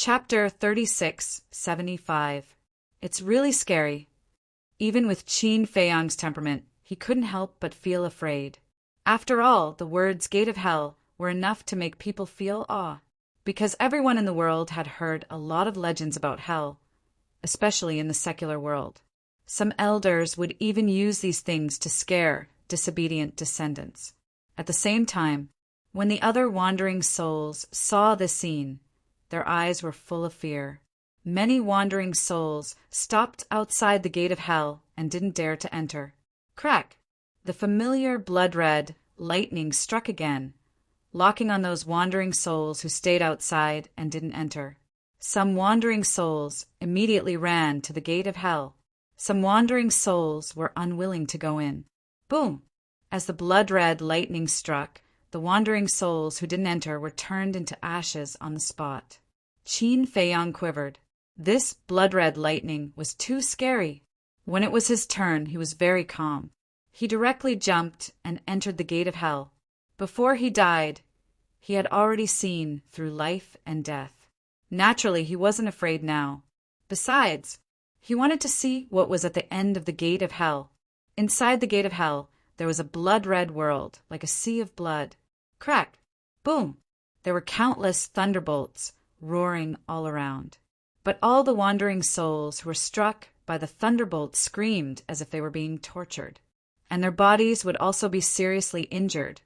Chapter 3675. It's really scary. Even with Qin Feiyang's temperament, he couldn't help but feel afraid. After all, the words Gate of Hell were enough to make people feel awe, because everyone in the world had heard a lot of legends about hell, especially in the secular world. Some elders would even use these things to scare disobedient descendants. At the same time, when the other wandering souls saw this scene, their eyes were full of fear. Many wandering souls stopped outside the Gate of Hell and didn't dare to enter. Crack! The familiar blood-red lightning struck again, locking on those wandering souls who stayed outside and didn't enter. Some wandering souls immediately ran to the Gate of Hell. Some wandering souls were unwilling to go in. Boom! As the blood-red lightning struck, the wandering souls who didn't enter were turned into ashes on the spot. Qin Feiyang quivered. This blood-red lightning was too scary. When it was his turn, he was very calm. He directly jumped and entered the Gate of Hell. Before he died, he had already seen through life and death. Naturally, he wasn't afraid now. Besides, he wanted to see what was at the end of the Gate of Hell. Inside the Gate of Hell, there was a blood-red world, like a sea of blood. Crack! Boom! There were countless thunderbolts roaring all around. But all the wandering souls who were struck by the thunderbolts screamed as if they were being tortured. And their bodies would also be seriously injured,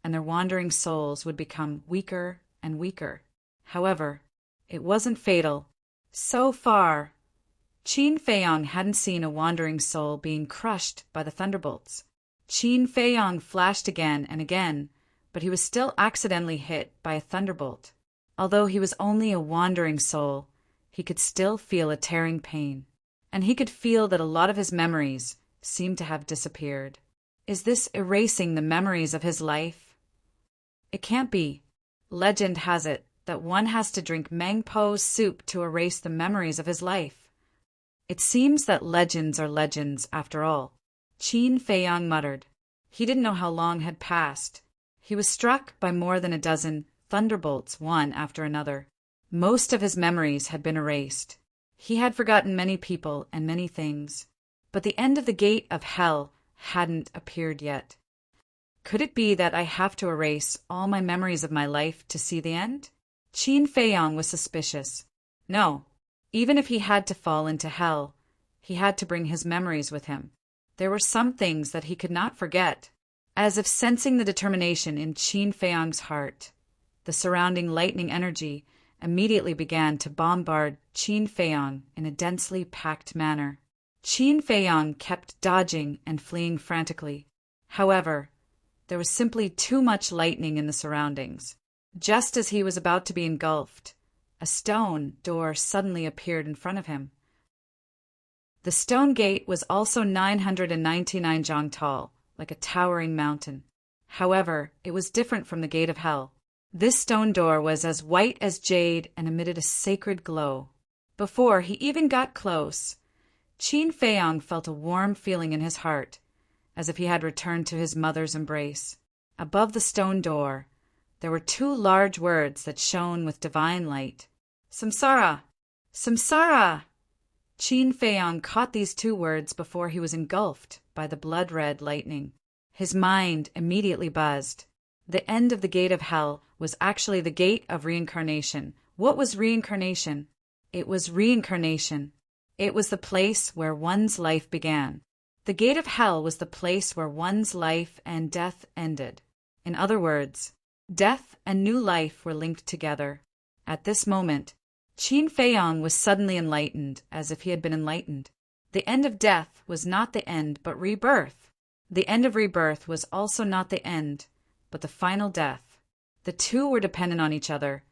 and their wandering souls would become weaker and weaker. However, it wasn't fatal. So far, Qin Feiyang hadn't seen a wandering soul being crushed by the thunderbolts. Qin Feiyang flashed again and again, but he was still accidentally hit by a thunderbolt. Although he was only a wandering soul, he could still feel a tearing pain, and he could feel that a lot of his memories seemed to have disappeared. Is this erasing the memories of his life? It can't be. Legend has it that one has to drink Mangpo's soup to erase the memories of his life. It seems that legends are legends after all. Qin Feiyang muttered. He didn't know how long had passed. He was struck by more than a dozen thunderbolts, one after another. Most of his memories had been erased. He had forgotten many people and many things. But the end of the Gate of Hell hadn't appeared yet. Could it be that I have to erase all my memories of my life to see the end? Qin Feiyang was suspicious. No, even if he had to fall into hell, he had to bring his memories with him. There were some things that he could not forget. As if sensing the determination in Qin Feiyang's heart, the surrounding lightning energy immediately began to bombard Qin Feiyang in a densely packed manner. Qin Feiyang kept dodging and fleeing frantically. However, there was simply too much lightning in the surroundings. Just as he was about to be engulfed, a stone door suddenly appeared in front of him. The stone gate was also 999 jang tall, like a towering mountain. However, it was different from the Gate of Hell. This stone door was as white as jade and emitted a sacred glow. Before he even got close, Qin Feiyang felt a warm feeling in his heart, as if he had returned to his mother's embrace. Above the stone door, there were two large words that shone with divine light. Samsara! Samsara! Qin Feiyang caught these two words before he was engulfed by the blood-red lightning. His mind immediately buzzed. The end of the Gate of Hell was actually the Gate of Reincarnation. What was reincarnation? It was reincarnation. It was the place where one's life began. The Gate of Hell was the place where one's life and death ended. In other words, death and new life were linked together. At this moment, Qin Feiyang was suddenly enlightened, as if he had been enlightened. The end of death was not the end, but rebirth. The end of rebirth was also not the end, but the final death. The two were dependent on each other,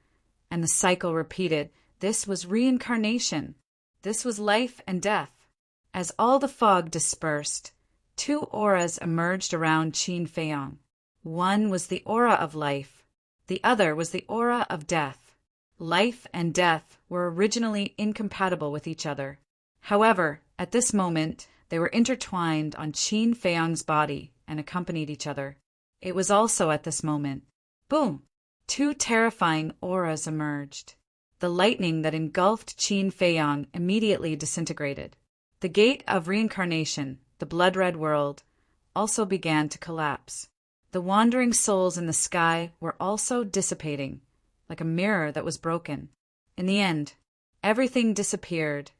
and the cycle repeated. This was reincarnation. This was life and death. As all the fog dispersed, two auras emerged around Qin Feiyang. One was the aura of life. The other was the aura of death. Life and death were originally incompatible with each other. However, at this moment, they were intertwined on Qin Feiyang's body and accompanied each other. It was also at this moment. Boom! Two terrifying auras emerged. The lightning that engulfed Qin Feiyang immediately disintegrated. The gate of reincarnation, the blood-red world, also began to collapse. The wandering souls in the sky were also dissipating, like a mirror that was broken. In the end, everything disappeared,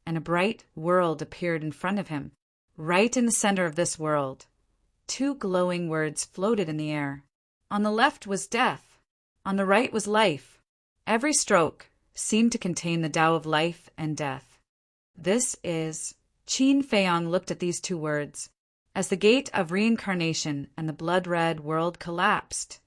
and a bright world appeared in front of him. Right in the center of this world, two glowing words floated in the air. On the left was death. On the right was life. Every stroke seemed to contain the Tao of life and death. This is... Qin Feiyang looked at these two words. As the gate of reincarnation and the blood-red world collapsed,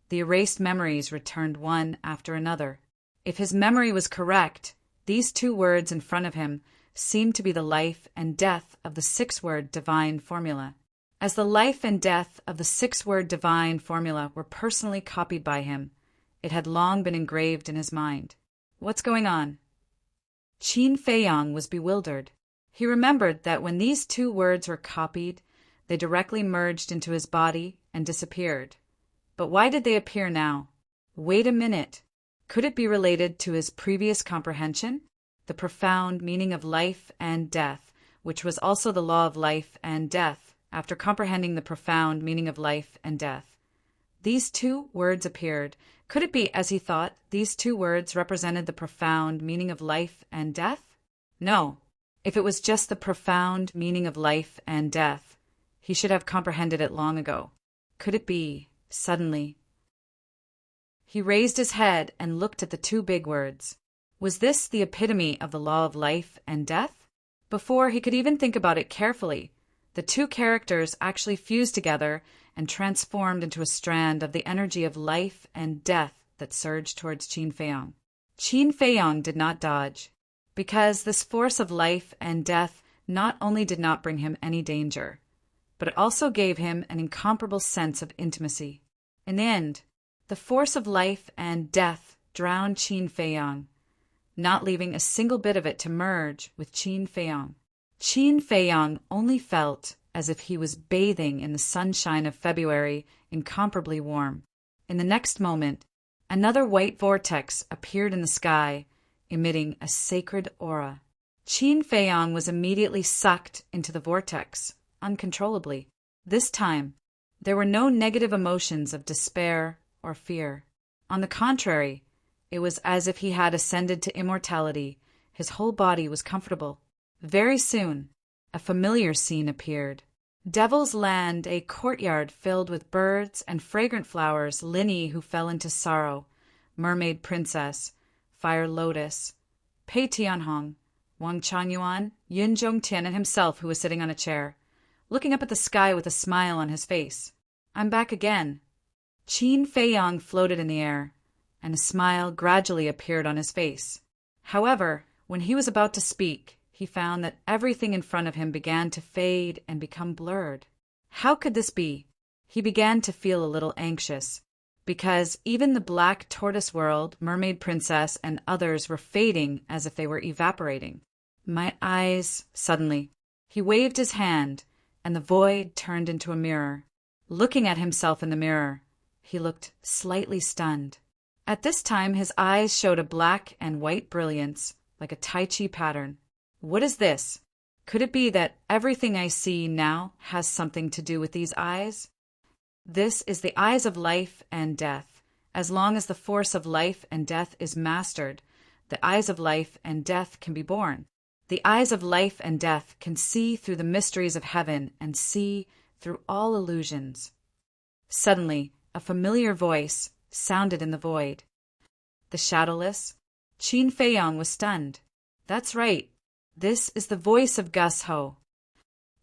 the erased memories returned one after another. If his memory was correct, these two words in front of him seemed to be the life and death of the six-word divine formula. As the life and death of the six-word divine formula were personally copied by him, it had long been engraved in his mind. What's going on? Qin Feiyang was bewildered. He remembered that when these two words were copied, they directly merged into his body and disappeared. But why did they appear now? Wait a minute. Could it be related to his previous comprehension? The profound meaning of life and death, which was also the law of life and death, after comprehending the profound meaning of life and death. These two words appeared. Could it be, as he thought, these two words represented the profound meaning of life and death? No. If it was just the profound meaning of life and death, he should have comprehended it long ago. Could it be, suddenly? He raised his head and looked at the two big words. Was this the epitome of the law of life and death? Before he could even think about it carefully, the two characters actually fused together and transformed into a strand of the energy of life and death that surged towards Qin Feiyang. Qin Feiyang did not dodge, because this force of life and death not only did not bring him any danger, but it also gave him an incomparable sense of intimacy. In the end, the force of life and death drowned Qin Feiyang, not leaving a single bit of it to merge with Qin Feiyang. Qin Feiyang only felt as if he was bathing in the sunshine of February, incomparably warm. In the next moment, another white vortex appeared in the sky, emitting a sacred aura. Qin Feiyang was immediately sucked into the vortex, uncontrollably. This time, there were no negative emotions of despair or fear. On the contrary, it was as if he had ascended to immortality. His whole body was comfortable. Very soon, a familiar scene appeared. Devil's Land, a courtyard filled with birds and fragrant flowers, Linny who fell into sorrow, Mermaid Princess, Fire Lotus, Pei Tianhong, Wang Changyuan, Yun Zhongtian, and himself who was sitting on a chair, looking up at the sky with a smile on his face. I'm back again. Qin Feiyang floated in the air, and a smile gradually appeared on his face. However, when he was about to speak, he found that everything in front of him began to fade and become blurred. How could this be? He began to feel a little anxious, because even the black tortoise world, Mermaid Princess, and others were fading as if they were evaporating. My eyes... Suddenly, he waved his hand, and the void turned into a mirror. Looking at himself in the mirror, he looked slightly stunned. At this time, his eyes showed a black and white brilliance, like a Tai Chi pattern. What is this? Could it be that everything I see now has something to do with these eyes? This is the eyes of life and death. As long as the force of life and death is mastered, the eyes of life and death can be born. The eyes of life and death can see through the mysteries of heaven and see through all illusions. Suddenly, a familiar voice sounded in the void. The shadowless? Qin Feiyang was stunned. That's right. This is the voice of Gus Ho.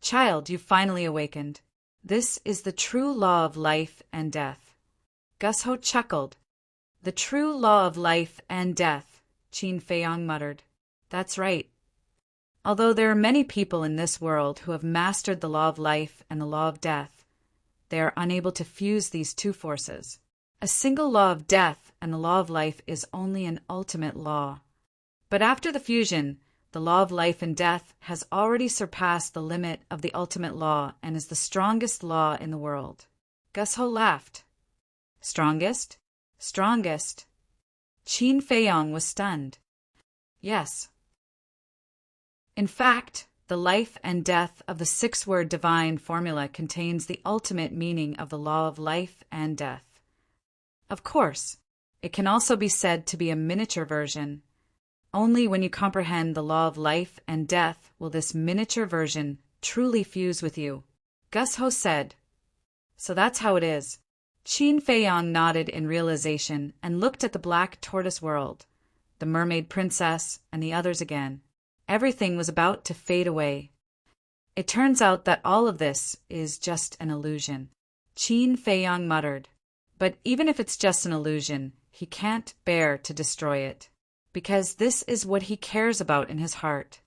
Child, you've finally awakened. This is the true law of life and death. Gus Ho chuckled. The true law of life and death, Qin Feiyang muttered. That's right. Although there are many people in this world who have mastered the law of life and the law of death, they are unable to fuse these two forces. A single law of death and the law of life is only an ultimate law. But after the fusion, the law of life and death has already surpassed the limit of the ultimate law and is the strongest law in the world. Gus Ho laughed. Strongest? Strongest. Qin Feiyong was stunned. Yes. In fact, the life and death of the six-word divine formula contains the ultimate meaning of the law of life and death. Of course, it can also be said to be a miniature version. Only when you comprehend the law of life and death will this miniature version truly fuse with you, Gus Ho said. So that's how it is. Qin Feiyong nodded in realization and looked at the black tortoise world, the mermaid princess, and the others again. Everything was about to fade away. It turns out that all of this is just an illusion, Qin Feiyong muttered. But even if it's just an illusion, he can't bear to destroy it, because this is what he cares about in his heart.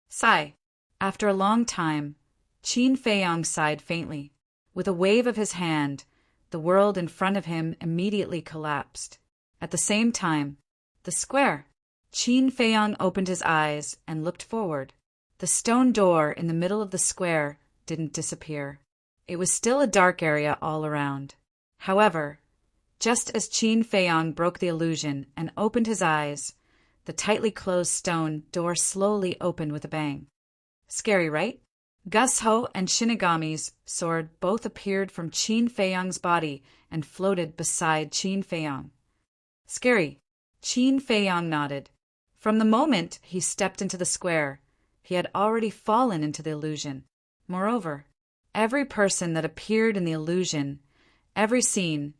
Sigh. After a long time, Qin Feiyong sighed faintly. With a wave of his hand, the world in front of him immediately collapsed. At the same time, the square. Qin Feiyong opened his eyes and looked forward. The stone door in the middle of the square didn't disappear. It was still a dark area all around. However, just as Qin Feiyong broke the illusion and opened his eyes, the tightly closed stone door slowly opened with a bang. Scary, right? Gus Ho and Shinigami's sword both appeared from Qin Feiyong's body and floated beside Qin Feiyong. Scary. Qin Feiyong nodded. From the moment he stepped into the square, he had already fallen into the illusion. Moreover, every person that appeared in the illusion, every scene,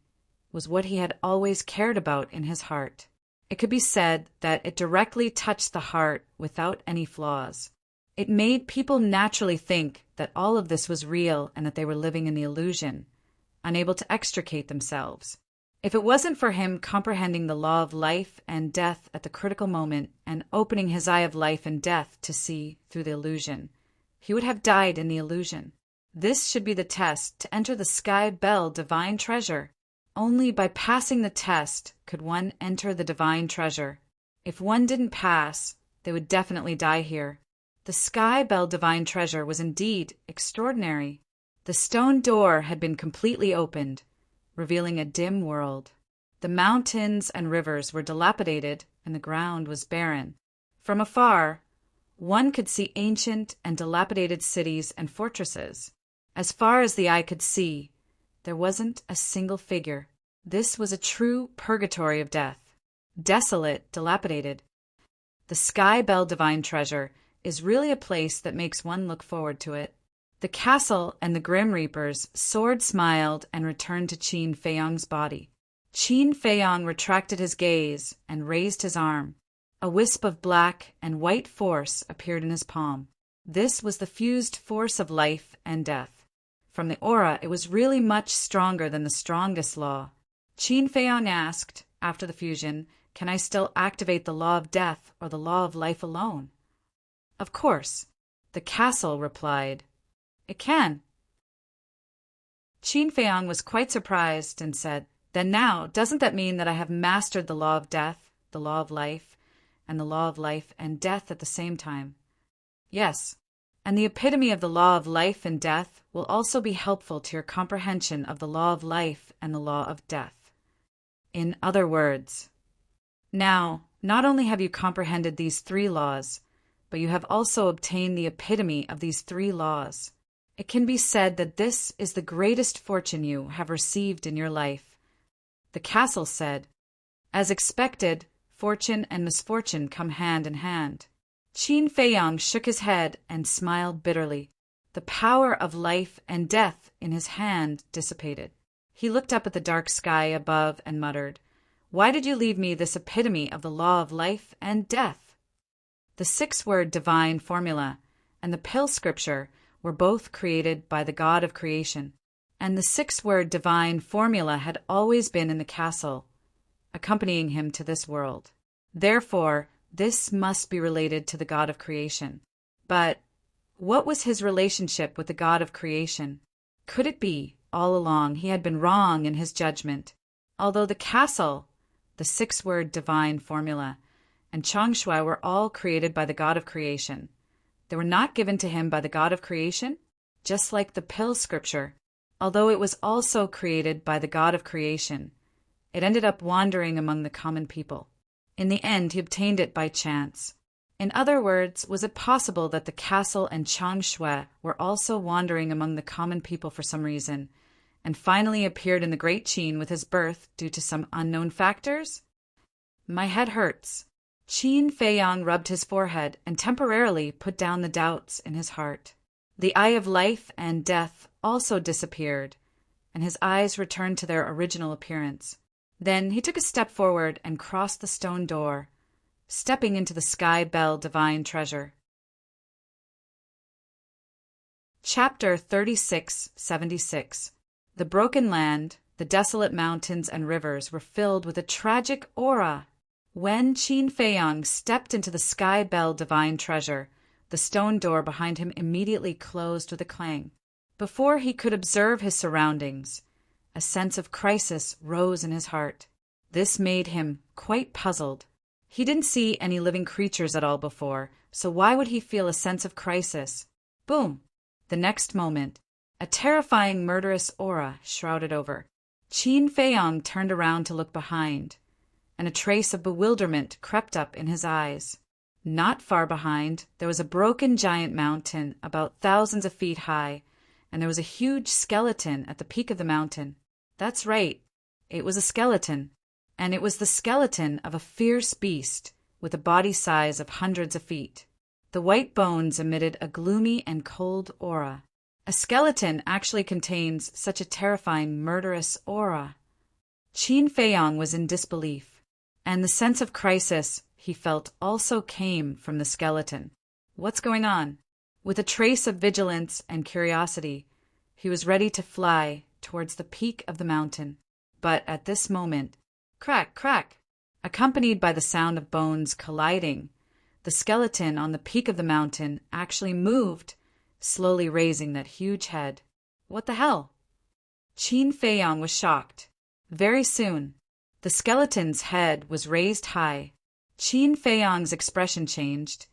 was what he had always cared about in his heart. It could be said that it directly touched the heart without any flaws. It made people naturally think that all of this was real and that they were living in the illusion, unable to extricate themselves. If it wasn't for him comprehending the law of life and death at the critical moment and opening his eye of life and death to see through the illusion, he would have died in the illusion. This should be the test to enter the Sky Bell Divine Treasure. Only by passing the test could one enter the Divine Treasure. If one didn't pass, they would definitely die here. The Sky Bell Divine Treasure was indeed extraordinary. The stone door had been completely opened, revealing a dim world. The mountains and rivers were dilapidated, and the ground was barren. From afar, one could see ancient and dilapidated cities and fortresses. As far as the eye could see, there wasn't a single figure. This was a true purgatory of death. Desolate, dilapidated. The Sky Bell Divine Treasure is really a place that makes one look forward to it. The castle and the Grim Reapers sword smiled and returned to Qin Feiyong's body. Qin Feiyong retracted his gaze and raised his arm. A wisp of black and white force appeared in his palm. This was the fused force of life and death. From the aura, it was really much stronger than the strongest law. Qin Feiyong asked, after the fusion, "Can I still activate the law of death or the law of life alone?" "Of course," the castle replied. "It can." Qin Feiyong was quite surprised and said, "Then now, doesn't that mean that I have mastered the law of death, the law of life, and the law of life and death at the same time?" "Yes, and the epitome of the law of life and death will also be helpful to your comprehension of the law of life and the law of death. In other words, now, not only have you comprehended these three laws, but you have also obtained the epitome of these three laws. It can be said that this is the greatest fortune you have received in your life." The castle said, "As expected, fortune and misfortune come hand in hand." Qin Feiyong shook his head and smiled bitterly. The power of life and death in his hand dissipated. He looked up at the dark sky above and muttered, "Why did you leave me this epitome of the law of life and death?" The six-word divine formula and the pill scripture were both created by the God of creation, and the six-word divine formula had always been in the castle, accompanying him to this world. Therefore, this must be related to the God of creation. But what was his relationship with the God of creation? Could it be, all along, he had been wrong in his judgment? Although the castle, the six-word divine formula, and Changshui were all created by the God of creation, they were not given to him by the God of creation, just like the pill scripture. Although it was also created by the God of creation, It ended up wandering among the common people. In the end, he obtained it by chance. In other words, was it possible that the castle and Changshui were also wandering among the common people for some reason, and finally appeared in the Great Qin with his birth due to some unknown factors? My head hurts. Qin Feiyang rubbed his forehead and temporarily put down the doubts in his heart. The eye of life and death also disappeared, and his eyes returned to their original appearance. Then he took a step forward and crossed the stone door, stepping into the Sky Bell Divine Treasure. Chapter 3676. The broken land, the desolate mountains and rivers were filled with a tragic aura. When Qin Feiyang stepped into the Sky Bell Divine Treasure, the stone door behind him immediately closed with a clang. Before he could observe his surroundings, a sense of crisis rose in his heart. This made him quite puzzled. He didn't see any living creatures at all before, so why would he feel a sense of crisis? Boom! The next moment, a terrifying murderous aura shrouded over. Qin Feiyang turned around to look behind, and a trace of bewilderment crept up in his eyes. Not far behind, there was a broken giant mountain about thousands of feet high, and there was a huge skeleton at the peak of the mountain. That's right, it was a skeleton, and it was the skeleton of a fierce beast with a body size of hundreds of feet. The white bones emitted a gloomy and cold aura. A skeleton actually contains such a terrifying, murderous aura. Qin Feiyang was in disbelief, and the sense of crisis he felt also came from the skeleton. What's going on? With a trace of vigilance and curiosity, he was ready to fly towards the peak of the mountain. But at this moment, crack, crack, accompanied by the sound of bones colliding, the skeleton on the peak of the mountain actually moved, slowly raising that huge head. What the hell? Qin Feiyang was shocked. Very soon, the skeleton's head was raised high. Qin Feiyang's expression changed,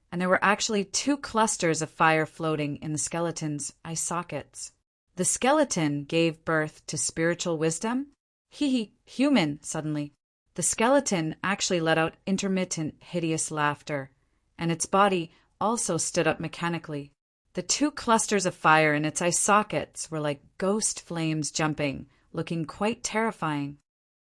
and there were actually 2 clusters of fire floating in the skeleton's eye sockets. The skeleton gave birth to spiritual wisdom? Human, suddenly. The skeleton actually let out intermittent, hideous laughter, and its body also stood up mechanically. The 2 clusters of fire in its eye sockets were like ghost flames jumping, looking quite terrifying.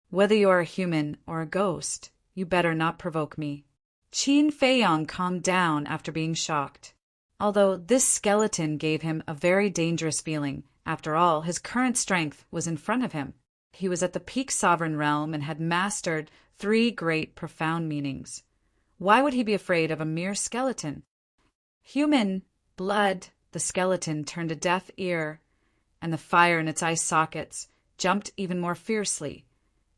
Whether you are a human or a ghost, you better not provoke me. Qin Feiyang calmed down after being shocked. Although this skeleton gave him a very dangerous feeling, after all, his current strength was in front of him. He was at the peak sovereign realm and had mastered 3 great profound meanings. Why would he be afraid of a mere skeleton? Human blood. The skeleton turned a deaf ear, and the fire in its eye sockets jumped even more fiercely,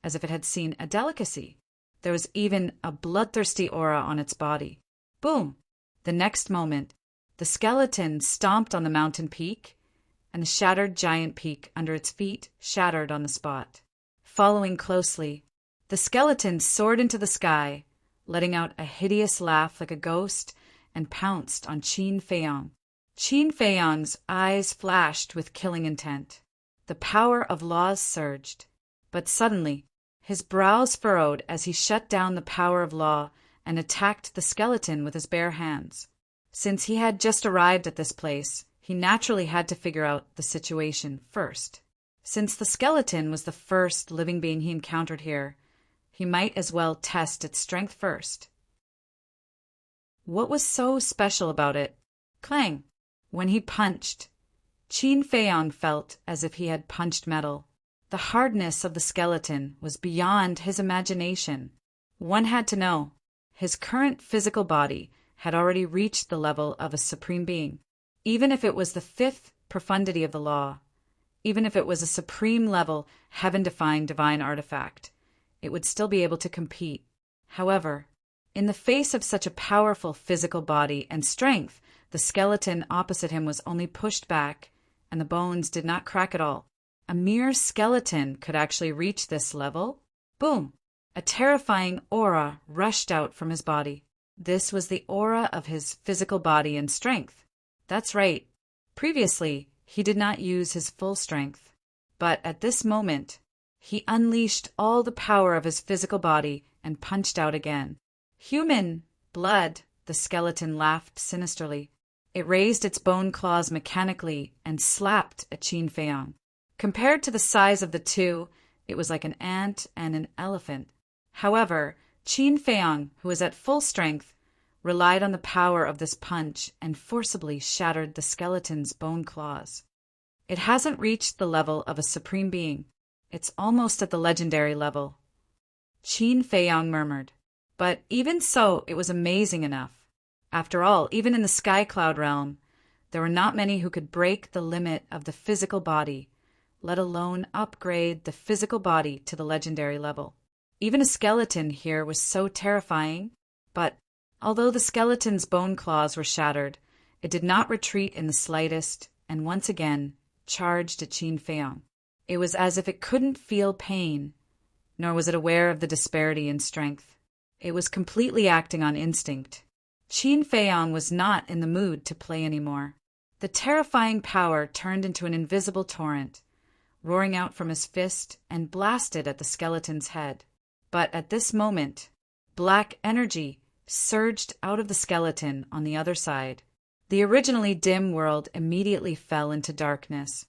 as if it had seen a delicacy. There was even a bloodthirsty aura on its body. Boom! The next moment, the skeleton stomped on the mountain peak, and the shattered giant peak under its feet shattered on the spot. Following closely, the skeleton soared into the sky, letting out a hideous laugh like a ghost, and pounced on Qin Feiyang. Qin Feiyang's eyes flashed with killing intent. The power of laws surged. But suddenly, his brows furrowed as he shut down the power of law and attacked the skeleton with his bare hands. Since he had just arrived at this place, he naturally had to figure out the situation first. Since the skeleton was the first living being he encountered here, he might as well test its strength first. What was so special about it? Clang! When he punched, Qin Feiyang felt as if he had punched metal. The hardness of the skeleton was beyond his imagination. One had to know, his current physical body had already reached the level of a supreme being. Even if it was the 5th profundity of the law, even if it was a supreme level, heaven-defying divine artifact, it would still be able to compete. However, in the face of such a powerful physical body and strength, the skeleton opposite him was only pushed back, and the bones did not crack at all. A mere skeleton could actually reach this level? Boom! A terrifying aura rushed out from his body. This was the aura of his physical body and strength. That's right. Previously, he did not use his full strength. But at this moment, He unleashed all the power of his physical body and punched out again. Human blood, the skeleton laughed sinisterly. It raised its bone claws mechanically and slapped at Qin Feiyang. Compared to the size of the two, it was like an ant and an elephant. However, Qin Feiyang, who was at full strength, relied on the power of this punch and forcibly shattered the skeleton's bone claws. It hasn't reached the level of a supreme being. It's almost at the legendary level, Qin Feiyang murmured. But even so, it was amazing enough. After all, even in the sky cloud realm, there were not many who could break the limit of the physical body, let alone upgrade the physical body to the legendary level. Even a skeleton here was so terrifying, but although the skeleton's bone claws were shattered, it did not retreat in the slightest, and once again charged at Qin Feiyang. It was as if it couldn't feel pain, nor was it aware of the disparity in strength. It was completely acting on instinct. Qin Feiyang was not in the mood to play anymore. The terrifying power turned into an invisible torrent, roaring out from his fist and blasted at the skeleton's head. But at this moment, black energy surged out of the skeleton on the other side. The originally dim world immediately fell into darkness.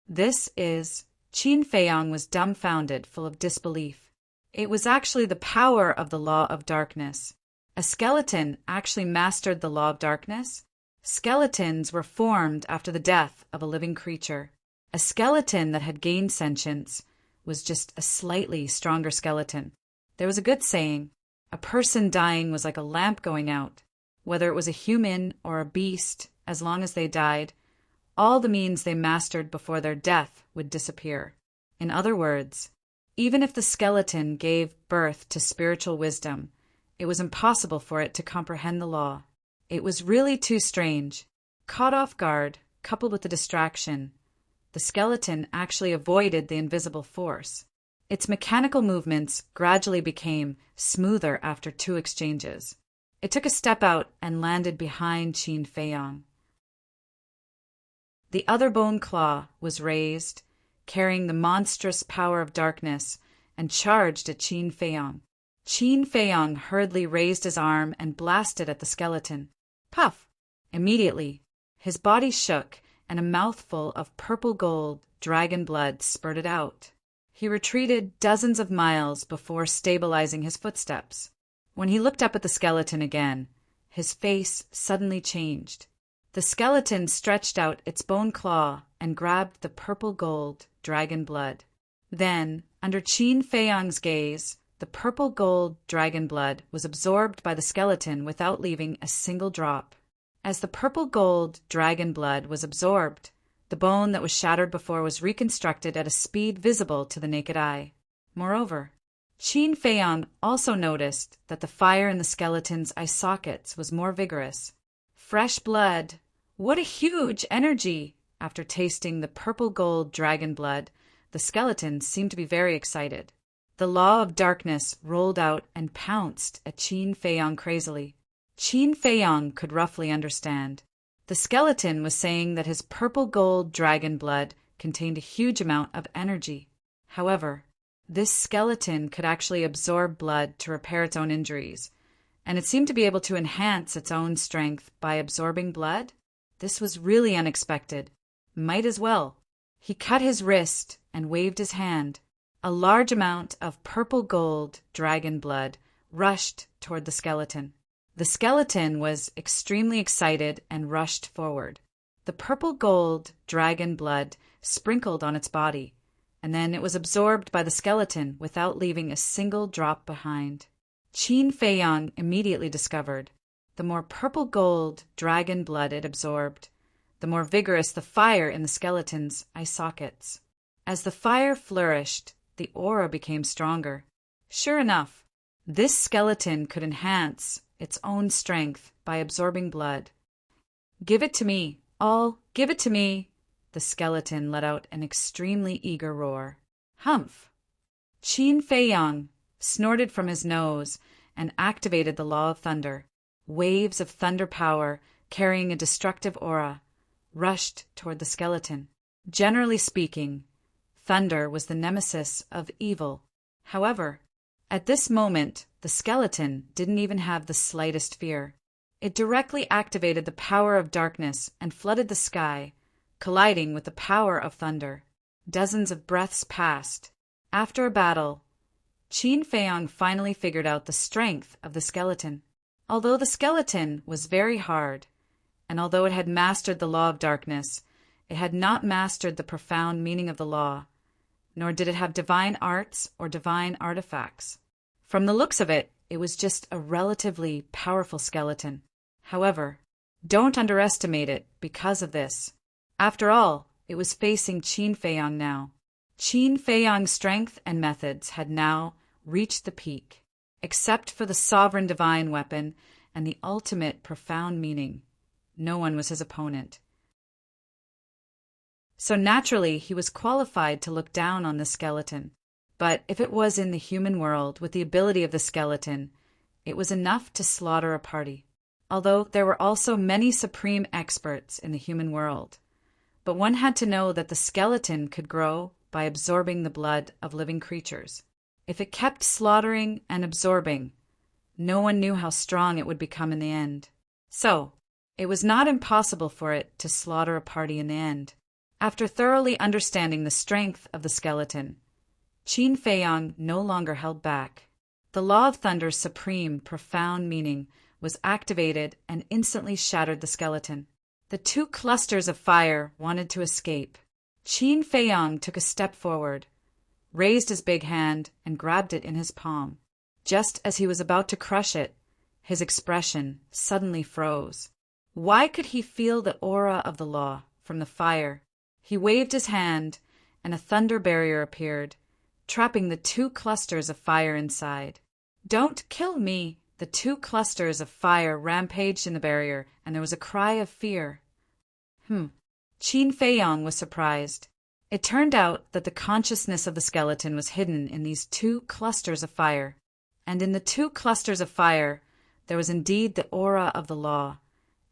Qin Feiyang was dumbfounded, full of disbelief. It was actually the power of the law of darkness. A skeleton actually mastered the law of darkness? Skeletons were formed after the death of a living creature. A skeleton that had gained sentience was just a slightly stronger skeleton. There was a good saying, a person dying was like a lamp going out. Whether it was a human or a beast, as long as they died, all the means they mastered before their death would disappear. In other words, even if the skeleton gave birth to spiritual wisdom, it was impossible for it to comprehend the law. It was really too strange. Caught off guard, coupled with the distraction, the skeleton actually avoided the invisible force. Its mechanical movements gradually became smoother after 2 exchanges. It took a step out and landed behind Qin Feiyang. The other bone claw was raised, carrying the monstrous power of darkness, and charged at Qin Feiyang. Qin Feiyang hurriedly raised his arm and blasted at the skeleton. Puff! Immediately, his body shook and a mouthful of purple gold dragon blood spurted out. He retreated dozens of miles before stabilizing his footsteps. When he looked up at the skeleton again, his face suddenly changed. The skeleton stretched out its bone claw and grabbed the purple gold dragon blood. Then, under Qin Feiyang's gaze, the purple gold dragon blood was absorbed by the skeleton without leaving a single drop. As the purple gold dragon blood was absorbed, the bone that was shattered before was reconstructed at a speed visible to the naked eye. Moreover, Qin Feiyang also noticed that the fire in the skeleton's eye sockets was more vigorous. Fresh blood! What a huge energy! After tasting the purple gold dragon blood, the skeleton seemed to be very excited. The law of darkness rolled out and pounced at Qin Feiyang crazily. Qin Feiyang could roughly understand. The skeleton was saying that his purple gold dragon blood contained a huge amount of energy. However, this skeleton could actually absorb blood to repair its own injuries, and it seemed to be able to enhance its own strength by absorbing blood. This was really unexpected. Might as well. He cut his wrist and waved his hand. A large amount of purple gold dragon blood rushed toward the skeleton. The skeleton was extremely excited and rushed forward. The purple gold dragon blood sprinkled on its body, and then it was absorbed by the skeleton without leaving a single drop behind. Qin Feiyang immediately discovered the more purple gold dragon blood it absorbed, the more vigorous the fire in the skeleton's eye sockets. As the fire flourished, the aura became stronger. Sure enough, this skeleton could enhance its own strength by absorbing blood. Give it to me, all, give it to me! The skeleton let out an extremely eager roar. Humph! Qin Feiyang snorted from his nose and activated the law of thunder. Waves of thunder power, carrying a destructive aura, rushed toward the skeleton. Generally speaking, Thunder was the nemesis of evil. However, at this moment, the skeleton didn't even have the slightest fear. It directly activated the power of darkness and flooded the sky, colliding with the power of thunder. Dozens of breaths passed. After a battle, Qin Feiyang finally figured out the strength of the skeleton. Although the skeleton was very hard, and although it had mastered the law of darkness, it had not mastered the profound meaning of the law, nor did it have divine arts or divine artifacts. From the looks of it, it was just a relatively powerful skeleton. However, don't underestimate it because of this. After all, it was facing Qin Feiyang now. Qin Feiyang's strength and methods had now reached the peak, except for the sovereign divine weapon and the ultimate profound meaning. No one was his opponent. So naturally, he was qualified to look down on the skeleton. But if it was in the human world with the ability of the skeleton, it was enough to slaughter a party. Although there were also many supreme experts in the human world. But one had to know that the skeleton could grow by absorbing the blood of living creatures. If it kept slaughtering and absorbing, no one knew how strong it would become in the end. So, it was not impossible for it to slaughter a party in the end. After thoroughly understanding the strength of the skeleton, Qin Feiyang no longer held back. The law of thunder's supreme, profound meaning was activated and instantly shattered the skeleton. The two clusters of fire wanted to escape. Qin Feiyang took a step forward, raised his big hand, and grabbed it in his palm. Just as he was about to crush it, his expression suddenly froze. Why could he feel the aura of the law from the fire? He waved his hand, and a thunder barrier appeared, trapping the two clusters of fire inside. "Don't kill me!" The two clusters of fire rampaged in the barrier, and there was a cry of fear. Qin Feiyang was surprised. It turned out that the consciousness of the skeleton was hidden in these two clusters of fire. And in the two clusters of fire, there was indeed the aura of the law,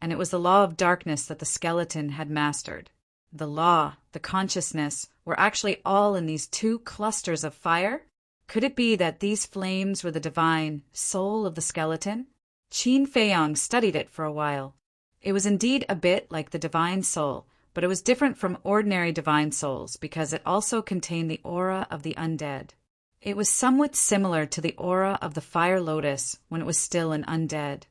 and it was the law of darkness that the skeleton had mastered. The law, the consciousness, were actually all in these two clusters of fire? Could it be that these flames were the divine soul of the skeleton? Qin Feiyang studied it for a while. It was indeed a bit like the divine soul, but it was different from ordinary divine souls because it also contained the aura of the undead. It was somewhat similar to the aura of the fire lotus when it was still an undead.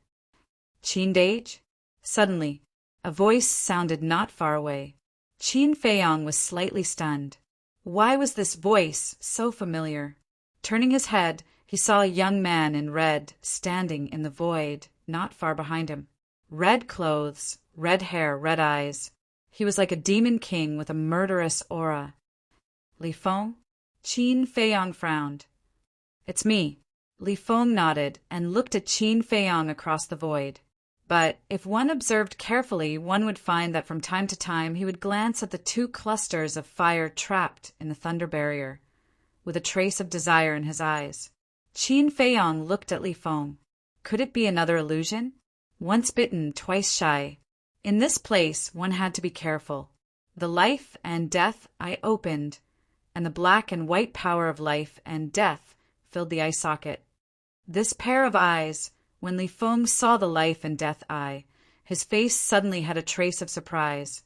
"Qin Dage?" Suddenly, a voice sounded not far away. Qin Feiyang was slightly stunned. Why was this voice so familiar? Turning his head, he saw a young man in red standing in the void not far behind him. Red clothes, red hair, red eyes. He was like a demon king with a murderous aura. "Li Feng?" Qin Feiyang frowned. "It's me." Li Feng nodded and looked at Qin Feiyang across the void. But if one observed carefully, one would find that from time to time he would glance at the two clusters of fire trapped in the thunder barrier, with a trace of desire in his eyes. Qin Feiyang looked at Li Feng. Could it be another illusion? Once bitten, twice shy. In this place, one had to be careful. The life and death eye opened, and the black and white power of life and death filled the eye socket. This pair of eyes, when Li Feng saw the life and death eye, his face suddenly had a trace of surprise.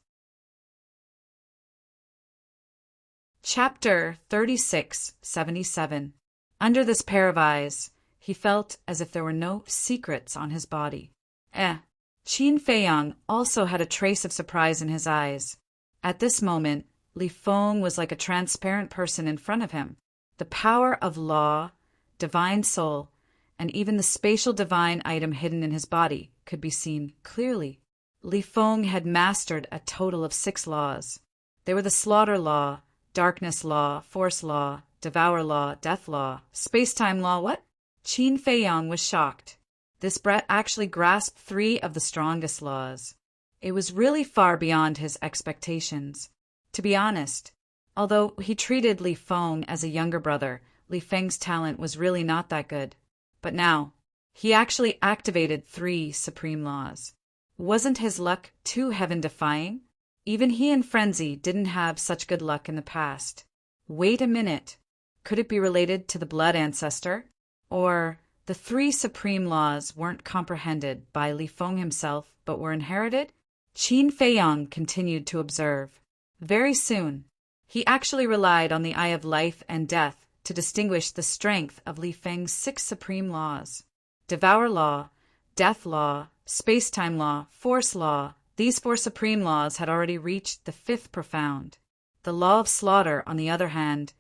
Chapter 3677. Under this pair of eyes, he felt as if there were no secrets on his body. Qin Feiyang also had a trace of surprise in his eyes. At this moment, Li Feng was like a transparent person in front of him. The power of law, divine soul, and even the spatial divine item hidden in his body could be seen clearly. Li Feng had mastered a total of 6 laws. They were the slaughter law, darkness law, force law, devour law, death law, space-time law. What? Qin Feiyang was shocked. This brat actually grasped 3 of the strongest laws. It was really far beyond his expectations. To be honest, although he treated Li Feng as a younger brother, Li Feng's talent was really not that good. But now, he actually activated 3 supreme laws. Wasn't his luck too heaven-defying? Even he and Frenzy didn't have such good luck in the past. Wait a minute. Could it be related to the blood ancestor? Or the three supreme laws weren't comprehended by Li Feng himself but were inherited? Qin Feiyang continued to observe. Very soon, he actually relied on the Eye of Life and Death to distinguish the strength of Li Feng's 6 supreme laws. Devour law, death law, space-time law, force law. These 4 supreme laws had already reached the 5th profound. The law of slaughter, on the other hand,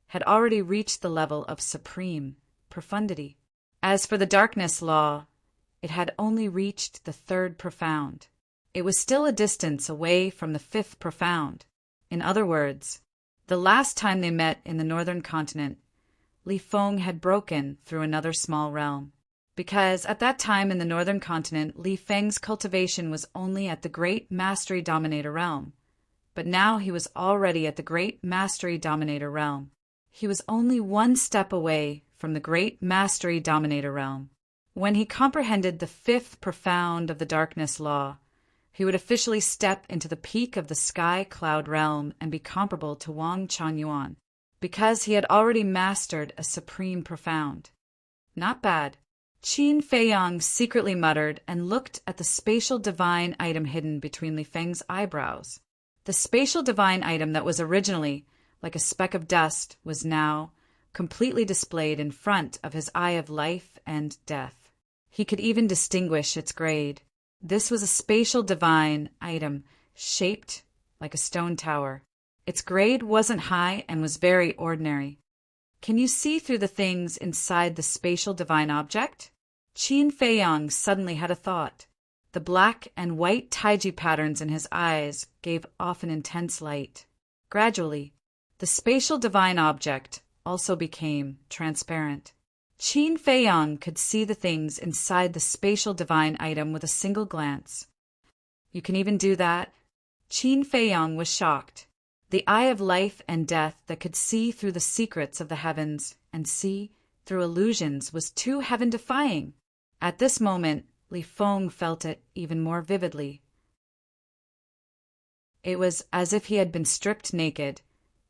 had already reached the level of supreme profundity. As for the darkness law, it had only reached the 3rd profound. It was still a distance away from the 5th profound. In other words, the last time they met in the northern continent, Li Feng had broken through another small realm. Because at that time in the northern continent, Li Feng's cultivation was only at the Great Mastery Dominator realm. But now he was already at the Great Mastery Dominator realm. He was only 1 step away from the Great Mastery Dominator realm. When he comprehended the 5th profound of the darkness law, he would officially step into the peak of the sky cloud realm and be comparable to Wang Chuanyuan, because he had already mastered a supreme profound. Not bad. Qin Feiyang secretly muttered and looked at the spatial divine item hidden between Li Feng's eyebrows. The spatial divine item that was originally like a speck of dust was now completely displayed in front of his Eye of Life and Death. He could even distinguish its grade. This was a spatial divine item shaped like a stone tower. Its grade wasn't high and was very ordinary. Can you see through the things inside the spatial divine object? Qin Feiyang suddenly had a thought. The black and white taiji patterns in his eyes gave off an intense light. Gradually, the spatial divine object also became transparent. Qin Feiyang could see the things inside the spatial divine item with a single glance. You can even do that? Qin Feiyang was shocked. The Eye of Life and Death that could see through the secrets of the heavens and see through illusions was too heaven-defying. At this moment, Li Feng felt it even more vividly. It was as if he had been stripped naked,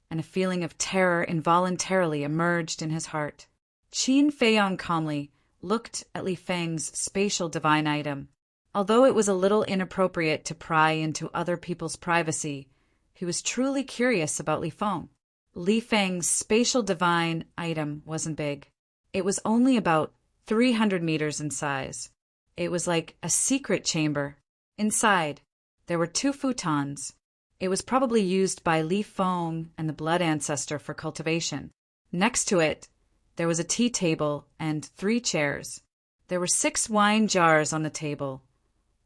and a feeling of terror involuntarily emerged in his heart. Qin Feiyang calmly looked at Li Feng's spatial divine item. Although it was a little inappropriate to pry into other people's privacy, he was truly curious about Li Feng. Li Feng's spatial divine item wasn't big. It was only about 300 meters in size. It was like a secret chamber. Inside, there were 2 futons. It was probably used by Li Feng and the blood ancestor for cultivation. Next to it, there was a tea table and 3 chairs. There were 6 wine jars on the table,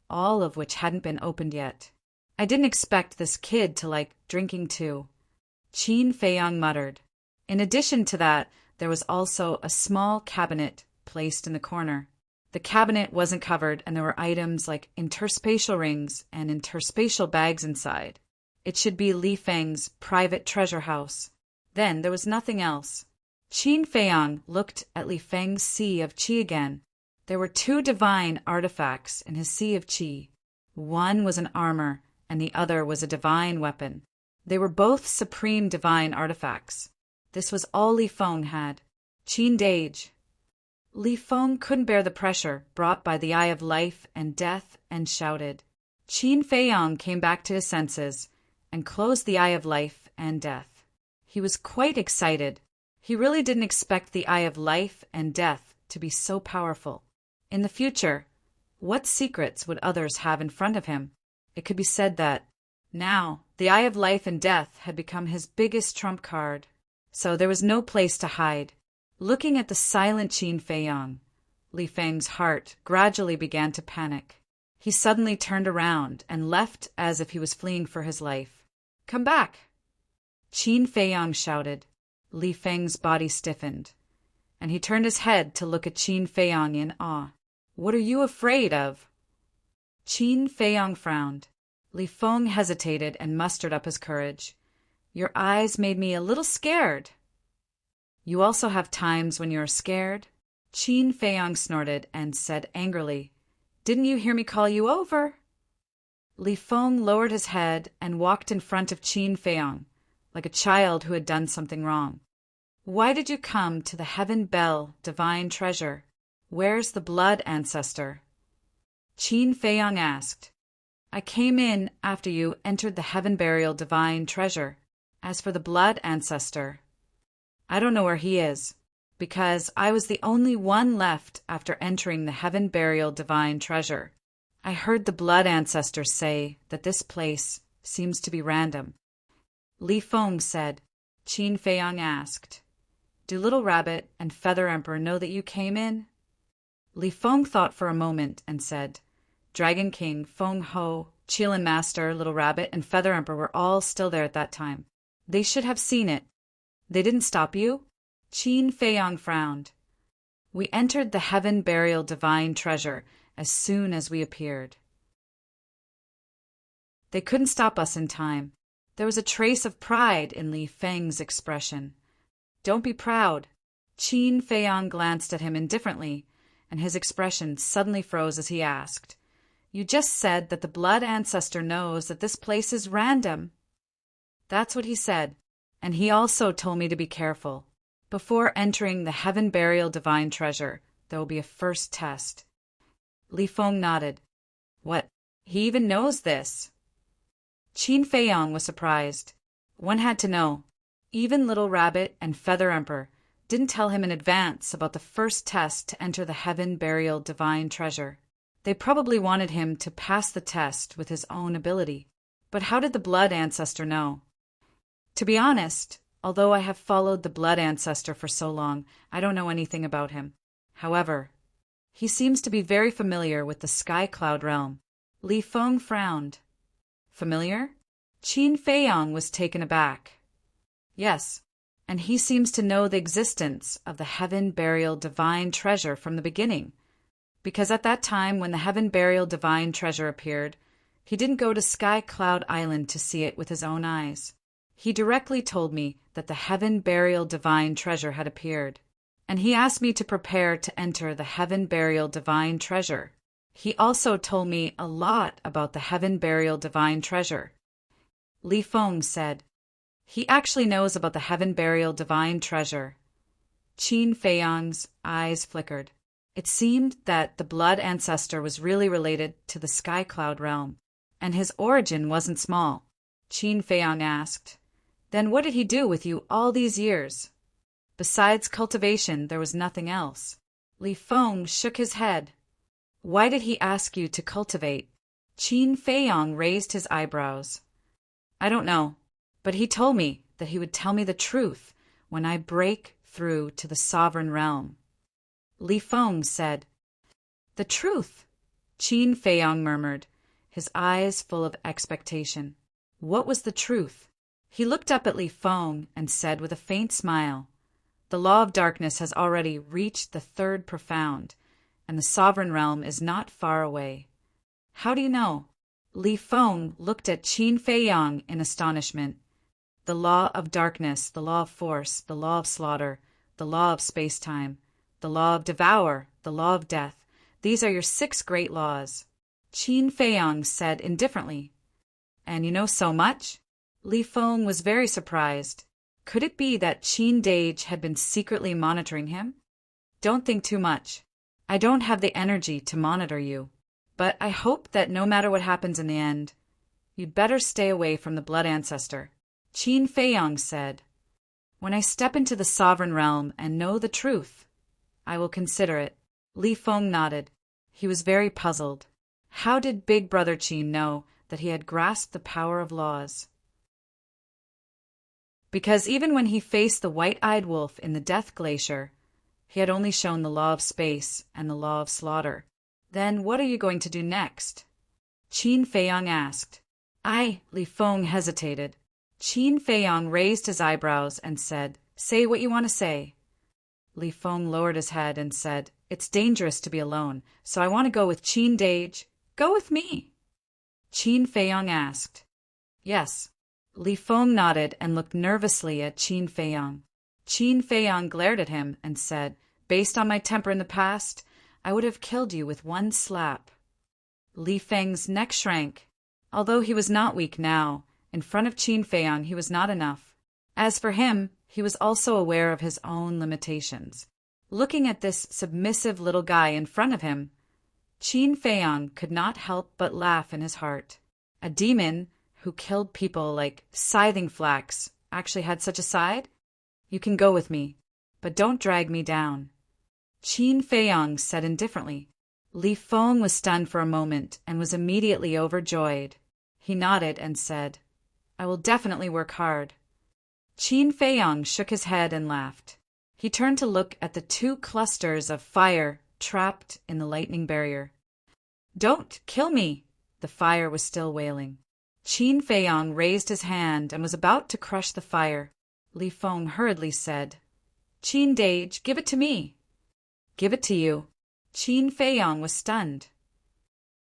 all of which hadn't been opened yet. I didn't expect this kid to like drinking too, Qin Feiyang muttered. In addition to that, there was also a small cabinet placed in the corner. The cabinet wasn't covered, and there were items like interspatial rings and interspatial bags inside. It should be Li Feng's private treasure house. Then there was nothing else. Qin Feiyang looked at Li Feng's sea of qi again. There were 2 divine artifacts in his sea of qi. One was an armor, and the other was a divine weapon. They were both supreme divine artifacts. This was all Li Feng had. Qin Dage. Li Feng couldn't bear the pressure brought by the Eye of Life and Death and shouted. Qin Feiyang came back to his senses and closed the Eye of Life and Death. He was quite excited. He really didn't expect the Eye of Life and Death to be so powerful. In the future, what secrets would others have in front of him? It could be said that, now, the Eye of Life and Death had become his biggest trump card. So there was no place to hide. Looking at the silent Qin Feiyang, Li Feng's heart gradually began to panic. He suddenly turned around and left as if he was fleeing for his life. "Come back!" Qin Feiyang shouted. Li Feng's body stiffened, and he turned his head to look at Qin Feiyang in awe. "What are you afraid of?" Qin Feiyang frowned. Li Feng hesitated and mustered up his courage. "Your eyes made me a little scared." "You also have times when you're scared?" Qin Feiyang snorted and said angrily, "Didn't you hear me call you over?" Li Feng lowered his head and walked in front of Qin Feiyang. like a child who had done something wrong. Why did you come to the heaven bell, divine treasure? Where's the blood ancestor? Qin Feiyang asked. I came in after you entered the heaven burial divine treasure. As for the blood ancestor, I don't know where he is, because I was the only one left after entering the heaven burial divine treasure. I heard the blood ancestor say that this place seems to be random. Li Feng said. Qin Feiyang asked, do Little Rabbit and Feather Emperor know that you came in? Li Feng thought for a moment and said, Dragon King, Feng Ho, Qilin Master, Little Rabbit, and Feather Emperor were all still there at that time. They should have seen it. They didn't stop you? Qin Feiyang frowned. We entered the heaven burial divine treasure as soon as we appeared. They couldn't stop us in time. There was a trace of pride in Li Feng's expression. Don't be proud. Qin Feiyang glanced at him indifferently, and his expression suddenly froze as he asked, You just said that the blood ancestor knows that this place is random. That's what he said, and he also told me to be careful. Before entering the heaven burial divine treasure, there will be a first test. Li Feng nodded. What? He even knows this? Qin Feiyang was surprised. One had to know. Even Little Rabbit and Feather Emperor didn't tell him in advance about the first test to enter the heaven burial divine treasure. They probably wanted him to pass the test with his own ability. But how did the blood ancestor know? To be honest, although I have followed the blood ancestor for so long, I don't know anything about him. However, he seems to be very familiar with the Sky Cloud realm. Li Feng frowned. Familiar? Qin Feiyang was taken aback. Yes, and he seems to know the existence of the heaven burial divine treasure from the beginning, because at that time when the heaven burial divine treasure appeared, he didn't go to Sky Cloud Island to see it with his own eyes. He directly told me that the heaven burial divine treasure had appeared, and he asked me to prepare to enter the heaven burial divine treasure. He also told me a lot about the heaven burial divine treasure. Li Feng said, He actually knows about the heaven burial divine treasure. Qin Feiyang's eyes flickered. It seemed that the blood ancestor was really related to the Sky Cloud realm, and his origin wasn't small. Qin Feiyang asked, Then what did he do with you all these years? Besides cultivation, there was nothing else. Li Feng shook his head. Why did he ask you to cultivate? Qin Feiyang raised his eyebrows. I don't know, but he told me that he would tell me the truth when I break through to the sovereign realm. Li Feng said, The truth, Qin Feiyang murmured, his eyes full of expectation. What was the truth? He looked up at Li Feng and said with a faint smile, The law of darkness has already reached the third profound, and the sovereign realm is not far away. How do you know? Li Feng looked at Qin Feiyang in astonishment. The law of darkness, the law of force, the law of slaughter, the law of space-time, the law of devour, the law of death. These are your 6 great laws. Qin Feiyang said indifferently. And you know so much? Li Feng was very surprised. Could it be that Qin Dage had been secretly monitoring him? Don't think too much. I don't have the energy to monitor you, but I hope that no matter what happens in the end, you'd better stay away from the blood ancestor. Qin Feiyang said, When I step into the sovereign realm and know the truth, I will consider it. Li Feng nodded. He was very puzzled. How did Big Brother Qin know that he had grasped the power of laws? Because even when he faced the white-eyed wolf in the Death Glacier, he had only shown the law of space and the law of slaughter. Then what are you going to do next? Qin Feiyang asked. Li Feng hesitated. Qin Feiyang raised his eyebrows and said, Say what you want to say. Li Feng lowered his head and said, It's dangerous to be alone, so I want to go with Qin Dage. Go with me. Qin Feiyang asked. Yes. Li Feng nodded and looked nervously at Qin Feiyang. Qin Feiyang glared at him and said, Based on my temper in the past, I would have killed you with one slap. Li Feng's neck shrank. Although he was not weak now, in front of Qin Feiyang he was not enough. As for him, he was also aware of his own limitations. Looking at this submissive little guy in front of him, Qin Feiyang could not help but laugh in his heart. A demon who killed people like scything flax actually had such a side? You can go with me, but don't drag me down. Qin Feiyang said indifferently. Li Feng was stunned for a moment and was immediately overjoyed. He nodded and said, I will definitely work hard. Qin Feiyang shook his head and laughed. He turned to look at the 2 clusters of fire trapped in the lightning barrier. Don't kill me! The fire was still wailing. Qin Feiyang raised his hand and was about to crush the fire. Li Feng hurriedly said, Qin Dage, give it to me. Give it to you. Qin Feiyang was stunned.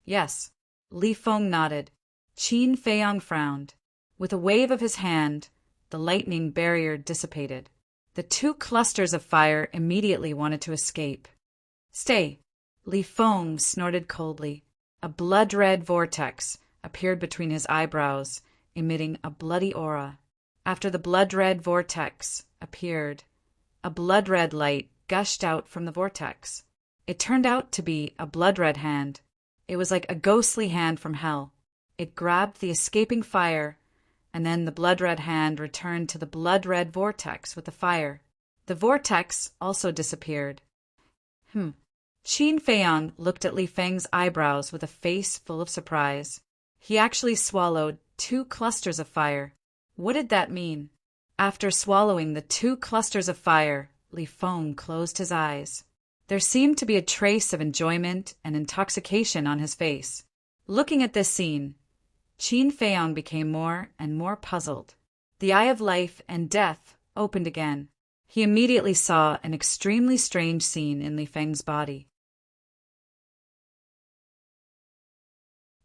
Yes. Li Feng nodded. Qin Feiyang frowned. With a wave of his hand, the lightning barrier dissipated. The 2 clusters of fire immediately wanted to escape. Stay. Li Feng snorted coldly. A blood-red vortex appeared between his eyebrows, emitting a bloody aura. After the blood-red vortex appeared, a blood-red light gushed out from the vortex. It turned out to be a blood-red hand. It was like a ghostly hand from hell. It grabbed the escaping fire, and then the blood-red hand returned to the blood-red vortex with the fire. The vortex also disappeared. Qin Feiyang looked at Li Feng's eyebrows with a face full of surprise. He actually swallowed 2 clusters of fire. What did that mean? After swallowing the 2 clusters of fire, Li Feng closed his eyes. There seemed to be a trace of enjoyment and intoxication on his face. Looking at this scene, Qin Feiyang became more and more puzzled. The Eye of Life and Death opened again. He immediately saw an extremely strange scene in Li Feng's body.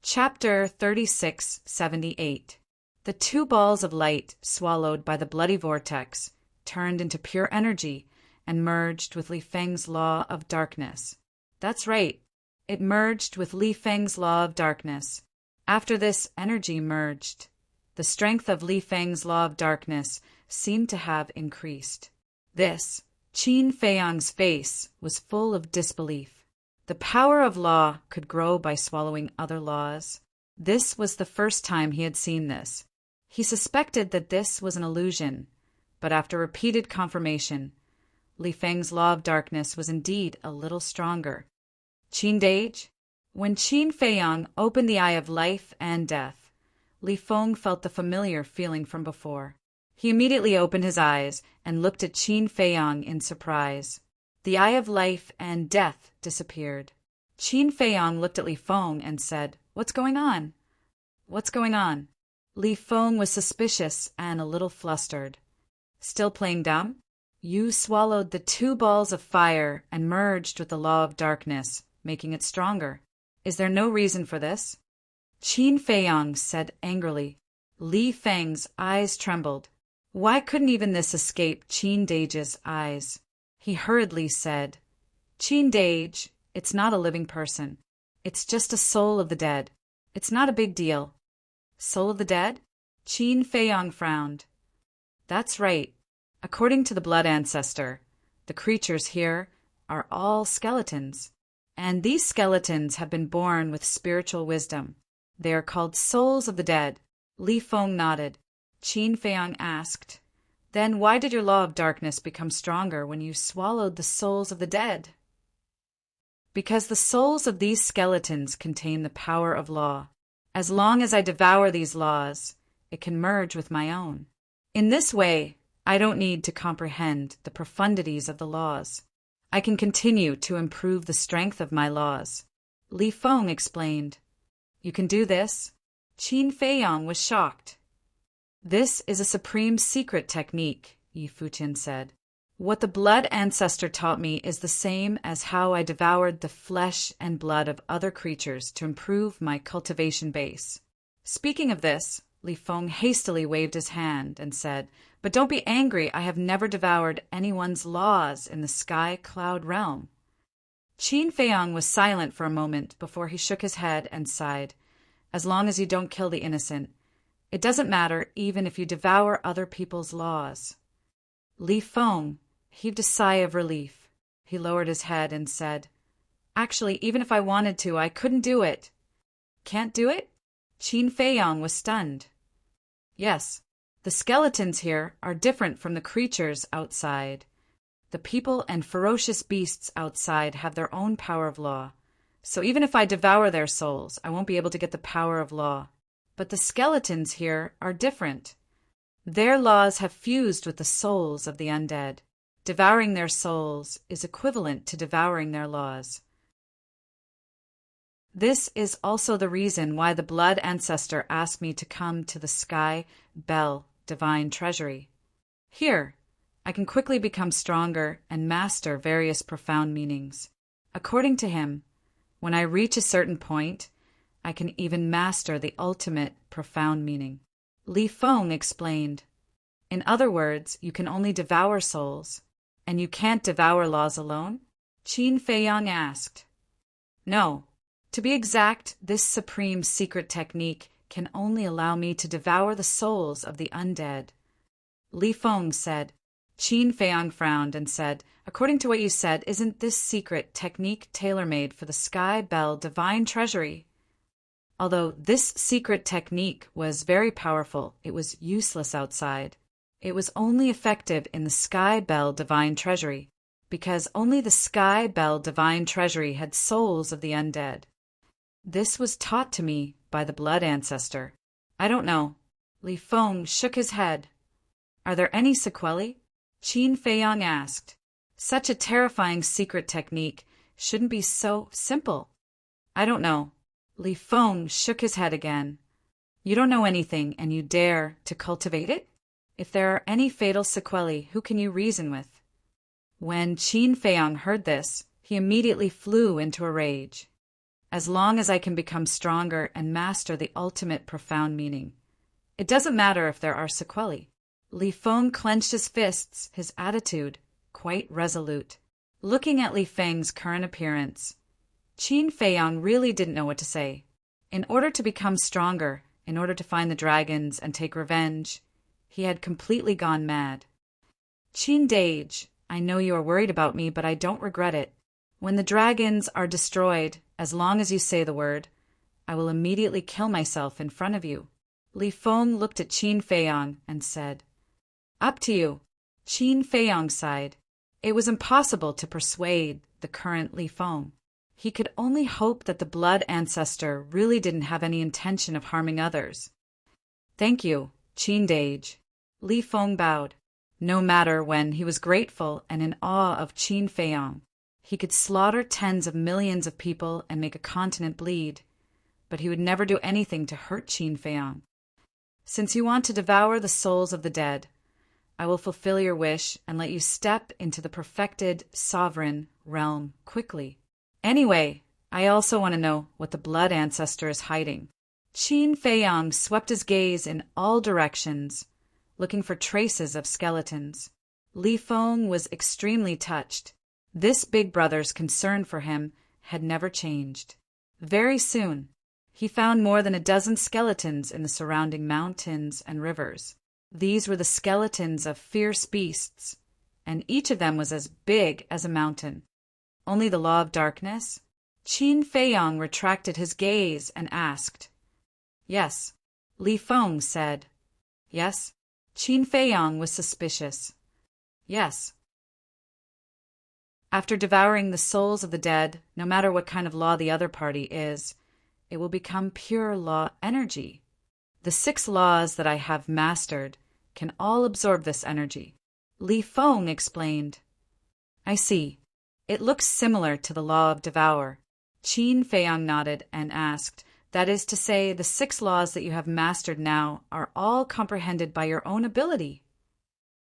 Chapter 3678. The 2 balls of light swallowed by the bloody vortex turned into pure energy and merged with Li Feng's law of darkness. That's right, it merged with Li Feng's law of darkness. After this energy merged, the strength of Li Feng's law of darkness seemed to have increased. This, Qin Feiyang's face was full of disbelief. The power of law could grow by swallowing other laws. This was the first time he had seen this. He suspected that this was an illusion, but after repeated confirmation, Li Feng's law of darkness was indeed a little stronger. Qin Dage? When Qin Feiyang opened the Eye of Life and Death, Li Feng felt the familiar feeling from before. He immediately opened his eyes and looked at Qin Feiyang in surprise. The Eye of Life and Death disappeared. Qin Feiyang looked at Li Feng and said, What's going on? What's going on? Li Feng was suspicious and a little flustered. Still playing dumb? You swallowed the 2 balls of fire and merged with the law of darkness, making it stronger. Is there no reason for this? Qin Feiyang said angrily. Li Feng's eyes trembled. Why couldn't even this escape Qin Dage's eyes? He hurriedly said, Qin Dage, it's not a living person. It's just a soul of the dead. It's not a big deal. Soul of the dead? Qin Feiyang frowned. That's right. According to the blood ancestor, the creatures here are all skeletons. And these skeletons have been born with spiritual wisdom. They are called souls of the dead. Li Feng nodded. Qin Feiyang asked, Then why did your law of darkness become stronger when you swallowed the souls of the dead? Because the souls of these skeletons contain the power of law. As long as I devour these laws, it can merge with my own. In this way, I don't need to comprehend the profundities of the laws. I can continue to improve the strength of my laws. Li Feng explained. You can do this? Qin Feiyang was shocked. This is a supreme secret technique, Yi Fuqian said. What the blood ancestor taught me is the same as how I devoured the flesh and blood of other creatures to improve my cultivation base. Speaking of this, Li Feng hastily waved his hand and said, But don't be angry, I have never devoured anyone's laws in the sky cloud realm. Qin Feiyang was silent for a moment before he shook his head and sighed. As long as you don't kill the innocent, It doesn't matter even if you devour other people's laws. Li Feng heaved a sigh of relief. He lowered his head and said, "Actually, even if I wanted to, I couldn't do it." "Can't do it?" Qin Feiyang was stunned. "Yes, the skeletons here are different from the creatures outside. The people and ferocious beasts outside have their own power of law. So even if I devour their souls, I won't be able to get the power of law. But the skeletons here are different. Their laws have fused with the souls of the undead. Devouring their souls is equivalent to devouring their laws. This is also the reason why the blood ancestor asked me to come to the Sky Bell Divine Treasury. Here, I can quickly become stronger and master various profound meanings. According to him, when I reach a certain point, I can even master the ultimate profound meaning. Li Feng explained, "In other words, you can only devour souls, and you can't devour laws alone?" Qin Feiyang asked. "No. To be exact, this supreme secret technique can only allow me to devour the souls of the undead." Li Feng said. Qin Feiyang frowned and said, "According to what you said, isn't this secret technique tailor-made for the Sky Bell Divine Treasury?" Although this secret technique was very powerful, it was useless outside. It was only effective in the Sky Bell Divine Treasury, because only the Sky Bell Divine Treasury had souls of the undead. This was taught to me by the blood ancestor. I don't know. Li Feng shook his head. "Are there any sequelae?" Qin Feiyang asked. "Such a terrifying secret technique shouldn't be so simple." "I don't know." Li Feng shook his head again. "You don't know anything, and you dare to cultivate it? If there are any fatal sequelae, who can you reason with?" When Qin Feiyang heard this, he immediately flew into a rage. "As long as I can become stronger and master the ultimate profound meaning, it doesn't matter if there are sequelae." Li Feng clenched his fists, his attitude quite resolute. Looking at Li Feng's current appearance, Qin Feiyang really didn't know what to say. In order to become stronger, in order to find the dragons and take revenge, he had completely gone mad. "Qin Dage, I know you are worried about me, but I don't regret it. When the dragons are destroyed, as long as you say the word, I will immediately kill myself in front of you." Li Feng looked at Qin Feiyang and said, "Up to you." Qin Feiyang sighed. It was impossible to persuade the current Li Feng. He could only hope that the blood ancestor really didn't have any intention of harming others. "Thank you, Qin Dage." Li Feng bowed. No matter when he was grateful and in awe of Qin Feiyang. He could slaughter tens of millions of people and make a continent bleed, but he would never do anything to hurt Qin Feiyang. "Since you want to devour the souls of the dead, I will fulfill your wish and let you step into the perfected sovereign realm quickly. Anyway, I also want to know what the blood ancestor is hiding." Qin Feiyang swept his gaze in all directions, looking for traces of skeletons. Li Feng was extremely touched. This big brother's concern for him had never changed. Very soon, he found more than a dozen skeletons in the surrounding mountains and rivers. These were the skeletons of fierce beasts, and each of them was as big as a mountain. Only the law of darkness? Qin Feiyang retracted his gaze and asked. "Yes." Li Feng said. "Yes." Qin Feiyang was suspicious. "Yes." After devouring the souls of the dead, no matter what kind of law the other party is, it will become pure law energy. The 6 laws that I have mastered can all absorb this energy. Li Feng explained. "I see. It looks similar to the law of devour." Qin Feiyang nodded and asked, "That is to say, the 6 laws that you have mastered now are all comprehended by your own ability?"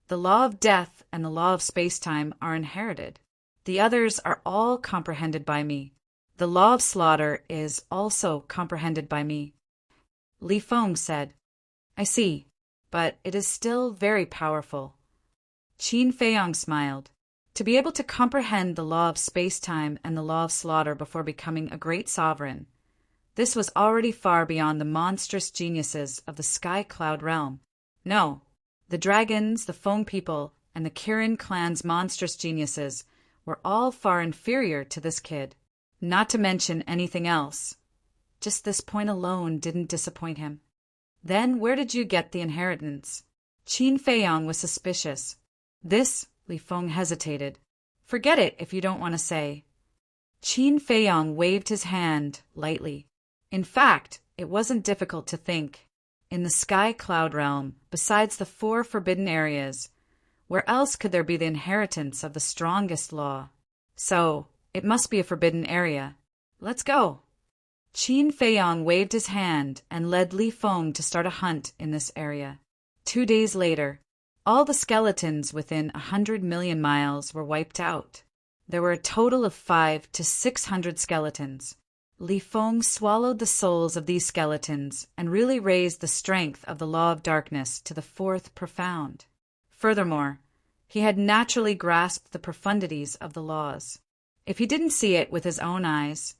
"The law of death and the law of space-time are inherited. The others are all comprehended by me. The law of slaughter is also comprehended by me." Li Feng said, "I see, but it is still very powerful." Qin Feiyang smiled. To be able to comprehend the law of space-time and the law of slaughter before becoming a great sovereign, This was already far beyond the monstrous geniuses of the Sky Cloud realm. No, the dragons, the Foam people, and the Kirin clan's monstrous geniuses were all far inferior to this kid. Not to mention anything else. Just this point alone didn't disappoint him. Then where did you get the inheritance? Qin Feiyong was suspicious. This, Li Feng hesitated. Forget it if you don't want to say. Qin Feiyong waved his hand lightly. In fact, it wasn't difficult to think. In the Sky Cloud realm, besides the 4 forbidden areas, where else could there be the inheritance of the strongest law? So, it must be a forbidden area. Let's go. Qin Feiyong waved his hand and led Li Feng to start a hunt in this area. 2 days later, all the skeletons within 100 million miles were wiped out. There were a total of 500 to 600 skeletons. Li Feng swallowed the souls of these skeletons and really raised the strength of the Law of Darkness to the 4th profound. Furthermore, he had naturally grasped the profundities of the laws. If he didn't see it with his own eyes,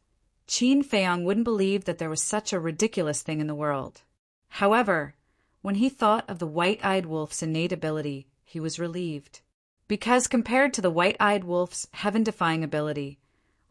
Qin Feiyong wouldn't believe that there was such a ridiculous thing in the world. However, when he thought of the White-Eyed Wolf's innate ability, he was relieved. Because compared to the White-Eyed Wolf's heaven-defying ability,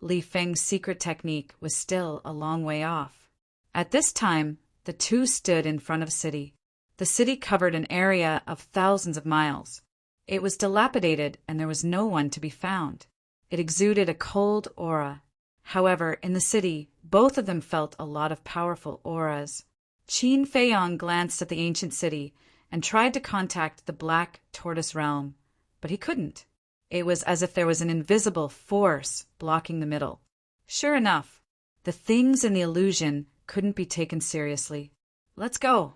Li Feng's secret technique was still a long way off. At this time, the two stood in front of a city. The city covered an area of thousands of miles. It was dilapidated and there was no one to be found. It exuded a cold aura. However, in the city, both of them felt a lot of powerful auras. Qin Feiyong glanced at the ancient city and tried to contact the Black Tortoise realm, but he couldn't. It was as if there was an invisible force blocking the middle. Sure enough, the things in the illusion couldn't be taken seriously. Let's go.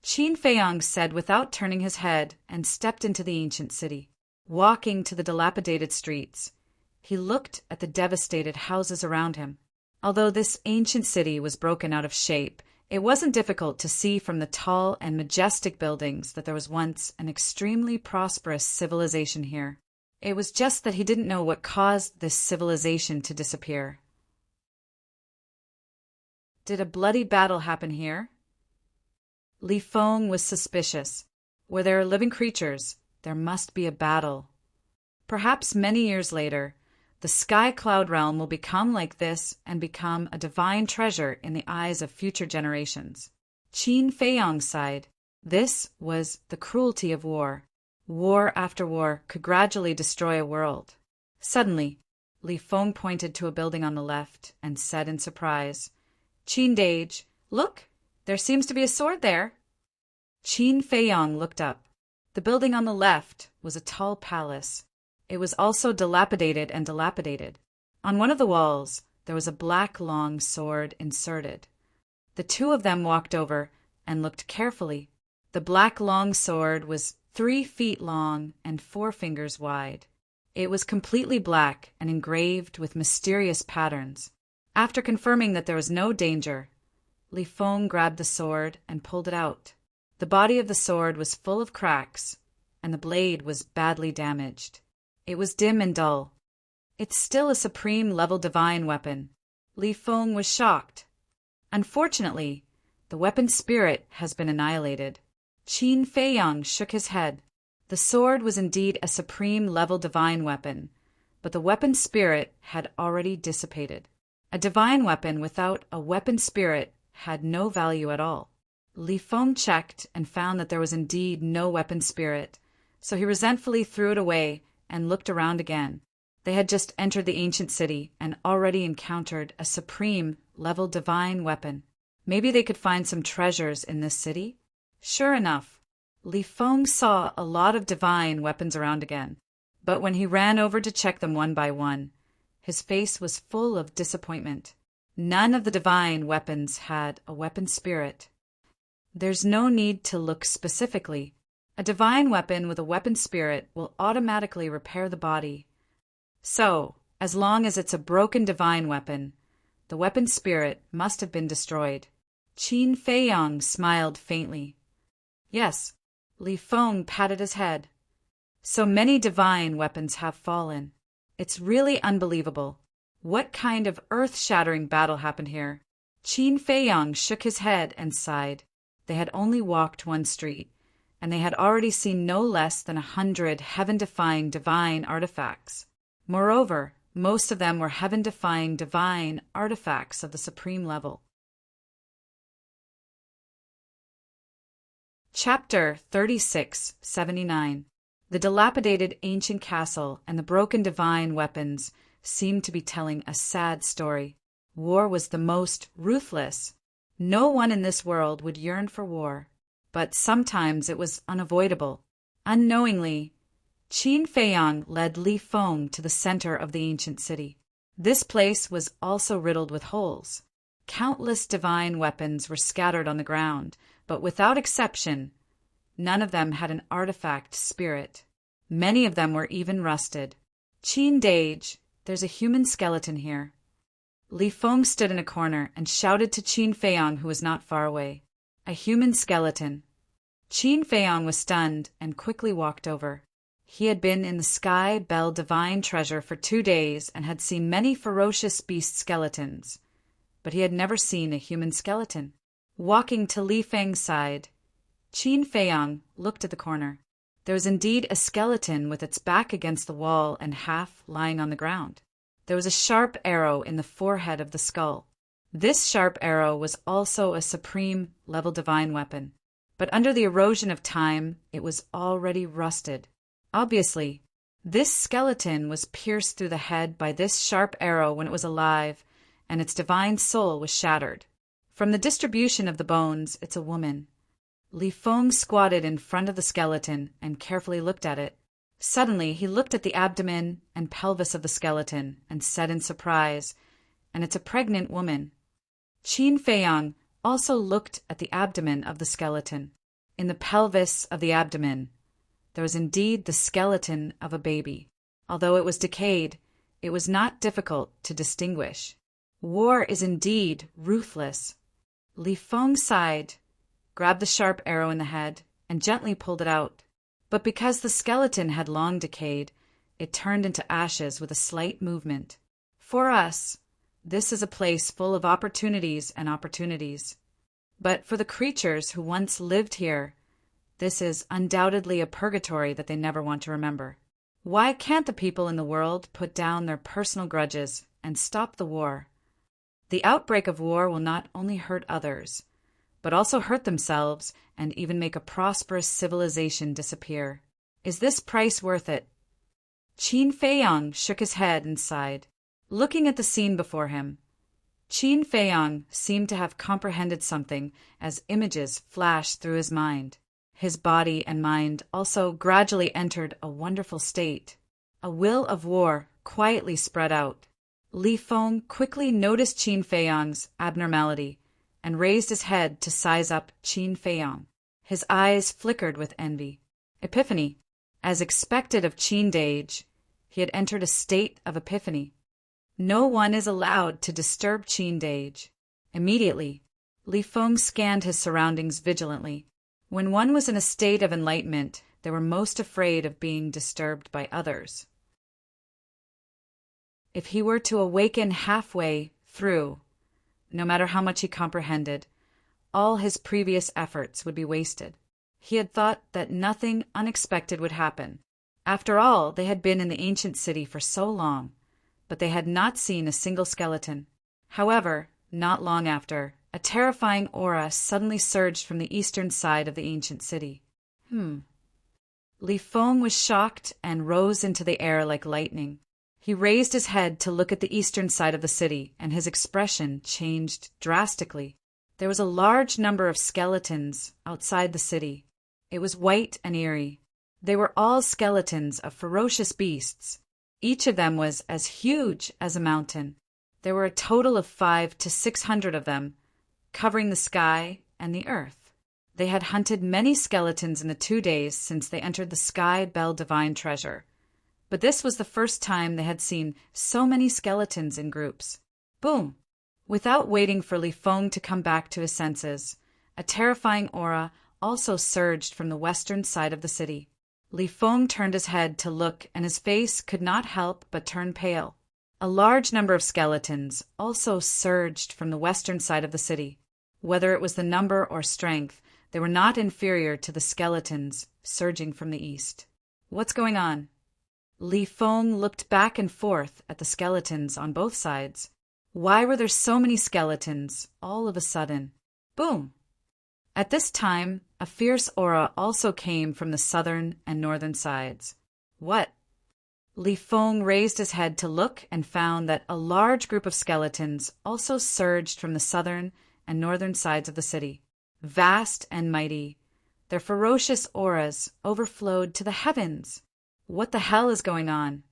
Qin Feiyong said without turning his head and stepped into the ancient city. Walking to the dilapidated streets, he looked at the devastated houses around him. Although this ancient city was broken out of shape, it wasn't difficult to see from the tall and majestic buildings that there was once an extremely prosperous civilization here. It was just that he didn't know what caused this civilization to disappear. Did a bloody battle happen here? Li Feng was suspicious. Where there are living creatures, there must be a battle. Perhaps many years later, the Sky Cloud realm will become like this and become a divine treasure in the eyes of future generations. Qin Feiyong sighed. This was the cruelty of war. War after war could gradually destroy a world. Suddenly, Li Feng pointed to a building on the left and said in surprise, "Qin Dage, look, there seems to be a sword there." Qin Feiyong looked up. The building on the left was a tall palace. It was also dilapidated and dilapidated. On one of the walls, there was a black long sword inserted. The two of them walked over and looked carefully. The black long sword was 3 feet long and 4 fingers wide. It was completely black and engraved with mysterious patterns. After confirming that there was no danger, Li Feng grabbed the sword and pulled it out. The body of the sword was full of cracks, and the blade was badly damaged. It was dim and dull. It's still a supreme level divine weapon. Li Feng was shocked. Unfortunately, the weapon's spirit has been annihilated. Qin Feiyong shook his head. The sword was indeed a supreme level divine weapon, but the weapon's spirit had already dissipated. A divine weapon without a weapon spirit had no value at all. Li Feng checked and found that there was indeed no weapon spirit, so he resentfully threw it away and looked around again. They had just entered the ancient city and already encountered a supreme level divine weapon. Maybe they could find some treasures in this city? Sure enough, Li Feng saw a lot of divine weapons around again, but when he ran over to check them one by one, his face was full of disappointment. None of the divine weapons had a weapon spirit. There's no need to look specifically. A divine weapon with a weapon spirit will automatically repair the body. So, as long as it's a broken divine weapon, the weapon spirit must have been destroyed. Qin Feiyong smiled faintly. Yes, Li Feng patted his head. So many divine weapons have fallen. It's really unbelievable. What kind of earth-shattering battle happened here? Qin Feiyang shook his head and sighed. They had only walked one street, and they had already seen no less than 100 heaven-defying divine artifacts. Moreover, most of them were heaven-defying divine artifacts of the supreme level. Chapter 36-79. The dilapidated ancient castle and the broken divine weapons seemed to be telling a sad story. War was the most ruthless. No one in this world would yearn for war, but sometimes it was unavoidable. Unknowingly, Qin Feiyang led Li Feng to the center of the ancient city. This place was also riddled with holes. Countless divine weapons were scattered on the ground, but without exception, none of them had an artifact spirit. Many of them were even rusted. Qin Dage, there's a human skeleton here. Li Feng stood in a corner and shouted to Qin Feiyang, who was not far away. A human skeleton. Qin Feiyang was stunned and quickly walked over. He had been in the Sky Bell Divine Treasure for 2 days and had seen many ferocious beast skeletons, but he had never seen a human skeleton. Walking to Li Feng's side, Qin Feiyang looked at the corner. There was indeed a skeleton with its back against the wall and half lying on the ground. There was a sharp arrow in the forehead of the skull. This sharp arrow was also a supreme level divine weapon, but under the erosion of time, it was already rusted. Obviously, this skeleton was pierced through the head by this sharp arrow when it was alive, and its divine soul was shattered. From the distribution of the bones, it's a woman. Li Feng squatted in front of the skeleton and carefully looked at it. Suddenly, he looked at the abdomen and pelvis of the skeleton and said in surprise, "And it's a pregnant woman." Qin Feiyang also looked at the abdomen of the skeleton. In the pelvis of the abdomen, there was indeed the skeleton of a baby. Although it was decayed, it was not difficult to distinguish. War is indeed ruthless. Li Feng sighed, grabbed the sharp arrow in the head, and gently pulled it out. But because the skeleton had long decayed, it turned into ashes with a slight movement. For us, this is a place full of opportunities and opportunities. But for the creatures who once lived here, this is undoubtedly a purgatory that they never want to remember. Why can't the people in the world put down their personal grudges and stop the war? The outbreak of war will not only hurt others, but also hurt themselves and even make a prosperous civilization disappear. Is this price worth it? Qin Feiyang shook his head and sighed. Looking at the scene before him, Qin Feiyang seemed to have comprehended something as images flashed through his mind. His body and mind also gradually entered a wonderful state. A will of war quietly spread out. Li Feng quickly noticed Qin Feiyang's abnormality and raised his head to size up Qin Feiyang. His eyes flickered with envy. Epiphany. As expected of Qin Dage, he had entered a state of epiphany. No one is allowed to disturb Qin Dage. Immediately, Li Feng scanned his surroundings vigilantly. When one was in a state of enlightenment, they were most afraid of being disturbed by others. If he were to awaken halfway through, no matter how much he comprehended, all his previous efforts would be wasted. He had thought that nothing unexpected would happen. After all, they had been in the ancient city for so long, but they had not seen a single skeleton. However, not long after, a terrifying aura suddenly surged from the eastern side of the ancient city. Li Feng was shocked and rose into the air like lightning. He raised his head to look at the eastern side of the city, and his expression changed drastically. There was a large number of skeletons outside the city. It was white and eerie. They were all skeletons of ferocious beasts. Each of them was as huge as a mountain. There were a total of 500 to 600 of them, covering the sky and the earth. They had hunted many skeletons in the 2 days since they entered the Sky Bell Divine Treasure, but this was the first time they had seen so many skeletons in groups. Boom! Without waiting for Li Feng to come back to his senses, a terrifying aura also surged from the western side of the city. Li Feng turned his head to look, and his face could not help but turn pale. A large number of skeletons also surged from the western side of the city. Whether it was the number or strength, they were not inferior to the skeletons surging from the east. What's going on? Li Feng looked back and forth at the skeletons on both sides. Why were there so many skeletons all of a sudden? Boom! At this time, a fierce aura also came from the southern and northern sides. What? Li Feng raised his head to look and found that a large group of skeletons also surged from the southern and northern sides of the city. Vast and mighty, their ferocious auras overflowed to the heavens. What the hell is going on?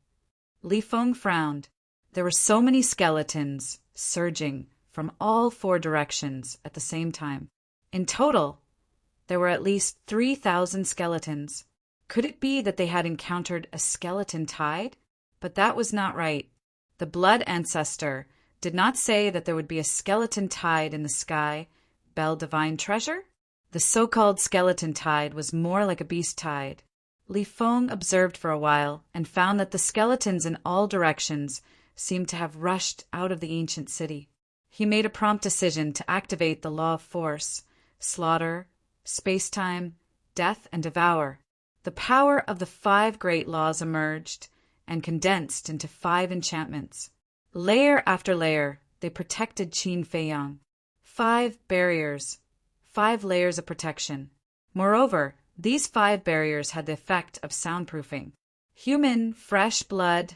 Li Feng frowned. There were so many skeletons surging from all 4 directions at the same time. In total, there were at least 3,000 skeletons. Could it be that they had encountered a skeleton tide? But that was not right. The blood ancestor did not say that there would be a skeleton tide in the sky. Belle Divine Treasure? The so-called skeleton tide was more like a beast tide. Li Feng observed for a while and found that the skeletons in all directions seemed to have rushed out of the ancient city. He made a prompt decision to activate the law of force, slaughter, space-time, death, and devour. The power of the 5 great laws emerged and condensed into 5 enchantments. Layer after layer, they protected Qin Feiyang. 5 barriers, 5 layers of protection. Moreover, these 5 barriers had the effect of soundproofing. Human, fresh blood.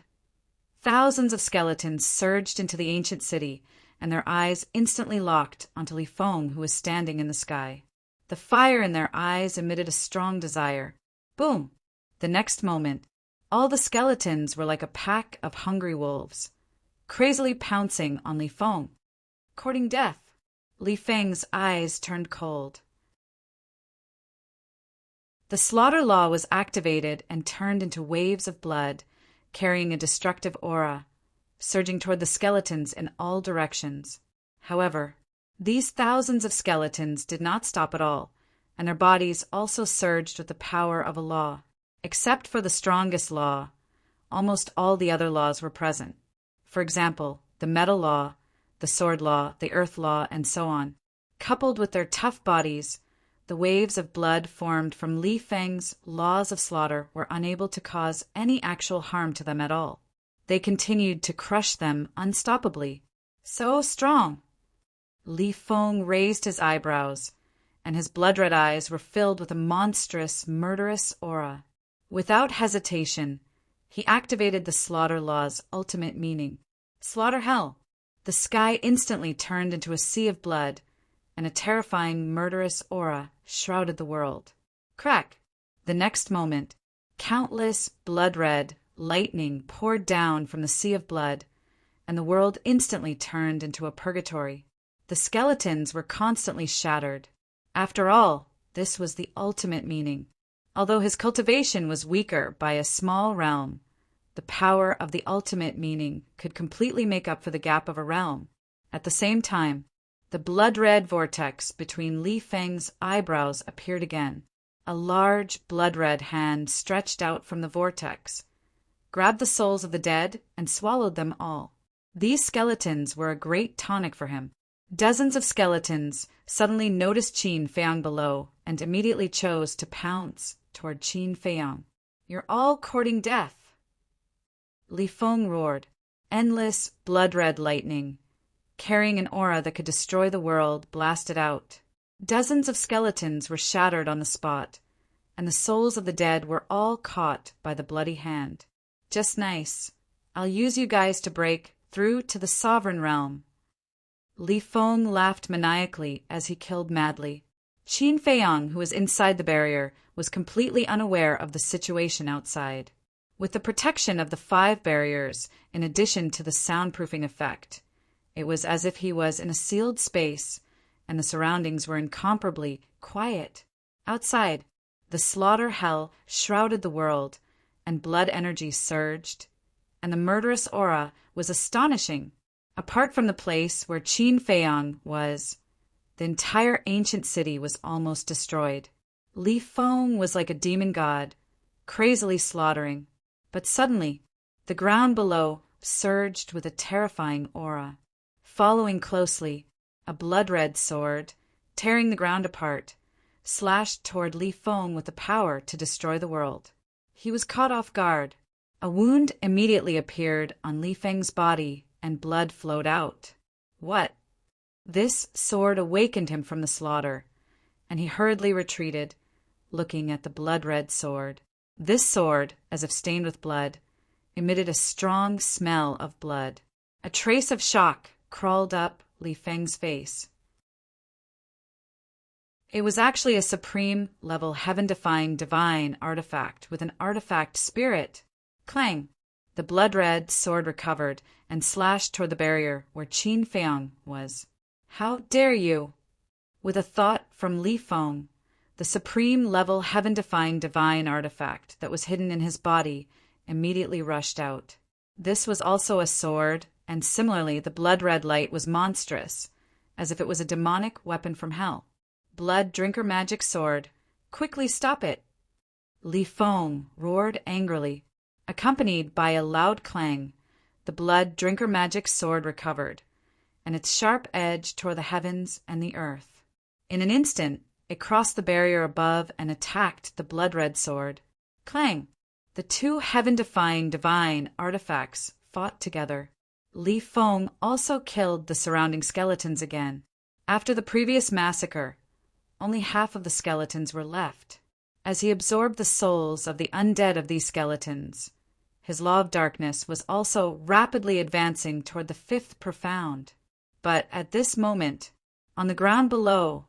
Thousands of skeletons surged into the ancient city, and their eyes instantly locked onto Li Feng, who was standing in the sky. The fire in their eyes emitted a strong desire. Boom! The next moment, all the skeletons were like a pack of hungry wolves, crazily pouncing on Li Feng, courting death. Li Feng's eyes turned cold. The slaughter law was activated and turned into waves of blood, carrying a destructive aura, surging toward the skeletons in all directions. However, these thousands of skeletons did not stop at all, and their bodies also surged with the power of a law. Except for the strongest law, almost all the other laws were present. For example, the metal law, the sword law, the earth law, and so on. Coupled with their tough bodies, the waves of blood formed from Li Feng's laws of slaughter were unable to cause any actual harm to them at all. They continued to crush them unstoppably. So strong! Li Feng raised his eyebrows, and his blood-red eyes were filled with a monstrous, murderous aura. Without hesitation, he activated the slaughter law's ultimate meaning. Slaughter hell! The sky instantly turned into a sea of blood, and a terrifying, murderous aura shrouded the world. Crack! The next moment, countless blood-red lightning poured down from the sea of blood, and the world instantly turned into a purgatory. The skeletons were constantly shattered. After all, this was the ultimate meaning. Although his cultivation was weaker by a small realm, the power of the ultimate meaning could completely make up for the gap of a realm. At the same time, the blood-red vortex between Li Feng's eyebrows appeared again. A large, blood-red hand stretched out from the vortex, grabbed the souls of the dead, and swallowed them all. These skeletons were a great tonic for him. Dozens of skeletons suddenly noticed Qin Feiyang below and immediately chose to pounce toward Qin Feiyang. You're all courting death. Li Feng roared. Endless, blood-red lightning, carrying an aura that could destroy the world, blasted out. Dozens of skeletons were shattered on the spot, and the souls of the dead were all caught by the bloody hand. Just nice. I'll use you guys to break through to the sovereign realm. Li Feng laughed maniacally as he killed madly. Qin Feiyang, who was inside the barrier, was completely unaware of the situation outside. With the protection of the 5 barriers, in addition to the soundproofing effect, it was as if he was in a sealed space, and the surroundings were incomparably quiet. Outside, the slaughter hell shrouded the world, and blood energy surged, and the murderous aura was astonishing. Apart from the place where Qin Feiyang was, the entire ancient city was almost destroyed. Li Feng was like a demon god, crazily slaughtering. But suddenly, the ground below surged with a terrifying aura. Following closely, a blood-red sword, tearing the ground apart, slashed toward Li Feng with the power to destroy the world. He was caught off guard. A wound immediately appeared on Li Feng's body, and blood flowed out. What? This sword awakened him from the slaughter, and he hurriedly retreated, looking at the blood-red sword. This sword, as if stained with blood, emitted a strong smell of blood. A trace of shock crawled up Li Feng's face. It was actually a supreme-level heaven-defying divine artifact with an artifact spirit. Clang! The blood-red sword recovered and slashed toward the barrier where Qin Feiyang was. How dare you! With a thought from Li Feng, the supreme-level heaven-defying divine artifact that was hidden in his body immediately rushed out. This was also a sword, and similarly the blood-red light was monstrous, as if it was a demonic weapon from hell. Blood drinker magic sword, quickly stop it! Li Feng roared angrily. Accompanied by a loud clang, the blood drinker magic sword recovered, and its sharp edge tore the heavens and the earth. In an instant, it crossed the barrier above and attacked the blood-red sword. Clang! The two heaven-defying divine artifacts fought together. Li Feng also killed the surrounding skeletons again. After the previous massacre, only half of the skeletons were left. As he absorbed the souls of the undead of these skeletons, his law of darkness was also rapidly advancing toward the fifth profound. But at this moment, on the ground below,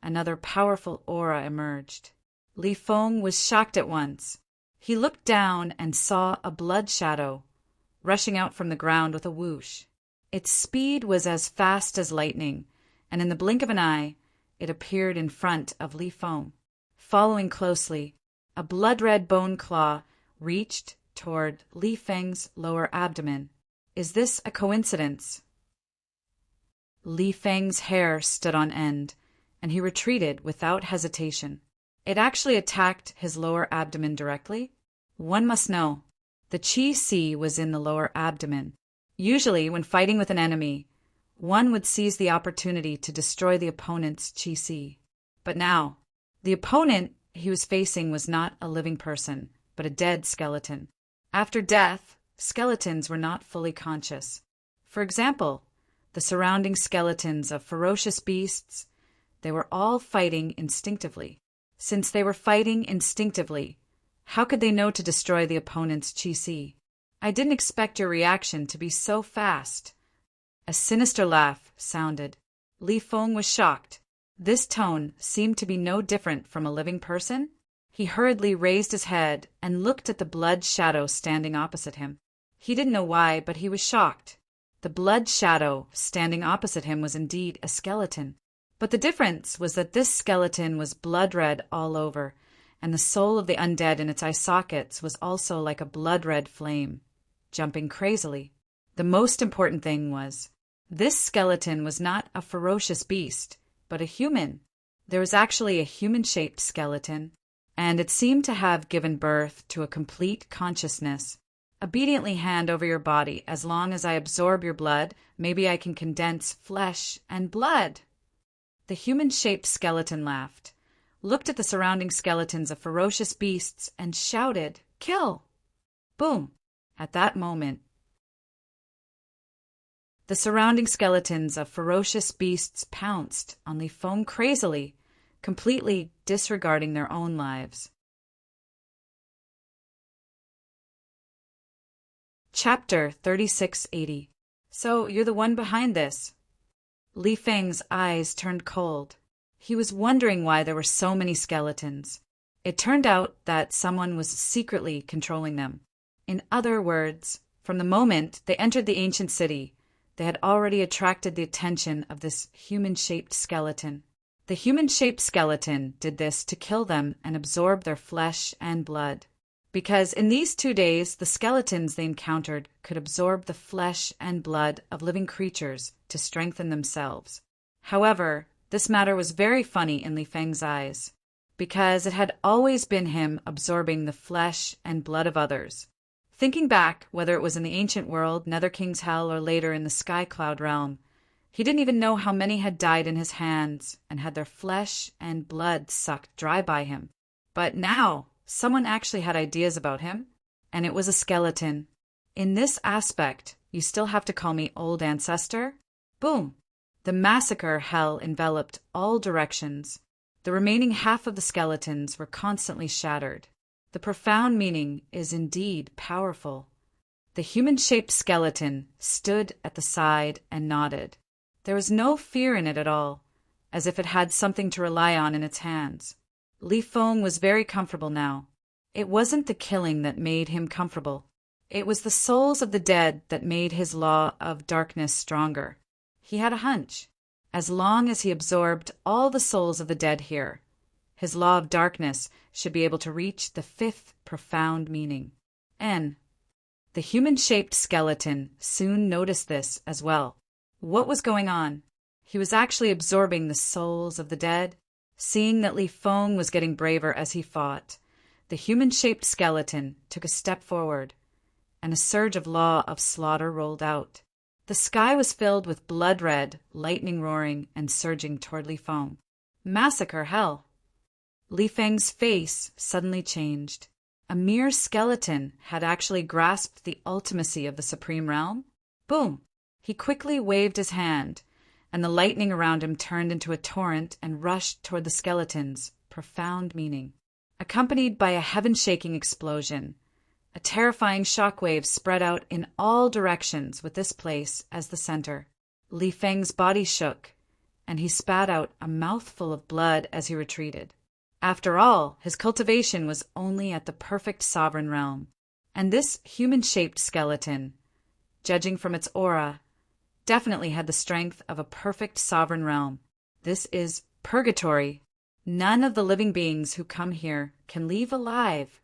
another powerful aura emerged. Li Feng was shocked at once. He looked down and saw a blood shadow rushing out from the ground with a whoosh. Its speed was as fast as lightning, and in the blink of an eye, it appeared in front of Li Feng. Following closely, a blood-red bone claw reached toward Li Feng's lower abdomen. Is this a coincidence? Li Feng's hair stood on end, and he retreated without hesitation. It actually attacked his lower abdomen directly? One must know. The Qi Si was in the lower abdomen. Usually, when fighting with an enemy, one would seize the opportunity to destroy the opponent's Qi Si. But now, the opponent he was facing was not a living person, but a dead skeleton. After death, skeletons were not fully conscious. For example, the surrounding skeletons of ferocious beasts, they were all fighting instinctively. Since they were fighting instinctively, how could they know to destroy the opponent's Qi Si? I didn't expect your reaction to be so fast. A sinister laugh sounded. Li Feng was shocked. This tone seemed to be no different from a living person. He hurriedly raised his head and looked at the blood shadow standing opposite him. He didn't know why, but he was shocked. The blood shadow standing opposite him was indeed a skeleton. But the difference was that this skeleton was blood-red all over, and the soul of the undead in its eye sockets was also like a blood-red flame, jumping crazily. The most important thing was, this skeleton was not a ferocious beast, but a human. There was actually a human-shaped skeleton, and it seemed to have given birth to a complete consciousness. Obediently hand over your body. As long as I absorb your blood, maybe I can condense flesh and blood. The human-shaped skeleton laughed, looked at the surrounding skeletons of ferocious beasts, and shouted, "Kill!" Boom! At that moment, the surrounding skeletons of ferocious beasts pounced on Li Feng crazily, completely disregarding their own lives. Chapter 3680. So you're the one behind this. Li Feng's eyes turned cold. He was wondering why there were so many skeletons. It turned out that someone was secretly controlling them. In other words, from the moment they entered the ancient city, they had already attracted the attention of this human-shaped skeleton. The human-shaped skeleton did this to kill them and absorb their flesh and blood. Because in these 2 days, the skeletons they encountered could absorb the flesh and blood of living creatures to strengthen themselves. However, this matter was very funny in Li Feng's eyes, because it had always been him absorbing the flesh and blood of others. Thinking back, whether it was in the ancient world, Nether King's Hell, or later in the Sky Cloud realm, he didn't even know how many had died in his hands and had their flesh and blood sucked dry by him. But now, someone actually had ideas about him, and it was a skeleton. In this aspect, you still have to call me Old Ancestor? Boom! The massacre hell enveloped all directions. The remaining half of the skeletons were constantly shattered. The profound meaning is indeed powerful. The human-shaped skeleton stood at the side and nodded. There was no fear in it at all, as if it had something to rely on in its hands. Li Feng was very comfortable now. It wasn't the killing that made him comfortable. It was the souls of the dead that made his law of darkness stronger. He had a hunch. As long as he absorbed all the souls of the dead here, his law of darkness should be able to reach the fifth profound meaning. N. The human-shaped skeleton soon noticed this as well. What was going on? He was actually absorbing the souls of the dead. Seeing that Li Feng was getting braver as he fought, the human-shaped skeleton took a step forward, and a surge of law of slaughter rolled out. The sky was filled with blood-red, lightning roaring and surging toward Li Feng. Massacre hell! Li Feng's face suddenly changed. A mere skeleton had actually grasped the ultimacy of the supreme realm. Boom! He quickly waved his hand, and the lightning around him turned into a torrent and rushed toward the skeletons, profound meaning. Accompanied by a heaven-shaking explosion, a terrifying shockwave spread out in all directions with this place as the center. Li Feng's body shook, and he spat out a mouthful of blood as he retreated. After all, his cultivation was only at the perfect sovereign realm, and this human-shaped skeleton, judging from its aura, definitely had the strength of a perfect sovereign realm. This is purgatory. None of the living beings who come here can leave alive.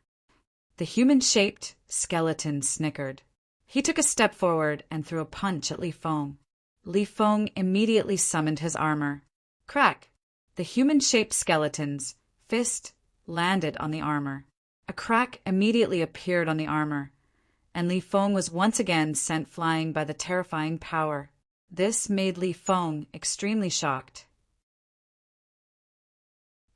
The human-shaped skeleton snickered. He took a step forward and threw a punch at Li Feng. Li Feng immediately summoned his armor. Crack! The human-shaped skeleton's fist landed on the armor. A crack immediately appeared on the armor, and Li Feng was once again sent flying by the terrifying power. This made Li Feng extremely shocked.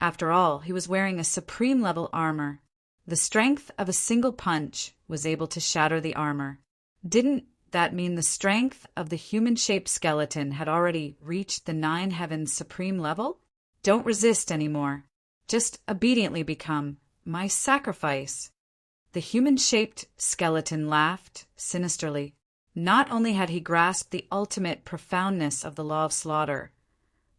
After all, he was wearing a supreme-level armor. The strength of a single punch was able to shatter the armor. Didn't that mean the strength of the human-shaped skeleton had already reached the 9 heavens supreme level? Don't resist anymore. Just obediently become my sacrifice. The human-shaped skeleton laughed sinisterly. Not only had he grasped the ultimate profoundness of the law of slaughter,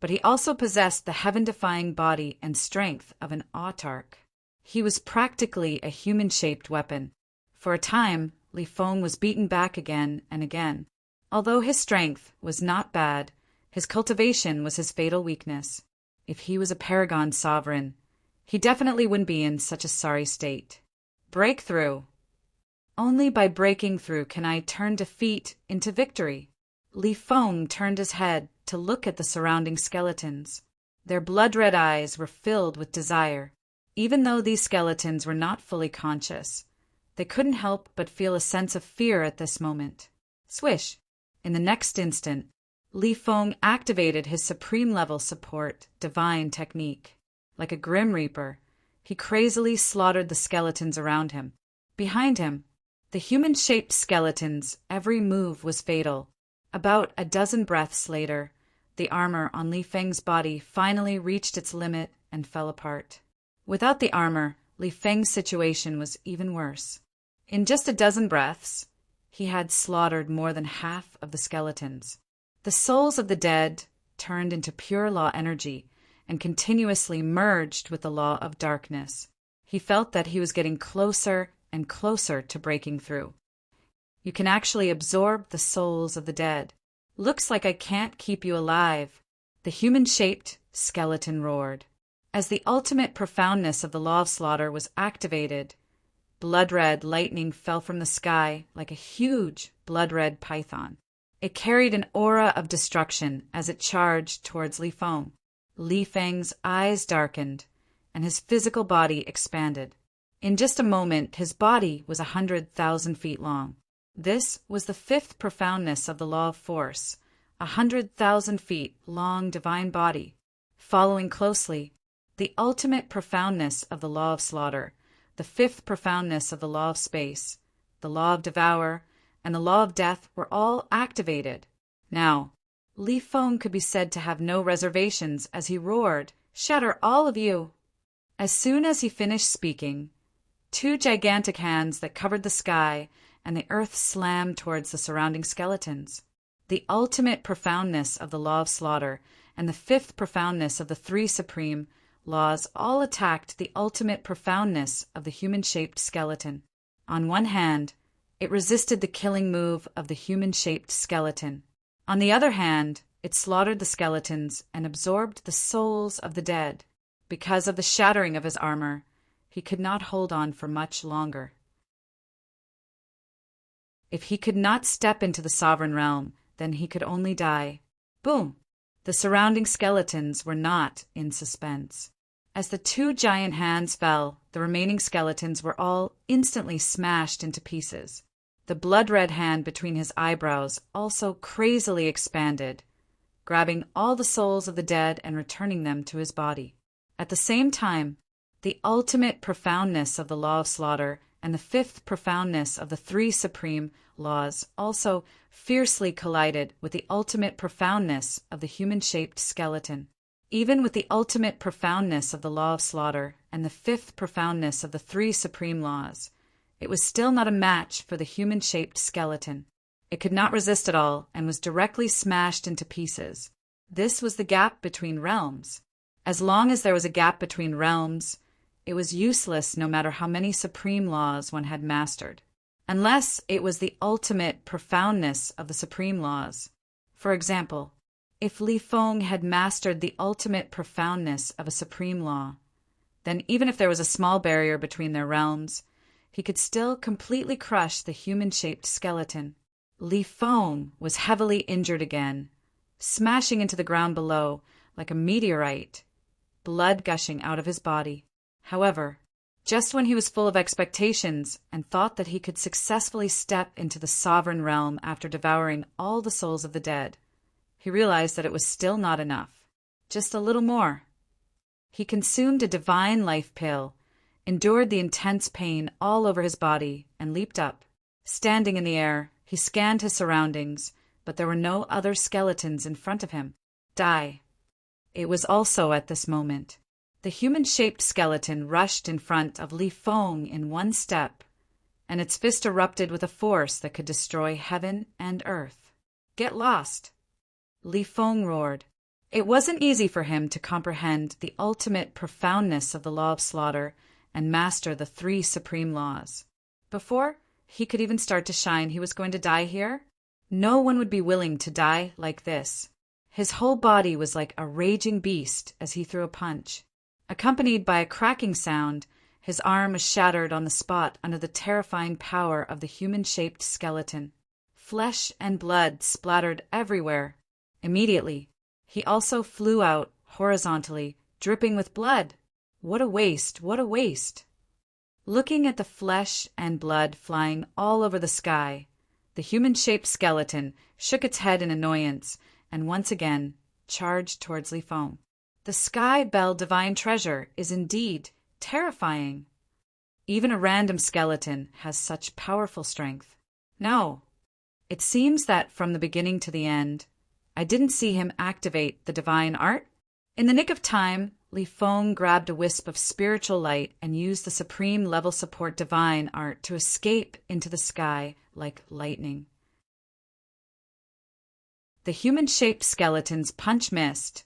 but he also possessed the heaven-defying body and strength of an autarch. He was practically a human-shaped weapon. For a time, Li Feng was beaten back again and again. Although his strength was not bad, his cultivation was his fatal weakness. If he was a paragon sovereign, he definitely wouldn't be in such a sorry state. Breakthrough. Only by breaking through can I turn defeat into victory. Li Feng turned his head to look at the surrounding skeletons. Their blood-red eyes were filled with desire. Even though these skeletons were not fully conscious, they couldn't help but feel a sense of fear at this moment. Swish! In the next instant, Li Feng activated his supreme-level support divine technique. Like a grim reaper, he crazily slaughtered the skeletons around him. Behind him, the human-shaped skeletons' every move was fatal. About a dozen breaths later, the armor on Li Feng's body finally reached its limit and fell apart. Without the armor, Li Feng's situation was even worse. In just a dozen breaths, he had slaughtered more than half of the skeletons. The souls of the dead turned into pure law energy and continuously merged with the law of darkness. He felt that he was getting closer and closer to breaking through. You can actually absorb the souls of the dead. Looks like I can't keep you alive, the human-shaped skeleton roared. As the ultimate profoundness of the law of slaughter was activated, blood-red lightning fell from the sky like a huge blood-red python. It carried an aura of destruction as it charged towards Li Feng. Li Feng's eyes darkened, and his physical body expanded. In just a moment, his body was 100,000 feet long. This was the fifth profoundness of the law of force, 100,000 feet long divine body. Following closely, the ultimate profoundness of the law of slaughter, the fifth profoundness of the law of space, the law of devour, and the law of death were all activated. Now, Li Feng could be said to have no reservations as he roared, "Shatter all of you!" As soon as he finished speaking, two gigantic hands that covered the sky and the earth slammed towards the surrounding skeletons. The ultimate profoundness of the law of slaughter and the fifth profoundness of the three supreme laws all attacked the ultimate profoundness of the human-shaped skeleton. On one hand, it resisted the killing move of the human-shaped skeleton. On the other hand, it slaughtered the skeletons and absorbed the souls of the dead. Because of the shattering of his armor, he could not hold on for much longer. If he could not step into the sovereign realm, then he could only die. Boom! The surrounding skeletons were not in suspense. As the two giant hands fell, the remaining skeletons were all instantly smashed into pieces. The blood-red hand between his eyebrows also crazily expanded, grabbing all the souls of the dead and returning them to his body. At the same time, the ultimate profoundness of the law of slaughter and the fifth profoundness of the three supreme laws also fiercely collided with the ultimate profoundness of the human-shaped skeleton. Even with the ultimate profoundness of the law of slaughter and the fifth profoundness of the three supreme laws, it was still not a match for the human-shaped skeleton. It could not resist at all and was directly smashed into pieces. This was the gap between realms. As long as there was a gap between realms, it was useless no matter how many supreme laws one had mastered, unless it was the ultimate profoundness of the supreme laws. For example, if Li Feng had mastered the ultimate profoundness of a supreme law, then even if there was a small barrier between their realms, he could still completely crush the human-shaped skeleton. Li Feng was heavily injured again, smashing into the ground below like a meteorite, blood gushing out of his body. However, just when he was full of expectations and thought that he could successfully step into the sovereign realm after devouring all the souls of the dead, he realized that it was still not enough. Just a little more. He consumed a divine life pill, endured the intense pain all over his body, and leaped up. Standing in the air, he scanned his surroundings, but there were no other skeletons in front of him. Die. It was also at this moment. The human-shaped skeleton rushed in front of Li Feng in one step, and its fist erupted with a force that could destroy heaven and earth. Get lost! Li Feng roared. It wasn't easy for him to comprehend the ultimate profoundness of the law of slaughter and master the three supreme laws. Before he could even start to shine, he was going to die here? No one would be willing to die like this. His whole body was like a raging beast as he threw a punch. Accompanied by a cracking sound, his arm was shattered on the spot under the terrifying power of the human-shaped skeleton. Flesh and blood splattered everywhere. Immediately, he also flew out horizontally, dripping with blood. What a waste, what a waste! Looking at the flesh and blood flying all over the sky, the human-shaped skeleton shook its head in annoyance and once again charged towards Li Feng. The Sky Bell Divine Treasure is indeed terrifying. Even a random skeleton has such powerful strength. No, it seems that from the beginning to the end, I didn't see him activate the divine art. In the nick of time, Li Feng grabbed a wisp of spiritual light and used the supreme level support divine art to escape into the sky like lightning. The human-shaped skeleton's punch missed,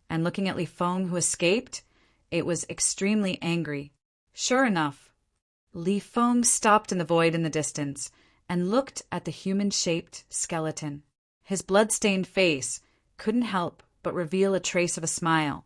and looking at Li Feng, who escaped, it was extremely angry. Sure enough, Li Feng stopped in the void in the distance and looked at the human-shaped skeleton. His blood-stained face couldn't help but reveal a trace of a smile.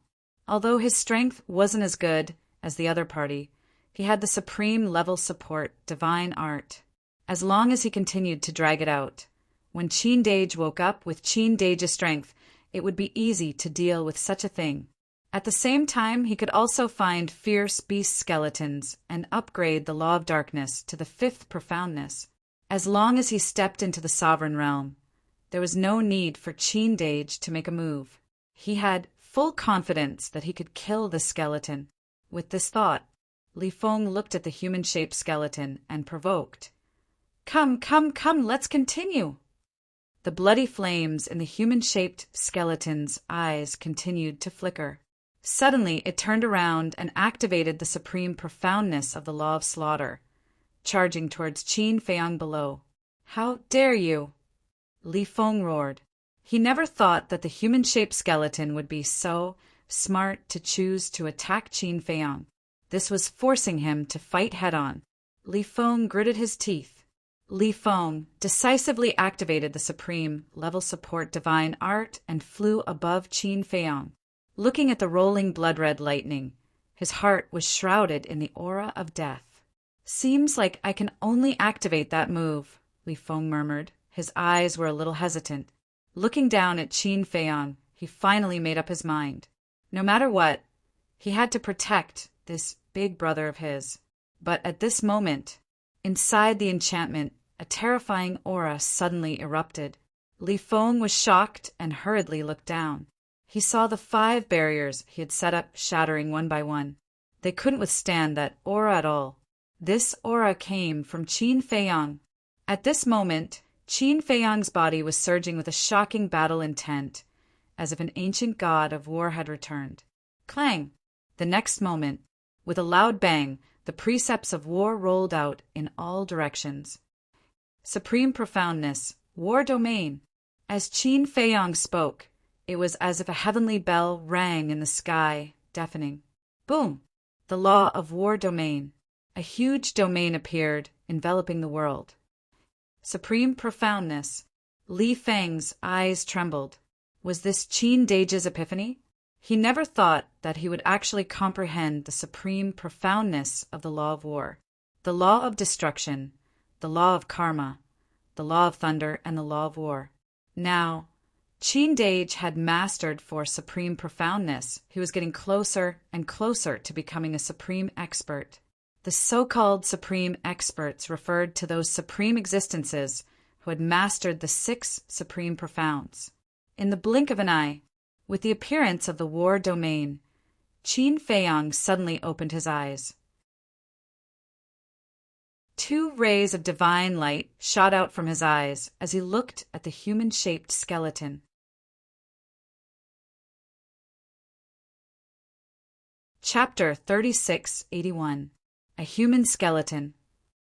Although his strength wasn't as good as the other party, he had the supreme level support divine art. As long as he continued to drag it out, when Qin Dage woke up with Qin Dage's strength, it would be easy to deal with such a thing. At the same time, he could also find fierce beast skeletons and upgrade the law of darkness to the fifth profoundness. As long as he stepped into the sovereign realm, there was no need for Qin to make a move. He had full confidence that he could kill the skeleton. With this thought, Li Feng looked at the human-shaped skeleton and provoked. Come, come, come, let's continue. The bloody flames in the human-shaped skeleton's eyes continued to flicker. Suddenly, it turned around and activated the supreme profoundness of the law of slaughter, charging towards Qin Feiyang below. How dare you? Li Feng roared. He never thought that the human-shaped skeleton would be so smart to choose to attack Qin Feiyang. This was forcing him to fight head-on. Li Feng gritted his teeth. Li Feng decisively activated the supreme level support divine art and flew above Qin Feiyang. Looking at the rolling blood-red lightning, his heart was shrouded in the aura of death. Seems like I can only activate that move, Li Feng murmured. His eyes were a little hesitant. Looking down at Qin Feiyang, he finally made up his mind. No matter what, he had to protect this big brother of his. But at this moment, inside the enchantment, a terrifying aura suddenly erupted. Li Feng was shocked and hurriedly looked down. He saw the 5 barriers he had set up shattering one by one. They couldn't withstand that aura at all. This aura came from Qin Feiyang. At this moment, Qin Feiyang's body was surging with a shocking battle intent, as if an ancient god of war had returned. Clang! The next moment, with a loud bang, the precepts of war rolled out in all directions. Supreme profoundness, war domain. As Qin Feiyang spoke, it was as if a heavenly bell rang in the sky, deafening. Boom! The law of war domain. A huge domain appeared, enveloping the world. Supreme profoundness. Li Feng's eyes trembled. Was this Qin Dage's epiphany? He never thought that he would actually comprehend the supreme profoundness of the law of war, the law of destruction, the law of karma, the law of thunder, and the law of war. Now, Qin Dage had mastered for supreme profoundness. He was getting closer and closer to becoming a supreme expert. The so-called supreme experts referred to those supreme existences who had mastered the 6 supreme profounds. In the blink of an eye, with the appearance of the war domain, Qin Feiyang suddenly opened his eyes. 2 rays of divine light shot out from his eyes as he looked at the human-shaped skeleton. Chapter 3681. A Human Skeleton.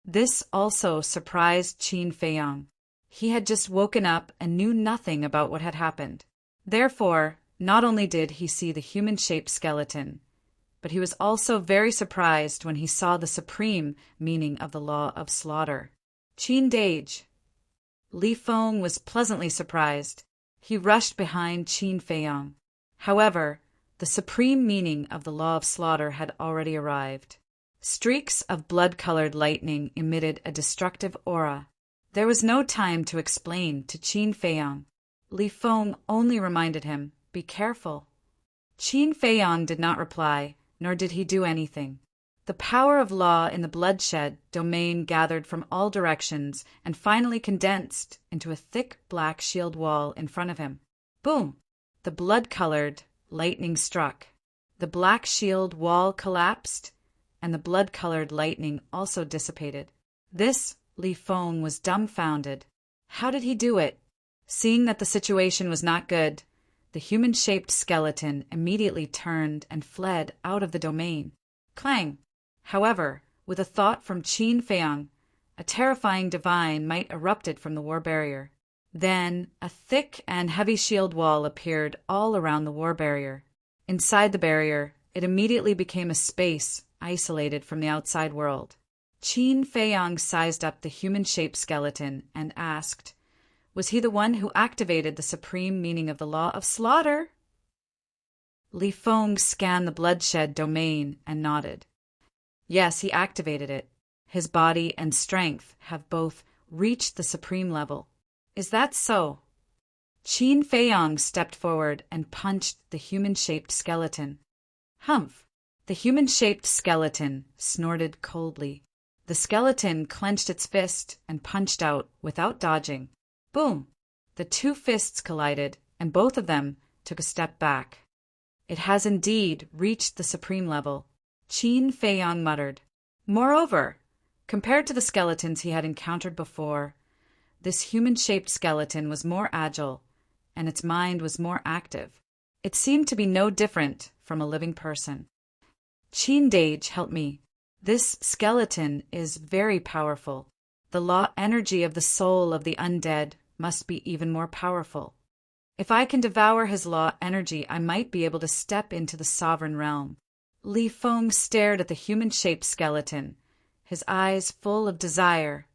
This also surprised Qin Feiyang. He had just woken up and knew nothing about what had happened. Therefore, not only did he see the human-shaped skeleton, but he was also very surprised when he saw the supreme meaning of the law of slaughter. Qin Dage. Li Feng was pleasantly surprised. He rushed behind Qin Feiyang. However, the supreme meaning of the law of slaughter had already arrived. Streaks of blood-colored lightning emitted a destructive aura. There was no time to explain to Qin Feiyang. Li Feng only reminded him, "Be careful." Qin Feiyang did not reply, nor did he do anything. The power of law in the bloodshed domain gathered from all directions and finally condensed into a thick black shield wall in front of him. Boom! The blood-colored lightning struck. The black shield wall collapsed, and the blood-colored lightning also dissipated. This, Li Feng was dumbfounded. How did he do it? Seeing that the situation was not good, the human-shaped skeleton immediately turned and fled out of the domain. Clang! However, with a thought from Qin Feiyang, a terrifying divine might erupted from the war barrier. Then, a thick and heavy shield wall appeared all around the war barrier. Inside the barrier, it immediately became a space isolated from the outside world. Qin Feiyang sized up the human-shaped skeleton and asked, was he the one who activated the supreme meaning of the law of slaughter? Li Feng scanned the bloodshed domain and nodded. Yes, he activated it. His body and strength have both reached the supreme level. Is that so? Qin Feiyang stepped forward and punched the human-shaped skeleton. Humph! The human-shaped skeleton snorted coldly. The skeleton clenched its fist and punched out without dodging. Boom! The two fists collided, and both of them took a step back. It has indeed reached the supreme level, Qin Feiyang muttered. Moreover, compared to the skeletons he had encountered before, this human-shaped skeleton was more agile, and its mind was more active. It seemed to be no different from a living person. Qin Dage, help me. This skeleton is very powerful. The law energy of the soul of the undead must be even more powerful. If I can devour his law energy, I might be able to step into the sovereign realm. Li Feng stared at the human-shaped skeleton, his eyes full of desire.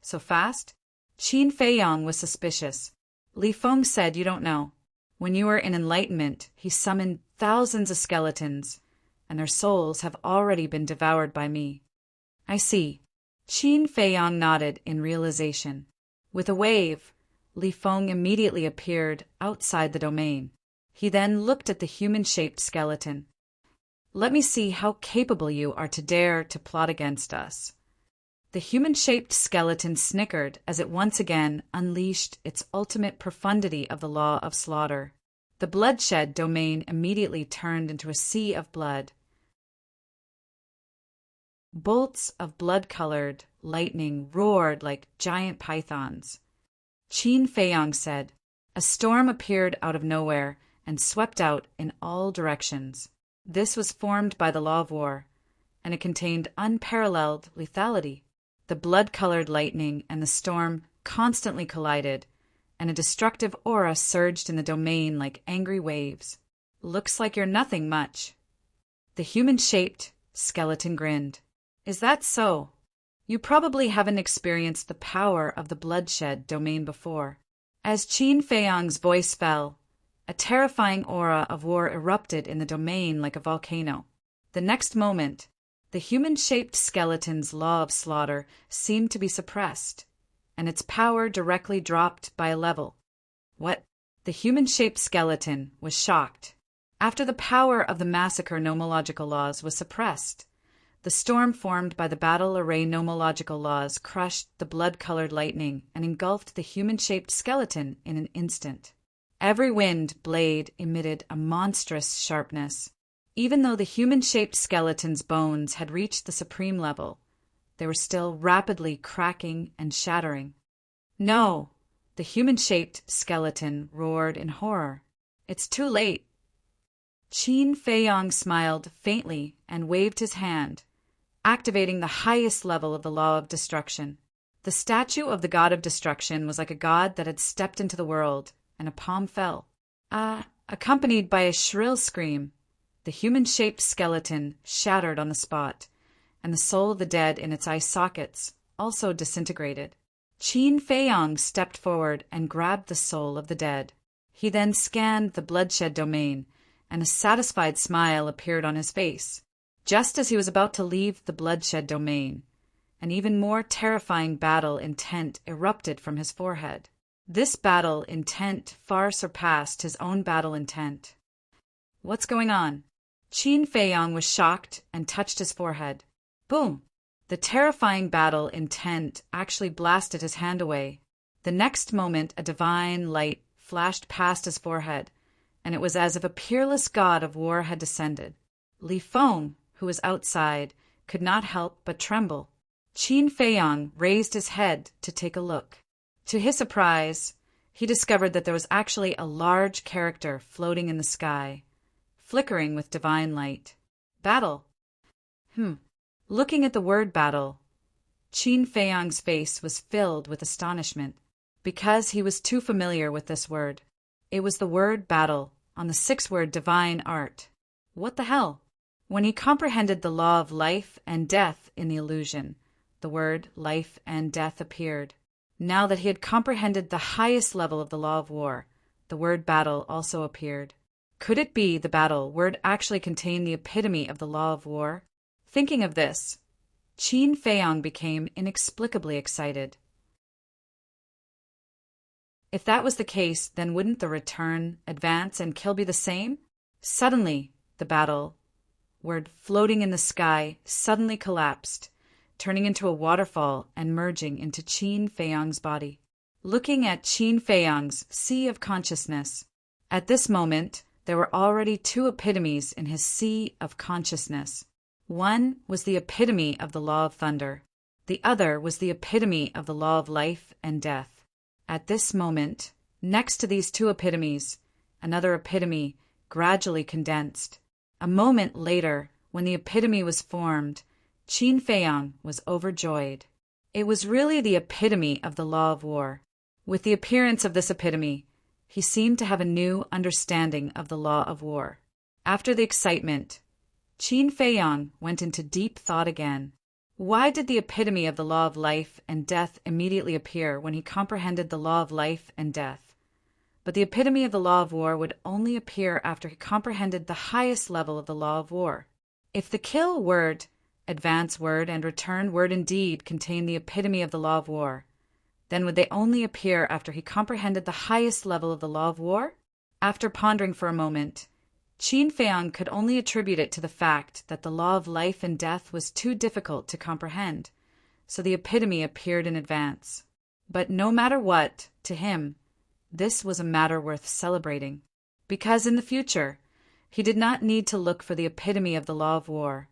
So fast? Qin Feiyang was suspicious. Li Feng said, "You don't know. When you were in enlightenment, he summoned thousands of skeletons, and their souls have already been devoured by me." I see. Qin Feiyang nodded in realization. With a wave, Li Feng immediately appeared outside the domain. He then looked at the human-shaped skeleton. "Let me see how capable you are to dare to plot against us." The human-shaped skeleton snickered as it once again unleashed its ultimate profundity of the law of slaughter. The bloodshed domain immediately turned into a sea of blood. Bolts of blood-colored lightning roared like giant pythons. Qin Feiyang said. A storm appeared out of nowhere and swept out in all directions. This was formed by the law of war, and it contained unparalleled lethality. The blood-colored lightning and the storm constantly collided, and a destructive aura surged in the domain like angry waves. "Looks like you're nothing much." The human-shaped skeleton grinned. "Is that so? You probably haven't experienced the power of the bloodshed domain before." As Qin Feiyang's voice fell, a terrifying aura of war erupted in the domain like a volcano. The next moment, the human-shaped skeleton's law of slaughter seemed to be suppressed, and its power directly dropped by a level. What? The human-shaped skeleton was shocked. After the power of the massacre nomological laws was suppressed, the storm formed by the battle array nomological laws crushed the blood-colored lightning and engulfed the human-shaped skeleton in an instant. Every wind blade emitted a monstrous sharpness. Even though the human-shaped skeleton's bones had reached the supreme level, they were still rapidly cracking and shattering. "No!" The human-shaped skeleton roared in horror. "It's too late." Qin Feiyang smiled faintly and waved his hand, activating the highest level of the law of destruction. The statue of the god of destruction was like a god that had stepped into the world, and a palm fell. Accompanied by a shrill scream, the human-shaped skeleton shattered on the spot, and the soul of the dead in its eye sockets also disintegrated. Qin Feiyang stepped forward and grabbed the soul of the dead. He then scanned the bloodshed domain, and a satisfied smile appeared on his face. Just as he was about to leave the bloodshed domain, an even more terrifying battle intent erupted from his forehead. This battle intent far surpassed his own battle intent. "What's going on?" Qin Feiyang was shocked and touched his forehead. Boom! The terrifying battle intent actually blasted his hand away. The next moment, a divine light flashed past his forehead, and it was as if a peerless god of war had descended. Li Feng, who was outside, could not help but tremble. Qin Feiyang raised his head to take a look. To his surprise, he discovered that there was actually a large character floating in the sky, flickering with divine light. Battle. Looking at the word battle, Qin Feiyang's face was filled with astonishment, because he was too familiar with this word. It was the word battle on the 6-word divine art. What the hell? When he comprehended the law of life and death in the illusion, the word life and death appeared. Now that he had comprehended the highest level of the law of war, the word battle also appeared. Could it be the battle word actually contained the epitome of the law of war? Thinking of this, Qin Feiyang became inexplicably excited. If that was the case, then wouldn't the return, advance, and kill be the same? Suddenly, the battle word floating in the sky suddenly collapsed, turning into a waterfall and merging into Qin Feiyang's body. Looking at Qin Feiyang's sea of consciousness. At this moment, there were already two epitomes in his sea of consciousness. One was the epitome of the law of thunder. The other was the epitome of the law of life and death. At this moment, next to these two epitomes, another epitome gradually condensed. A moment later, when the epitome was formed, Qin Feiyang was overjoyed. It was really the epitome of the law of war. With the appearance of this epitome, he seemed to have a new understanding of the law of war. After the excitement, Qin Feiyang went into deep thought again. Why did the epitome of the law of life and death immediately appear when he comprehended the law of life and death? But the epitome of the law of war would only appear after he comprehended the highest level of the law of war. If the kill word, advance word, and return word indeed contain the epitome of the law of war, then would they only appear after he comprehended the highest level of the law of war? After pondering for a moment, Qin Feiyang could only attribute it to the fact that the law of life and death was too difficult to comprehend, so the epitome appeared in advance. But no matter what, to him, this was a matter worth celebrating, because in the future, he did not need to look for the epitome of the law of war,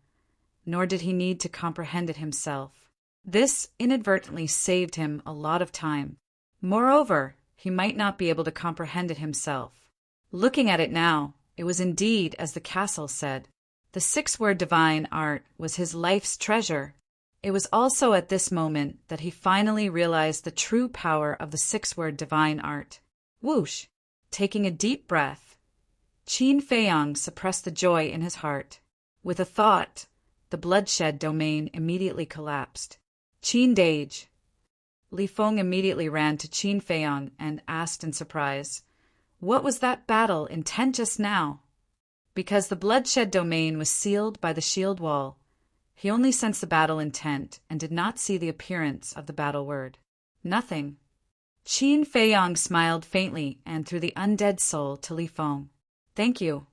nor did he need to comprehend it himself. This inadvertently saved him a lot of time. Moreover, he might not be able to comprehend it himself. Looking at it now, it was indeed as the castle said. The six-word divine art was his life's treasure. It was also at this moment that he finally realized the true power of the six-word divine art. Whoosh! Taking a deep breath, Qin Feiyang suppressed the joy in his heart. With a thought, the bloodshed domain immediately collapsed. Qin Dage. Li Feng immediately ran to Qin Feiyang and asked in surprise, "What was that battle intent just now?" Because the bloodshed domain was sealed by the shield wall, he only sensed the battle intent and did not see the appearance of the battle word. Nothing. Qin Feiyang smiled faintly and through the undead soul to Li Feng. "Thank you."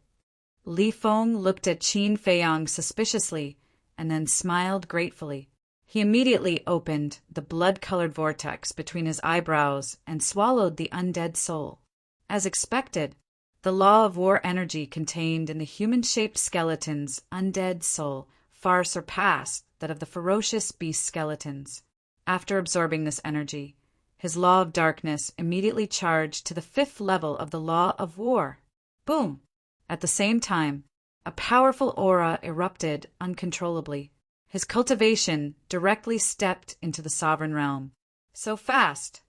Li Feng looked at Qin Feiyang suspiciously and then smiled gratefully. He immediately opened the blood-colored vortex between his eyebrows and swallowed the undead soul. As expected, the law of war energy contained in the human-shaped skeleton's undead soul far surpassed that of the ferocious beast skeletons. After absorbing this energy, his law of darkness immediately charged to the 5th level of the law of war. Boom! At the same time, a powerful aura erupted uncontrollably. His cultivation directly stepped into the sovereign realm. So fast!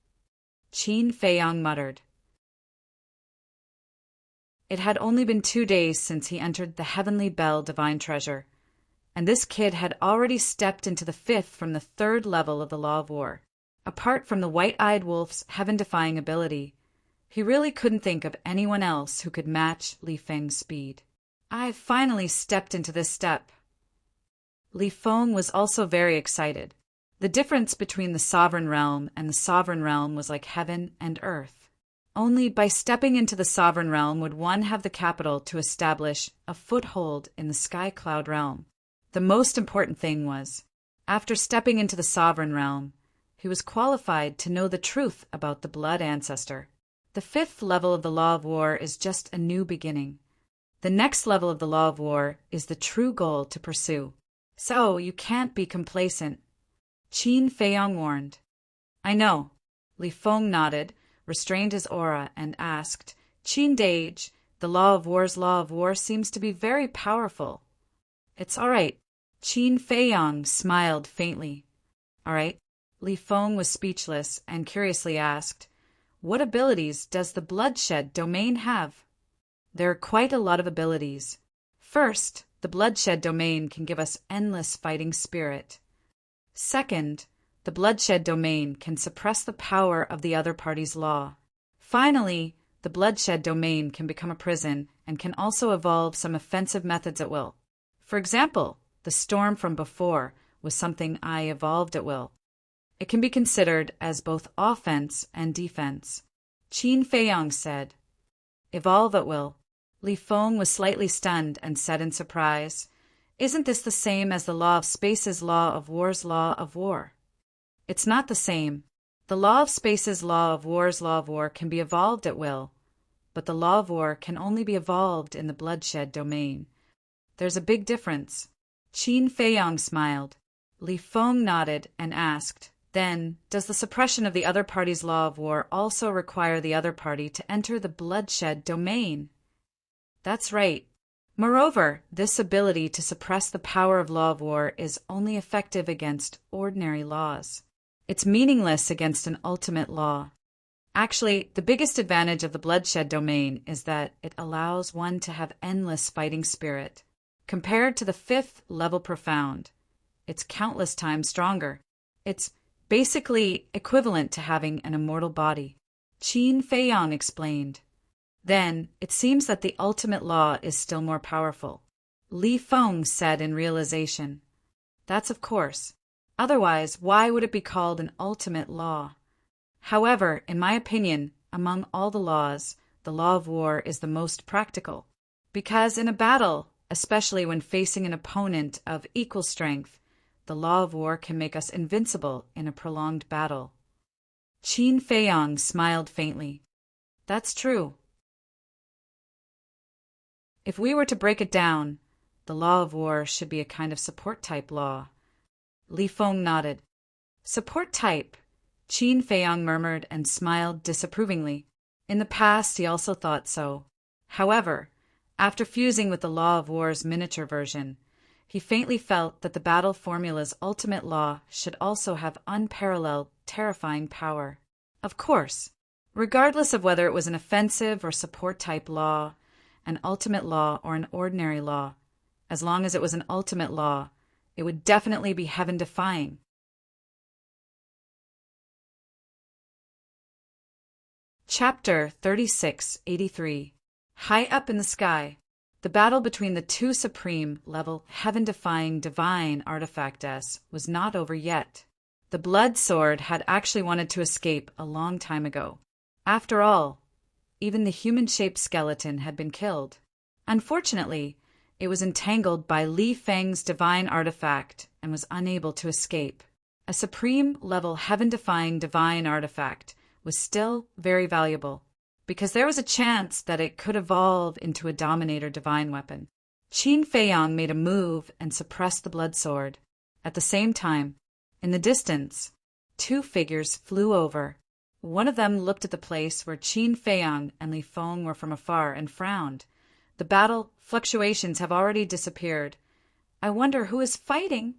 Qin Feiyang muttered. It had only been 2 days since he entered the Heavenly Bell Divine Treasure, and this kid had already stepped into the 5th from the 3rd level of the Law of War. Apart from the White-Eyed Wolf's heaven-defying ability, he really couldn't think of anyone else who could match Li Feng's speed. "I've finally stepped into this step." Li Feng was also very excited. The difference between the sovereign realm and the sovereign realm was like heaven and earth. Only by stepping into the sovereign realm would one have the capital to establish a foothold in the sky cloud realm. The most important thing was, after stepping into the sovereign realm, he was qualified to know the truth about the blood ancestor. The 5th level of the Law of War is just a new beginning. The next level of the Law of War is the true goal to pursue. So you can't be complacent, Qin Feiyang warned. "I know." Li Feng nodded, restrained his aura, and asked, "Qin Dage, the Law of War's Law of War seems to be very powerful." "It's all right." Qin Feiyang smiled faintly. "All right." Li Feng was speechless and curiously asked, "What abilities does the bloodshed domain have?" "There are quite a lot of abilities. First, the bloodshed domain can give us endless fighting spirit. Second, the bloodshed domain can suppress the power of the other party's law. Finally, the bloodshed domain can become a prison and can also evolve some offensive methods at will. For example, the storm from before was something I evolved at will. It can be considered as both offense and defense." Qin Feiyang said. "Evolve at will." Li Feng was slightly stunned and said in surprise, Isn't this the same as the law of space's law of war's law of war? It's not the same. The law of space's law of war's law of war can be evolved at will, but the law of war can only be evolved in the bloodshed domain. There's a big difference. Qin Feiyang smiled. Li Feng nodded and asked, then, does the suppression of the other party's law of war also require the other party to enter the bloodshed domain? That's right. Moreover, this ability to suppress the power of law of war is only effective against ordinary laws. It's meaningless against an ultimate law. Actually, the biggest advantage of the bloodshed domain is that it allows one to have endless fighting spirit. Compared to the fifth level profound, it's countless times stronger. It's basically equivalent to having an immortal body. Qin Feiyang explained. Then, it seems that the ultimate law is still more powerful. Li Feng said in realization. That's of course. Otherwise, why would it be called an ultimate law? However, in my opinion, among all the laws, the law of war is the most practical. Because in a battle, especially when facing an opponent of equal strength, the law of war can make us invincible in a prolonged battle. Qin Feiyang smiled faintly. That's true. If we were to break it down, the law of war should be a kind of support-type law. Li Feng nodded. Support type, Qin Feiyang murmured and smiled disapprovingly. In the past, he also thought so. However, after fusing with the law of war's miniature version, he faintly felt that the battle formula's ultimate law should also have unparalleled, terrifying power. Of course, regardless of whether it was an offensive or support-type law, an ultimate law or an ordinary law, as long as it was an ultimate law, it would definitely be heaven-defying. Chapter 3683. High up in the sky, the battle between the two supreme-level, heaven-defying divine artifacts was not over yet. The blood sword had actually wanted to escape a long time ago. After all, even the human-shaped skeleton had been killed. Unfortunately, it was entangled by Li Feng's divine artifact and was unable to escape. A supreme-level, heaven-defying divine artifact was still very valuable, because there was a chance that it could evolve into a Dominator divine weapon. Qin Feiyang made a move and suppressed the blood sword. At the same time, in the distance, two figures flew over. One of them looked at the place where Qin Feiyang and Li Feng were from afar and frowned. The battle fluctuations have already disappeared. I wonder who is fighting?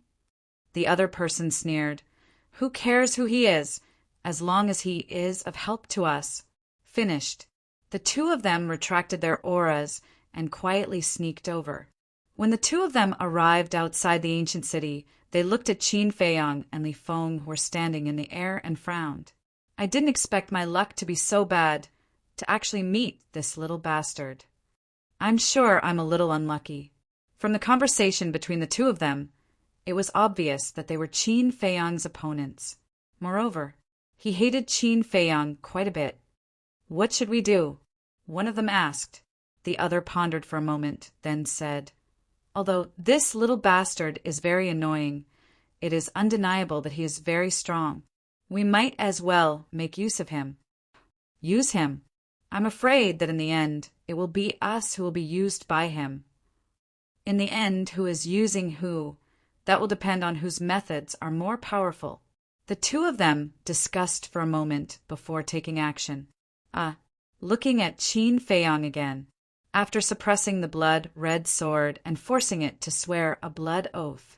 The other person sneered. Who cares who he is, as long as he is of help to us? Finished. The two of them retracted their auras and quietly sneaked over. When the two of them arrived outside the ancient city, they looked at Qin Feiyang and Li Feng, who were standing in the air, and frowned. I didn't expect my luck to be so bad, to actually meet this little bastard. I'm sure I'm a little unlucky. From the conversation between the two of them, it was obvious that they were Qin Feiyang's opponents. Moreover, he hated Qin Feiyang quite a bit. What should we do? One of them asked. The other pondered for a moment, then said, although this little bastard is very annoying, it is undeniable that he is very strong. We might as well make use of him. Use him? I'm afraid that in the end, it will be us who will be used by him. In the end, who is using who? That will depend on whose methods are more powerful. The two of them discussed for a moment before taking action. Looking at Qin Feiyang again. After suppressing the blood-red sword and forcing it to swear a blood oath,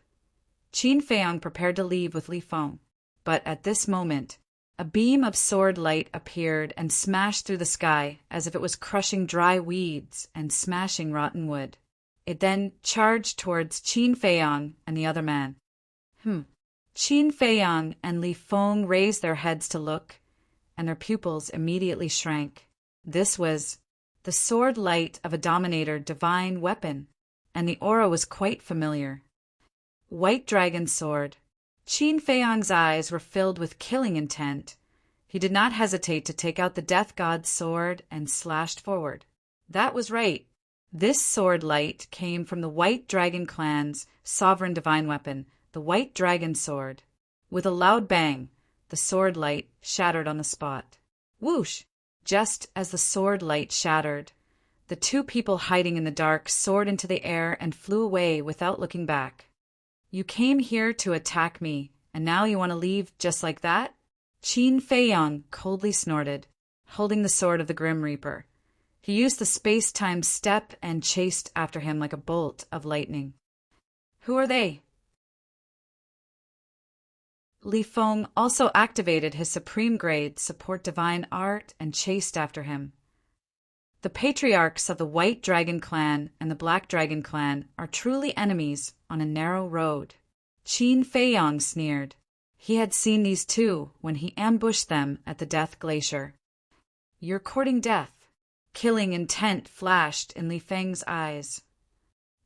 Qin Feiyang prepared to leave with Li Feng. But at this moment, a beam of sword light appeared and smashed through the sky as if it was crushing dry weeds and smashing rotten wood. It then charged towards Qin Feiyang and the other man. Qin Feiyang and Li Feng raised their heads to look, and their pupils immediately shrank. This was the sword light of a Dominator divine weapon, and the aura was quite familiar. White Dragon Sword. Qin Feiyang's eyes were filled with killing intent. He did not hesitate to take out the Death God's sword and slashed forward. That was right. This sword light came from the White Dragon clan's sovereign divine weapon, the White Dragon Sword. With a loud bang, the sword light shattered on the spot. Whoosh! Just as the sword light shattered, the two people hiding in the dark soared into the air and flew away without looking back. You came here to attack me, and now you want to leave just like that? Qin Feiyang coldly snorted, holding the sword of the Grim Reaper. He used the space-time step and chased after him like a bolt of lightning. Who are they? Li Feng also activated his supreme grade support divine art and chased after him. The patriarchs of the White Dragon clan and the Black Dragon clan are truly enemies on a narrow road. Qin Feiyang sneered. He had seen these two when he ambushed them at the Death Glacier. You're courting death. Killing intent flashed in Li Feng's eyes.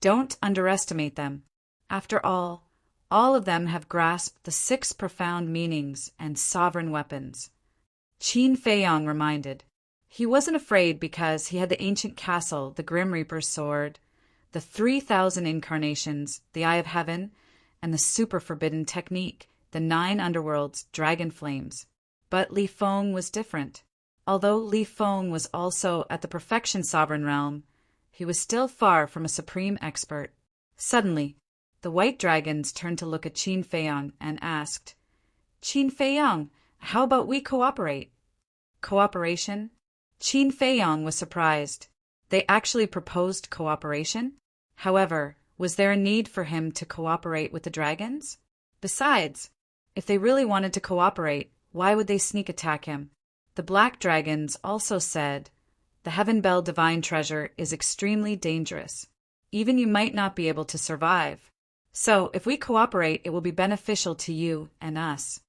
Don't underestimate them. After all of them have grasped the 6 profound meanings and sovereign weapons. Qin Feiyang reminded. He wasn't afraid because he had the ancient castle, the Grim Reaper's sword, the 3,000 incarnations, the Eye of Heaven, and the super forbidden technique, the 9 underworlds, dragon flames. But Li Feng was different. Although Li Feng was also at the perfection sovereign realm, he was still far from a supreme expert. Suddenly, the white dragons turned to look at Qin Feiyang and asked, Qin Feiyang, how about we cooperate? Cooperation? Qin Feiyang was surprised. They actually proposed cooperation? However, was there a need for him to cooperate with the dragons? Besides, if they really wanted to cooperate, why would they sneak attack him? The black dragons also said, the Heaven Bell divine treasure is extremely dangerous. Even you might not be able to survive. So, if we cooperate, it will be beneficial to you and us.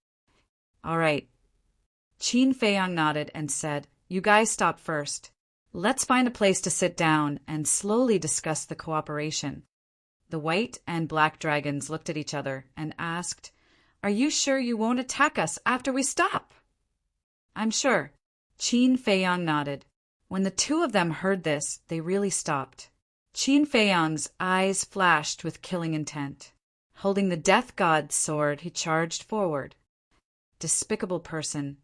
All right. Qin Feiyang nodded and said, you guys stop first. Let's find a place to sit down and slowly discuss the cooperation. The white and black dragons looked at each other and asked, are you sure you won't attack us after we stop? I'm sure. Qin Feiyang nodded. When the two of them heard this, they really stopped. Qin Feiyang's eyes flashed with killing intent. Holding the death god's sword, he charged forward. Despicable person,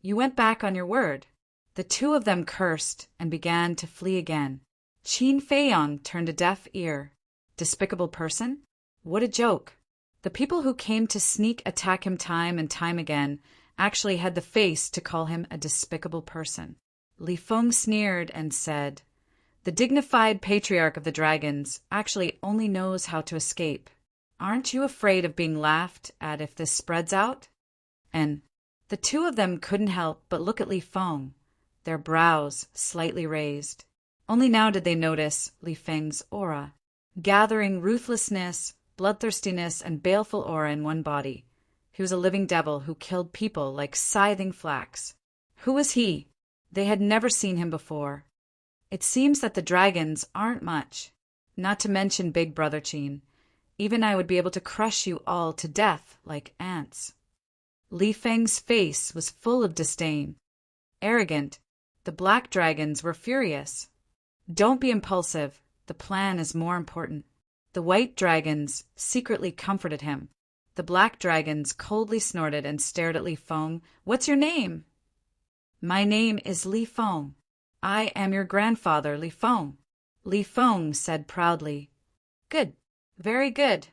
you went back on your word. The two of them cursed and began to flee again. Qin Feiyang turned a deaf ear. Despicable person? What a joke. The people who came to sneak attack him time and time again actually had the face to call him a despicable person. Li Feng sneered and said, the dignified patriarch of the dragons actually only knows how to escape. Aren't you afraid of being laughed at if this spreads out? And the two of them couldn't help but look at Li Feng, their brows slightly raised. Only now did they notice Li Feng's aura, gathering ruthlessness, bloodthirstiness, and baleful aura in one body. He was a living devil who killed people like scything flax. Who was he? They had never seen him before. It seems that the dragons aren't much, not to mention Big Brother Qin. Even I would be able to crush you all to death like ants. Li Feng's face was full of disdain. Arrogant, the black dragons were furious. Don't be impulsive. The plan is more important. The white dragons secretly comforted him. The black dragons coldly snorted and stared at Li Feng. What's your name? My name is Li Feng. I am your grandfather, Li Feng. Li Feng said proudly. Good. Very good.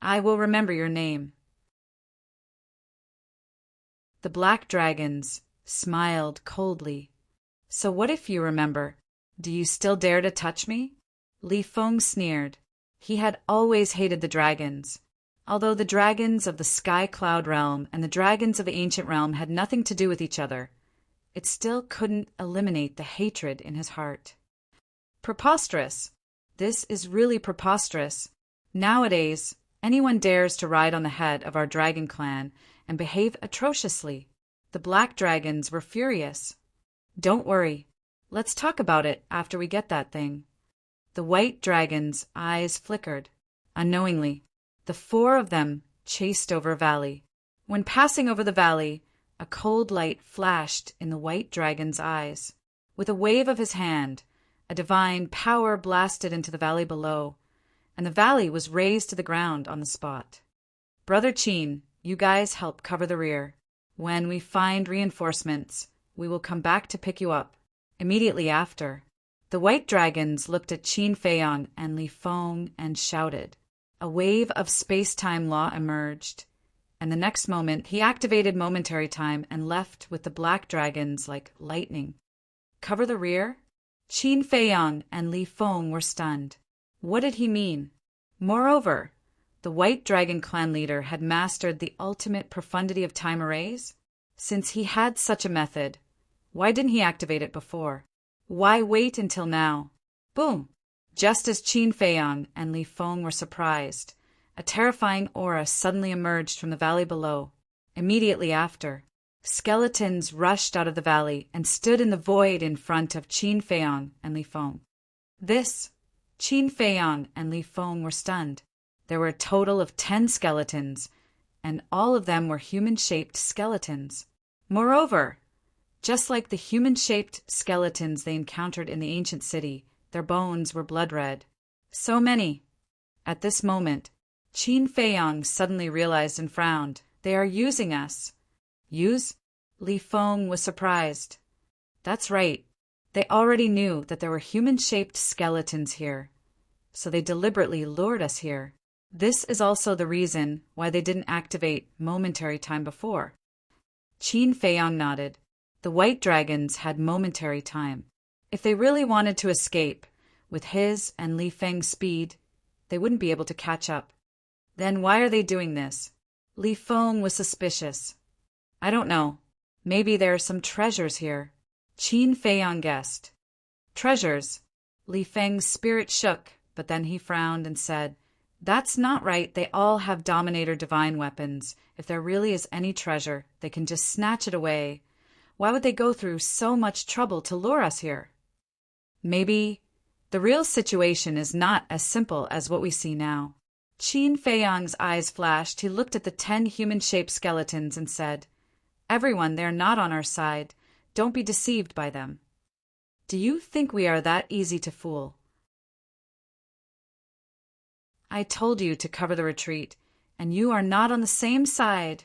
I will remember your name. The black dragons smiled coldly. So what if you remember? Do you still dare to touch me? Li Feng sneered. He had always hated the dragons. Although the dragons of the Sky Cloud realm and the dragons of the Ancient Realm had nothing to do with each other, it still couldn't eliminate the hatred in his heart. Preposterous. This is really preposterous. Nowadays, anyone dares to ride on the head of our dragon clan and behave atrociously. The black dragons were furious. Don't worry. Let's talk about it after we get that thing. The white dragon's eyes flickered. Unknowingly, the four of them chased over a valley. When passing over the valley, a cold light flashed in the white dragon's eyes. With a wave of his hand, a divine power blasted into the valley below, and the valley was razed to the ground on the spot. Brother Chin, you guys help cover the rear. When we find reinforcements, we will come back to pick you up. Immediately after, the white dragons looked at Qin Feiyang and Li Feng and shouted. A wave of space-time law emerged, and the next moment he activated momentary time and left with the black dragons like lightning. Cover the rear? Qin Feiyang and Li Feng were stunned. What did he mean? Moreover, the White Dragon clan leader had mastered the ultimate profundity of time arrays? Since he had such a method, why didn't he activate it before? Why wait until now? Boom! Just as Qin Feiyang and Li Feng were surprised, a terrifying aura suddenly emerged from the valley below. Immediately after, skeletons rushed out of the valley and stood in the void in front of Qin Feiyang and Li Feng. Qin Feiyang and Li Feng were stunned. There were a total of 10 skeletons, and all of them were human-shaped skeletons. Moreover, just like the human-shaped skeletons they encountered in the ancient city, their bones were blood-red. So many. At this moment, Qin Feiyang suddenly realized and frowned. They are using us. Use? Li Feng was surprised. That's right. They already knew that there were human-shaped skeletons here, so they deliberately lured us here. This is also the reason why they didn't activate momentary time before. Qin Feiyang nodded. The white dragons had momentary time. If they really wanted to escape, with his and Li Feng's speed, they wouldn't be able to catch up. Then why are they doing this? Li Feng was suspicious. I don't know. Maybe there are some treasures here. Qin Feiyang guessed. Treasures? Li Feng's spirit shook, but then he frowned and said, That's not right. They all have Dominator divine weapons. If there really is any treasure, they can just snatch it away. Why would they go through so much trouble to lure us here? Maybe the real situation is not as simple as what we see now. Qin Feiyang's eyes flashed. He looked at the 10 human-shaped skeletons and said, Everyone, they're not on our side. Don't be deceived by them. Do you think we are that easy to fool? I told you to cover the retreat, and you are not on the same side.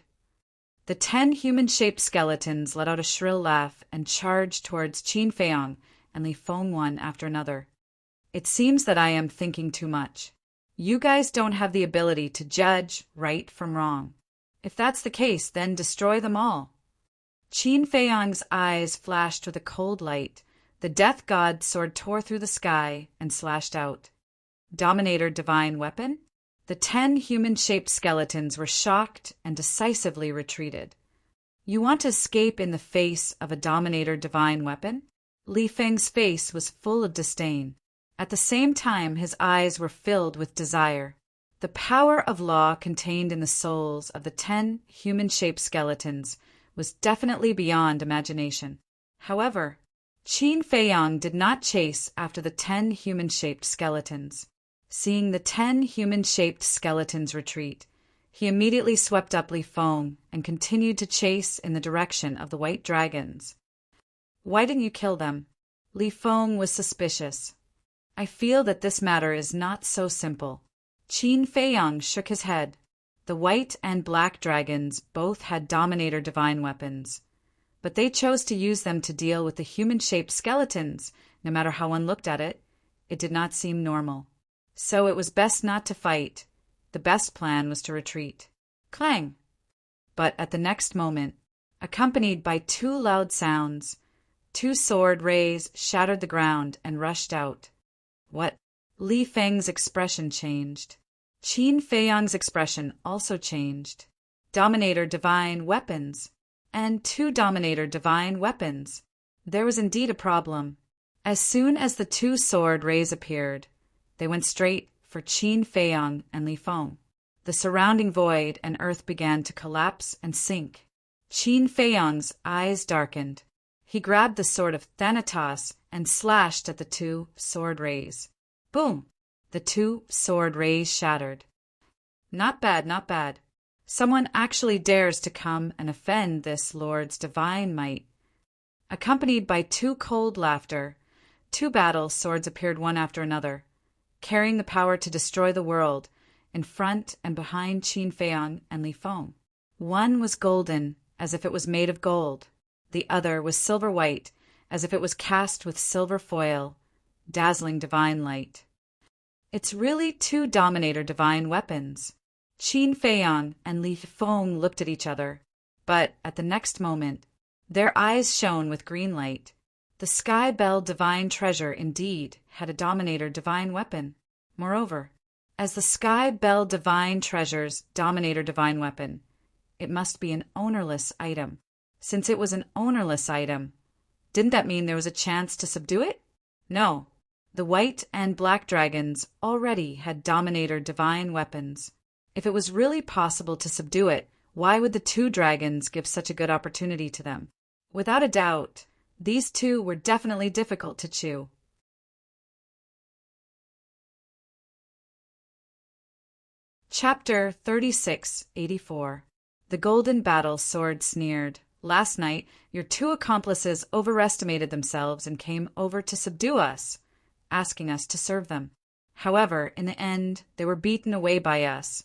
The 10 human-shaped skeletons let out a shrill laugh and charged towards Qin Feiyang and Li Feng one after another. It seems that I am thinking too much. You guys don't have the ability to judge right from wrong. If that's the case, then destroy them all. Qin Feiyang's eyes flashed with a cold light. The death god sword tore through the sky and slashed out. Dominator divine weapon? The 10 human-shaped skeletons were shocked and decisively retreated. You want to escape in the face of a Dominator divine weapon? Li Feng's face was full of disdain. At the same time, his eyes were filled with desire. The power of law contained in the souls of the 10 human-shaped skeletons was definitely beyond imagination. However, Qin Feiyang did not chase after the 10 human-shaped skeletons. Seeing the 10 human-shaped skeletons retreat, he immediately swept up Li Feng and continued to chase in the direction of the white dragons. Why didn't you kill them? Li Feng was suspicious. I feel that this matter is not so simple. Qin Feiyang shook his head. The white and black dragons both had Dominator divine weapons, but they chose to use them to deal with the human-shaped skeletons. No matter how one looked at it, it did not seem normal. So it was best not to fight. The best plan was to retreat. Clang! But at the next moment, accompanied by 2 loud sounds, 2 sword rays shattered the ground and rushed out. What? Li Feng's expression changed. Qin Feiyang's expression also changed. Dominator divine weapons. And 2 Dominator divine weapons. There was indeed a problem. As soon as the 2 sword rays appeared, they went straight for Qin Feiyang and Li Feng. The surrounding void and earth began to collapse and sink. Qin Feiyang's eyes darkened. He grabbed the sword of Thanatos and slashed at the 2 sword rays. Boom! The 2 sword rays shattered. Not bad, not bad. Someone actually dares to come and offend this Lord's divine might. Accompanied by 2 cold laughter, Two battle swords appeared one after another, carrying the power to destroy the world, in front and behind Qin Feiyang and Li Feng. One was golden, as if it was made of gold. The other was silver-white, as if it was cast with silver foil, dazzling divine light. It's really two Dominator divine weapons. Qin Feiyang and Li Feng looked at each other, but at the next moment, their eyes shone with green light. The Sky Bell divine treasure indeed had a Dominator divine weapon. Moreover, as the Sky Bell divine treasure's Dominator divine weapon, it must be an ownerless item. Since it was an ownerless item, didn't that mean there was a chance to subdue it? No. The white and black dragons already had Dominator divine weapons. If it was really possible to subdue it, why would the two dragons give such a good opportunity to them? Without a doubt, these two were definitely difficult to chew. Chapter 3684. The Golden Battle Sword sneered. Last night, your two accomplices overestimated themselves and came over to subdue us, asking us to serve them. However, in the end, they were beaten away by us,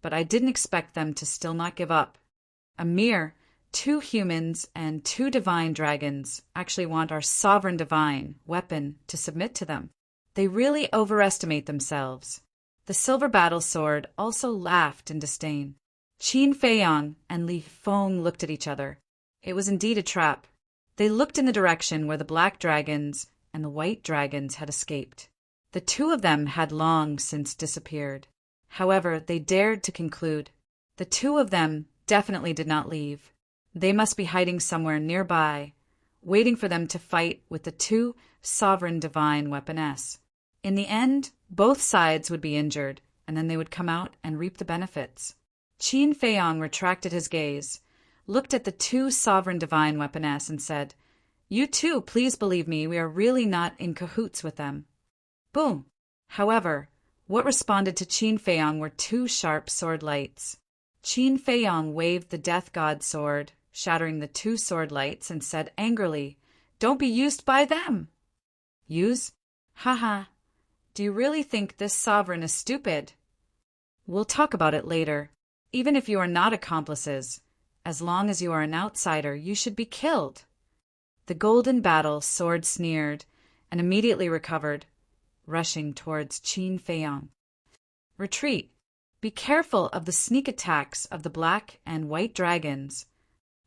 but I didn't expect them to still not give up. A mere 2 humans and 2 divine dragons actually want our sovereign divine weapon to submit to them. They really overestimate themselves. The silver battle sword also laughed in disdain. Qin Feiyang and Li Feng looked at each other. It was indeed a trap. They looked in the direction where the black dragons and the white dragons had escaped. The two of them had long since disappeared. However, they dared to conclude. The two of them definitely did not leave. They must be hiding somewhere nearby, waiting for them to fight with the 2 sovereign divine weaponess. In the end, both sides would be injured, and then they would come out and reap the benefits. Qin Feiyang retracted his gaze, looked at the 2 sovereign divine weaponess, and said, "You two, please believe me, we are really not in cahoots with them." Boom! However, what responded to Qin Feiyang were 2 sharp sword lights. Qin Feiyang waved the death god sword, shattering the 2 sword lights, and said angrily, "Don't be used by them!" Use? Haha. Do you really think this sovereign is stupid? We'll talk about it later. Even if you are not accomplices, as long as you are an outsider, you should be killed. The golden battle sword sneered and immediately recovered, rushing towards Qin Feiyang. Retreat. Be careful of the sneak attacks of the black and white dragons.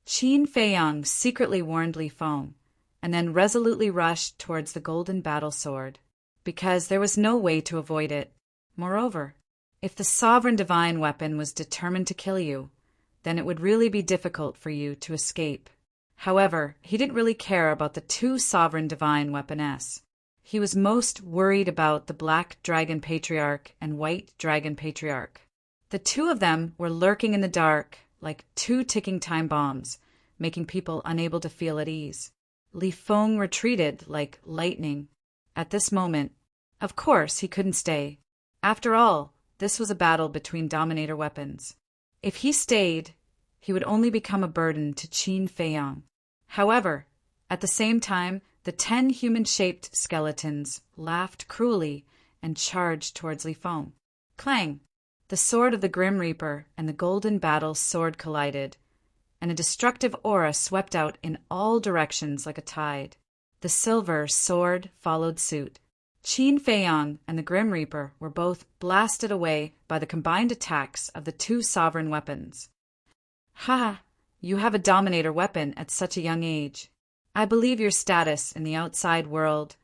Qin Feiyang secretly warned Li Feng, and then resolutely rushed towards the golden battle sword, because there was no way to avoid it. Moreover, if the sovereign divine weapon was determined to kill you, then it would really be difficult for you to escape. However, he didn't really care about the 2 sovereign divine weaponess. He was most worried about the black dragon patriarch and white dragon patriarch. The 2 of them were lurking in the dark like 2 ticking time bombs, making people unable to feel at ease. Li Feng retreated like lightning. At this moment, of course, he couldn't stay. After all, this was a battle between Dominator weapons. If he stayed, he would only become a burden to Qin Feiyang. However, at the same time, the 10 human-shaped skeletons laughed cruelly and charged towards Li Feng. Clang! The sword of the Grim Reaper and the golden battle sword collided, and a destructive aura swept out in all directions like a tide. The silver sword followed suit. Qin Feiyang and the Grim Reaper were both blasted away by the combined attacks of the 2 sovereign weapons. Ha! You have a Dominator weapon at such a young age. I believe your status in the outside world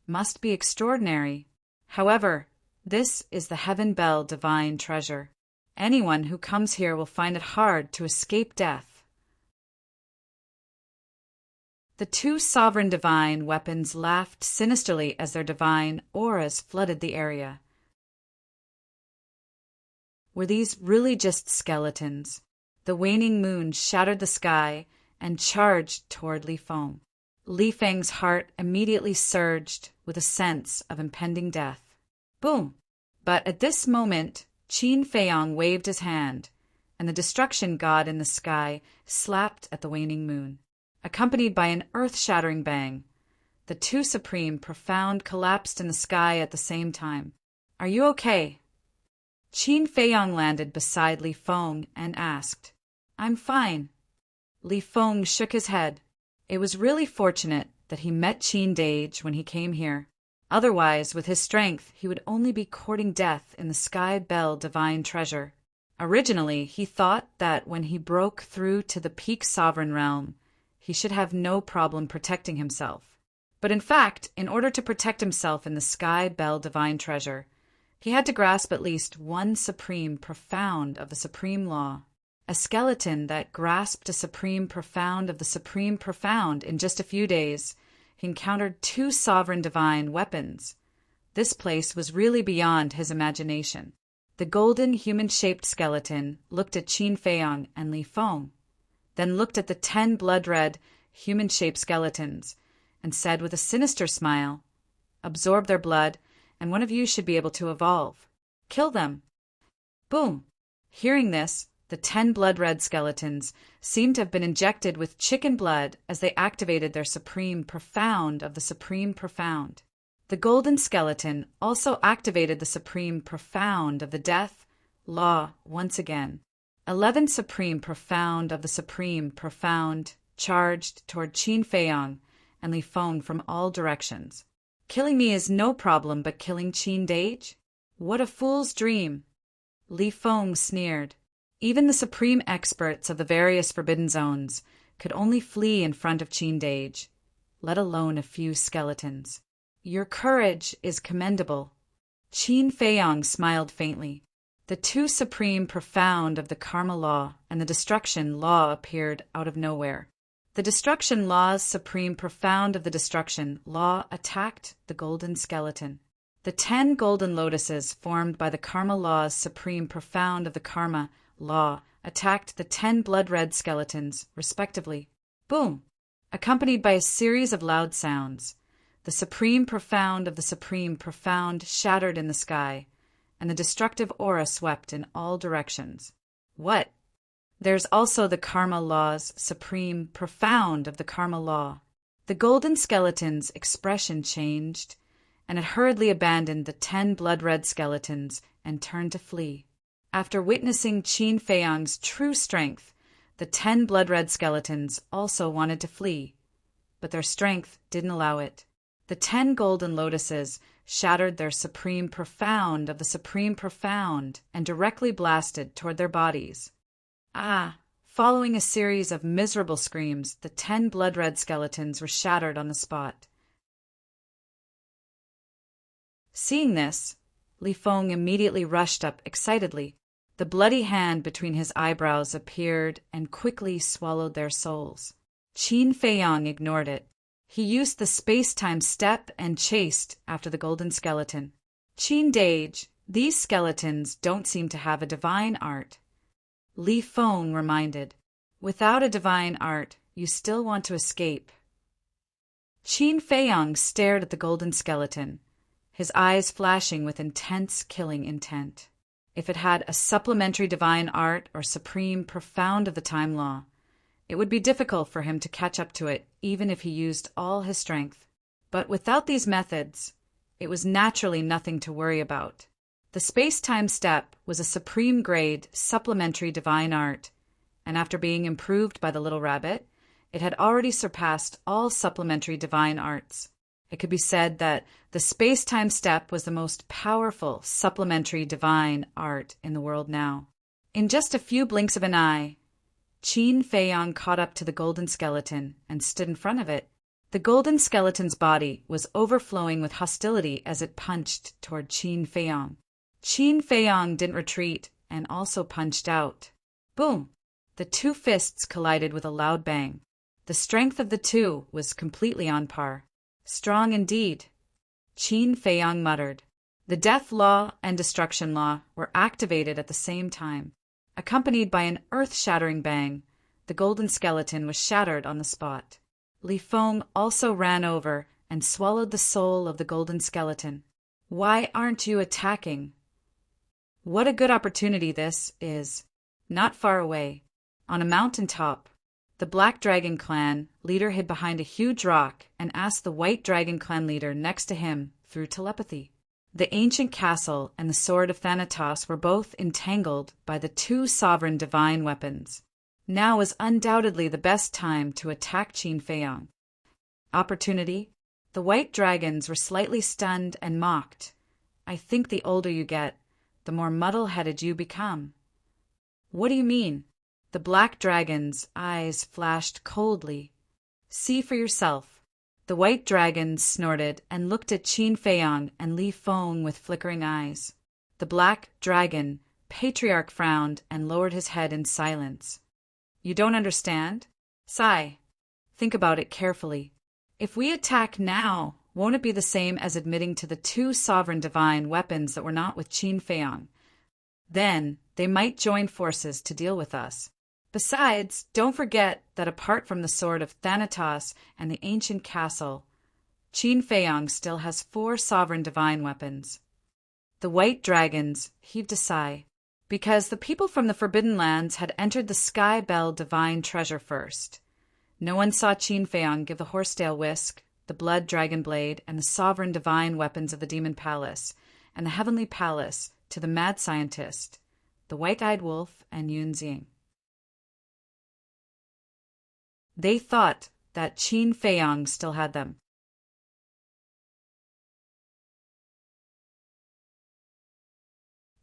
must be extraordinary. However, this is the Heaven Bell divine treasure. Anyone who comes here will find it hard to escape death. The 2 sovereign divine weapons laughed sinisterly as their divine auras flooded the area. Were these really just skeletons? The waning moon shattered the sky and charged toward Li Feng. Li Feng's heart immediately surged with a sense of impending death. Boom! But at this moment, Qin Feiyang waved his hand, and the destruction god in the sky slapped at the waning moon. Accompanied by an earth-shattering bang, The two supreme profound collapsed in the sky at the same time. Are you okay? Qin Feiyang landed beside Li Feng and asked. I'm fine. Li Feng shook his head. It was really fortunate that he met Qin Dage when he came here. Otherwise, with his strength, he would only be courting death in the Sky Bell Divine Treasure. Originally, he thought that when he broke through to the peak sovereign realm, he should have no problem protecting himself. But in fact, in order to protect himself in the Sky Bell Divine Treasure, he had to grasp at least one supreme profound of the supreme law. A skeleton that grasped a supreme profound of the supreme profound in just a few days, he encountered two sovereign divine weapons. This place was really beyond his imagination. The golden human-shaped skeleton looked at Qin Feiyang and Li Feng, then looked at the 10 blood-red human-shaped skeletons, and said with a sinister smile, absorb their blood, and one of you should be able to evolve. Kill them. Boom! Hearing this, the 10 blood-red skeletons seemed to have been injected with chicken blood as they activated their supreme profound of the supreme profound. The golden skeleton also activated the supreme profound of the death law once again. 11 supreme profound of the supreme profound charged toward Qin Feiyang and Li Feng from all directions. Killing me is no problem, but killing Qin Dage? What a fool's dream! Li Feng sneered. Even the supreme experts of the various forbidden zones could only flee in front of Qin Dage, let alone a few skeletons. Your courage is commendable. Qin Feiyang smiled faintly. The two supreme profound of the karma law and the destruction law appeared out of nowhere. The destruction law's supreme profound of the destruction law attacked the golden skeleton. The 10 golden lotuses formed by the karma law's supreme profound of the karma law attacked the 10 blood-red skeletons, respectively. Boom! Accompanied by a series of loud sounds, the supreme profound of the supreme profound shattered in the sky, and the destructive aura swept in all directions. What? There's also the karma law's supreme profound of the karma law. The golden skeleton's expression changed, and it hurriedly abandoned the 10 blood-red skeletons and turned to flee. After witnessing Qin Feiyang's true strength, the 10 blood-red skeletons also wanted to flee, but their strength didn't allow it. The 10 golden lotuses shattered their supreme profound of the supreme profound and directly blasted toward their bodies. Ah! Following a series of miserable screams, the 10 blood-red skeletons were shattered on the spot. Seeing this, Li Feng immediately rushed up excitedly. The bloody hand between his eyebrows appeared and quickly swallowed their souls. Qin Feiyang ignored it. He used the space-time step and chased after the golden skeleton. Qin Dage, these skeletons don't seem to have a divine art. Li Feng reminded. Without a divine art, you still want to escape. Qin Feiyang stared at the golden skeleton, his eyes flashing with intense killing intent. If it had a supplementary divine art or supreme profound of the time law, it would be difficult for him to catch up to it even if he used all his strength. But without these methods, it was naturally nothing to worry about. The space-time step was a supreme grade supplementary divine art, and after being improved by the little rabbit, it had already surpassed all supplementary divine arts. It could be said that the space-time step was the most powerful supplementary divine art in the world now. In just a few blinks of an eye, Qin Feiyang caught up to the golden skeleton and stood in front of it. The golden skeleton's body was overflowing with hostility as it punched toward Qin Feiyang. Qin Feiyang didn't retreat and also punched out. Boom! The two fists collided with a loud bang. The strength of the two was completely on par. Strong indeed, Qin Feiyang muttered. The death law and destruction law were activated at the same time. Accompanied by an earth-shattering bang, the golden skeleton was shattered on the spot. Li Feng also ran over and swallowed the soul of the golden skeleton. Why aren't you attacking? What a good opportunity this is. Not far away, on a mountain top, The Black Dragon Clan leader hid behind a huge rock and asked the White Dragon Clan leader next to him through telepathy. The ancient castle and the sword of Thanatos were both entangled by the two sovereign divine weapons. Now was undoubtedly the best time to attack Qin Feiyang. Opportunity? The white dragons were slightly stunned and mocked. I think the older you get, the more muddle-headed you become. What do you mean? The black dragon's eyes flashed coldly. See for yourself. The white dragon snorted and looked at Qin Feiyang and Li Feng with flickering eyes. The black dragon, patriarch, frowned and lowered his head in silence. You don't understand? Sigh. Think about it carefully. If we attack now, won't it be the same as admitting to the two sovereign divine weapons that were not with Qin Feiyang? Then they might join forces to deal with us. Besides, don't forget that apart from the sword of Thanatos and the ancient castle, Qin Feiyang still has 4 sovereign divine weapons. The white dragons heaved a sigh, because the people from the Forbidden Lands had entered the Sky Bell divine treasure first. No one saw Qin Feiyang give the Horsetail Whisk, the Blood Dragon Blade, and the sovereign divine weapons of the Demon Palace, and the Heavenly Palace to the Mad Scientist, the White-Eyed Wolf, and Yunxing. They thought that Qin Feiyang still had them.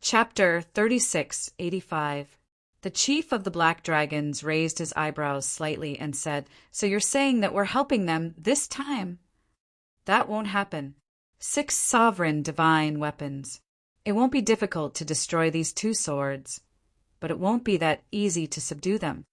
Chapter 3685. The chief of the Black Dragons raised his eyebrows slightly and said, "So you're saying that we're helping them this time?" "That won't happen. 6 sovereign divine weapons. It won't be difficult to destroy these 2 swords, but it won't be that easy to subdue them.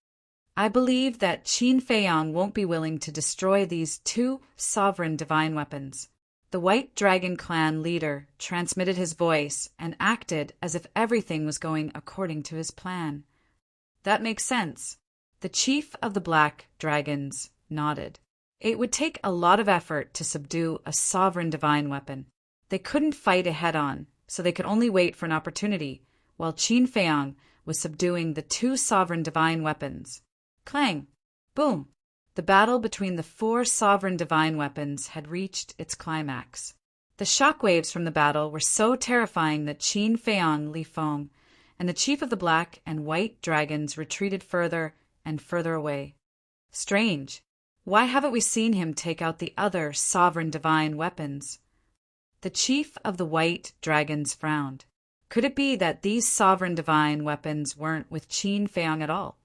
I believe that Qin Feiyang won't be willing to destroy these 2 sovereign divine weapons." The White Dragon Clan leader transmitted his voice and acted as if everything was going according to his plan. That makes sense. The chief of the Black Dragons nodded. It would take a lot of effort to subdue a sovereign divine weapon. They couldn't fight it head-on, so they could only wait for an opportunity, while Qin Feiyang was subduing the 2 sovereign divine weapons. Clang! Boom! The battle between the 4 sovereign divine weapons had reached its climax. The shockwaves from the battle were so terrifying that Qin Feiyang, Li Feng, and the chief of the Black and White Dragons retreated further and further away. Strange. Why haven't we seen him take out the other sovereign divine weapons? The chief of the White Dragons frowned. Could it be that these sovereign divine weapons weren't with Qin Feiyang at all?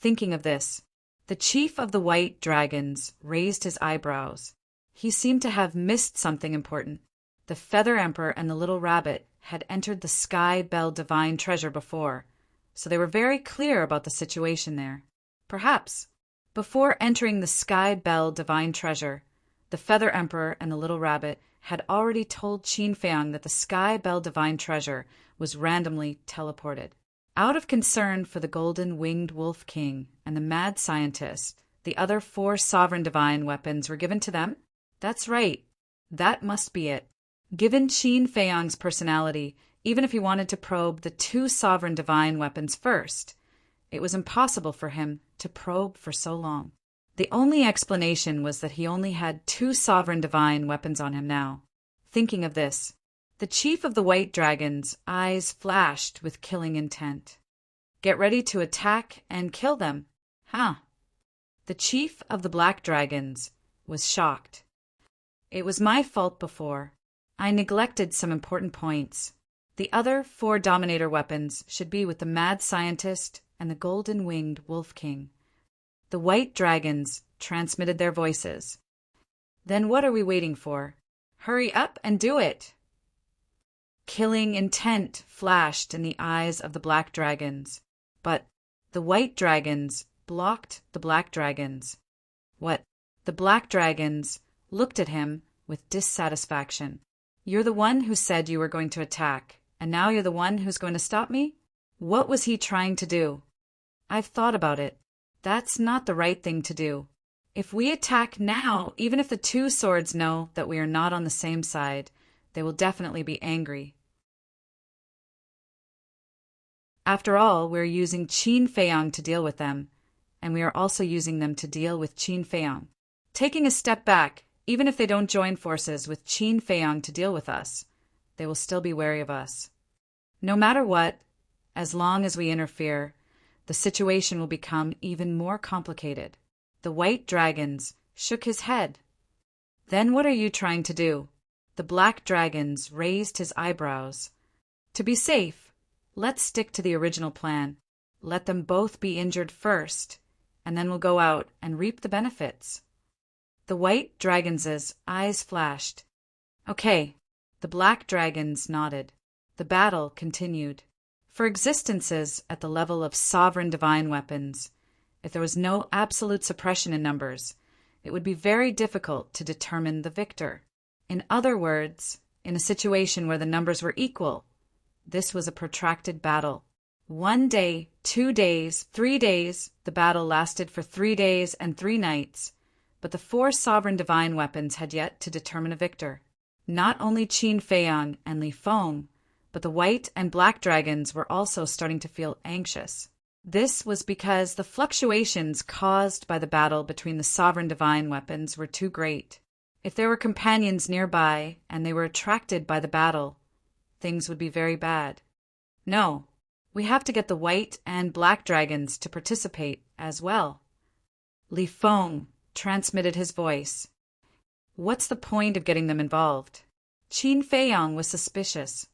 Thinking of this, the chief of the White Dragons raised his eyebrows. He seemed to have missed something important. The Feather Emperor and the Little Rabbit had entered the Sky Bell divine treasure before, so they were very clear about the situation there. Perhaps, before entering the Sky Bell divine treasure, the Feather Emperor and the Little Rabbit had already told Qin Feiyang that the Sky Bell divine treasure was randomly teleported. Out of concern for the Golden-Winged Wolf King and the Mad Scientist, the other 4 sovereign divine weapons were given to them? That's right. That must be it. Given Qin Feiyang's personality, even if he wanted to probe the 2 sovereign divine weapons first, it was impossible for him to probe for so long. The only explanation was that he only had 2 sovereign divine weapons on him now. Thinking of this, the chief of the White Dragons' eyes flashed with killing intent. Get ready to attack and kill them, huh? The chief of the Black Dragons was shocked. It was my fault before. I neglected some important points. The other 4 Dominator weapons should be with the Mad Scientist and the Golden-Winged Wolf King. The White Dragons transmitted their voices. Then what are we waiting for? Hurry up and do it! Killing intent flashed in the eyes of the Black Dragons, but the White Dragons blocked the Black Dragons. What? The Black Dragons looked at him with dissatisfaction. You're the one who said you were going to attack, and now you're the one who's going to stop me? What was he trying to do? I've thought about it. That's not the right thing to do. If we attack now, even if the 2 swords know that we are not on the same side, they will definitely be angry. After all, we're using Qin Feiyang to deal with them, and we are also using them to deal with Qin Feiyang. Taking a step back, even if they don't join forces with Qin Feiyang to deal with us, they will still be wary of us. No matter what, as long as we interfere, the situation will become even more complicated. The white dragons shook his head. Then what are you trying to do? The black dragons raised his eyebrows. To be safe, let's stick to the original plan. Let them both be injured first, and then we'll go out and reap the benefits. The white dragons' eyes flashed. Okay, the black dragons nodded. The battle continued. For existences at the level of sovereign divine weapons, if there was no absolute suppression in numbers, it would be very difficult to determine the victor. In other words, in a situation where the numbers were equal, this was a protracted battle. 1 day, 2 days, 3 days, the battle lasted for 3 days and 3 nights, but the 4 sovereign divine weapons had yet to determine a victor. Not only Qin Feiyang and Li Feng, but the white and black dragons were also starting to feel anxious. This was because the fluctuations caused by the battle between the sovereign divine weapons were too great. If there were companions nearby and they were attracted by the battle, things would be very bad. No, we have to get the white and black dragons to participate as well. Li Feng transmitted his voice. What's the point of getting them involved? Qin Feiyang was suspicious.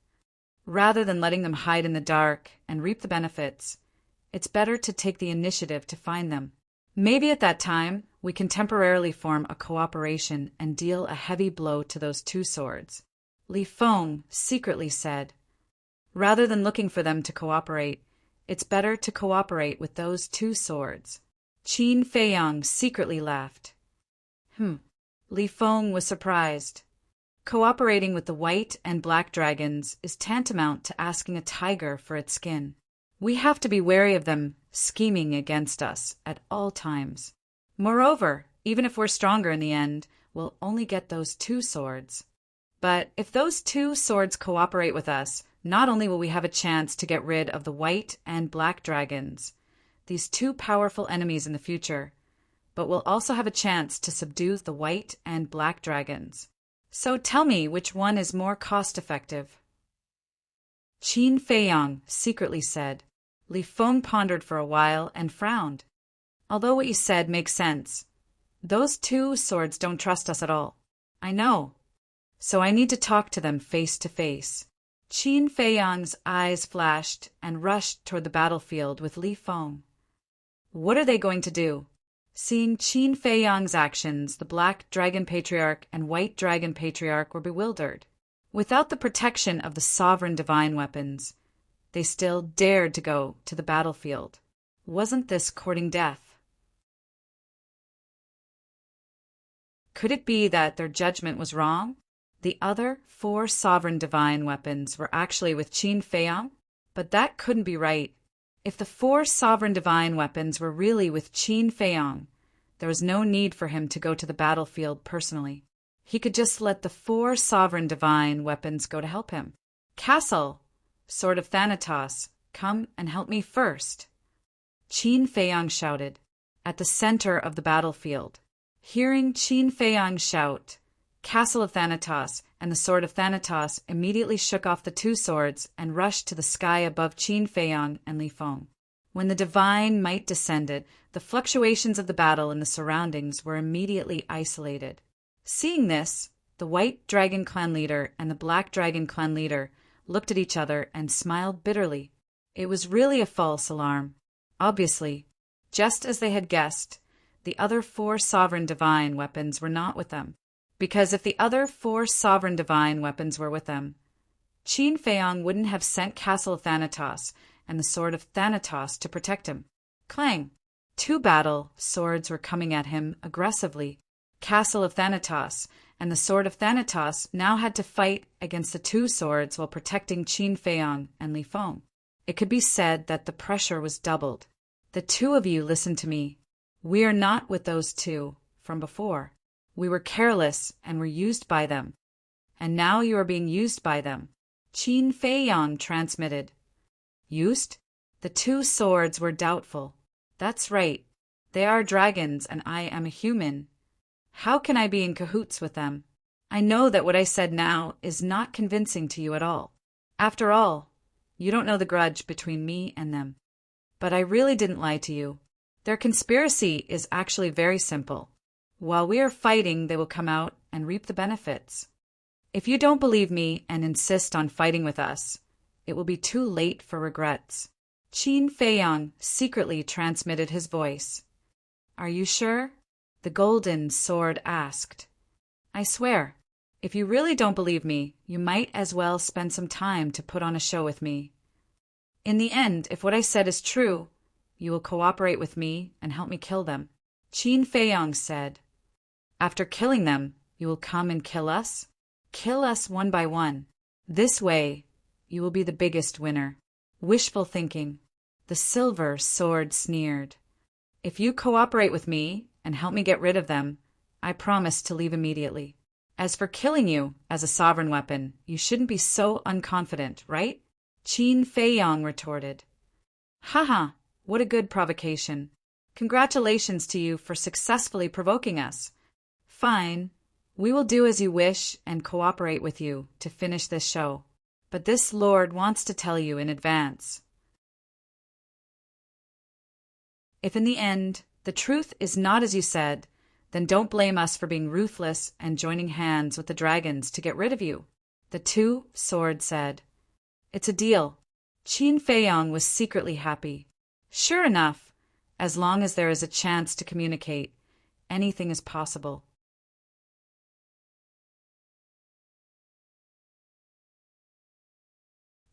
Rather than letting them hide in the dark and reap the benefits, it's better to take the initiative to find them. Maybe at that time, we can temporarily form a cooperation and deal a heavy blow to those 2 swords. Li Feng secretly said, rather than looking for them to cooperate, it's better to cooperate with those 2 swords. Qin Feiyang secretly laughed. Li Feng was surprised. Cooperating with the white and black dragons is tantamount to asking a tiger for its skin. We have to be wary of them scheming against us at all times. Moreover, even if we're stronger in the end, we'll only get those 2 swords. But if those 2 swords cooperate with us, not only will we have a chance to get rid of the white and black dragons, these 2 powerful enemies in the future, but we'll also have a chance to subdue the white and black dragons. So tell me which one is more cost-effective. Qin Feiyang secretly said. Li Feng pondered for a while and frowned. Although what you said makes sense, those 2 swords don't trust us at all. I know. So I need to talk to them face to face. Qin Feiyang's eyes flashed and rushed toward the battlefield with Li Feng. What are they going to do? Seeing Qin Feiyang's actions, the Black Dragon Patriarch and White Dragon Patriarch were bewildered. Without the protection of the sovereign divine weapons, they still dared to go to the battlefield. Wasn't this courting death? Could it be that their judgment was wrong? The other 4 sovereign divine weapons were actually with Qin Feiyang? But that couldn't be right. If the 4 sovereign divine weapons were really with Qin Feiyang, there was no need for him to go to the battlefield personally. He could just let the 4 sovereign divine weapons go to help him. Castle, Sword of Thanatos, come and help me first. Qin Feiyang shouted, at the center of the battlefield. Hearing Qin Feiyang shout, Castle of Thanatos and the Sword of Thanatos immediately shook off the 2 swords and rushed to the sky above Qin Feiyang and Li Feng. When the divine might descended, the fluctuations of the battle and the surroundings were immediately isolated. Seeing this, the White Dragon Clan leader and the Black Dragon Clan leader looked at each other and smiled bitterly. It was really a false alarm. Obviously, just as they had guessed, the other 4 sovereign divine weapons were not with them. Because if the other 4 sovereign divine weapons were with them, Qin Feiyang wouldn't have sent Castle of Thanatos and the Sword of Thanatos to protect him. Clang! 2 battle swords were coming at him aggressively. Castle of Thanatos and the Sword of Thanatos now had to fight against the 2 swords while protecting Qin Feiyang and Li Feng. It could be said that the pressure was doubled. The 2 of you listen to me. We are not with those 2 from before. We were careless and were used by them. And now you are being used by them. Qin Feiyang transmitted. Used? The 2 swords were doubtful. That's right. They are dragons and I am a human. How can I be in cahoots with them? I know that what I said now is not convincing to you at all. After all, you don't know the grudge between me and them. But I really didn't lie to you. Their conspiracy is actually very simple. While we are fighting, they will come out and reap the benefits. If you don't believe me and insist on fighting with us, it will be too late for regrets. Qin Feiyang secretly transmitted his voice. Are you sure? The golden sword asked. I swear. If you really don't believe me, you might as well spend some time to put on a show with me. In the end, if what I said is true, you will cooperate with me and help me kill them. Qin Feiyang said. After killing them, you will come and kill us? Kill us one by one. This way, you will be the biggest winner. Wishful thinking. The silver sword sneered. If you cooperate with me and help me get rid of them, I promise to leave immediately. As for killing you as a sovereign weapon, you shouldn't be so unconfident, right? Qin Feiyang retorted. Haha, what a good provocation. Congratulations to you for successfully provoking us. Fine, we will do as you wish and cooperate with you to finish this show. But this lord wants to tell you in advance. If in the end, the truth is not as you said, then don't blame us for being ruthless and joining hands with the dragons to get rid of you. The two swords said. It's a deal. Qin Feiyang was secretly happy. Sure enough, as long as there is a chance to communicate, anything is possible.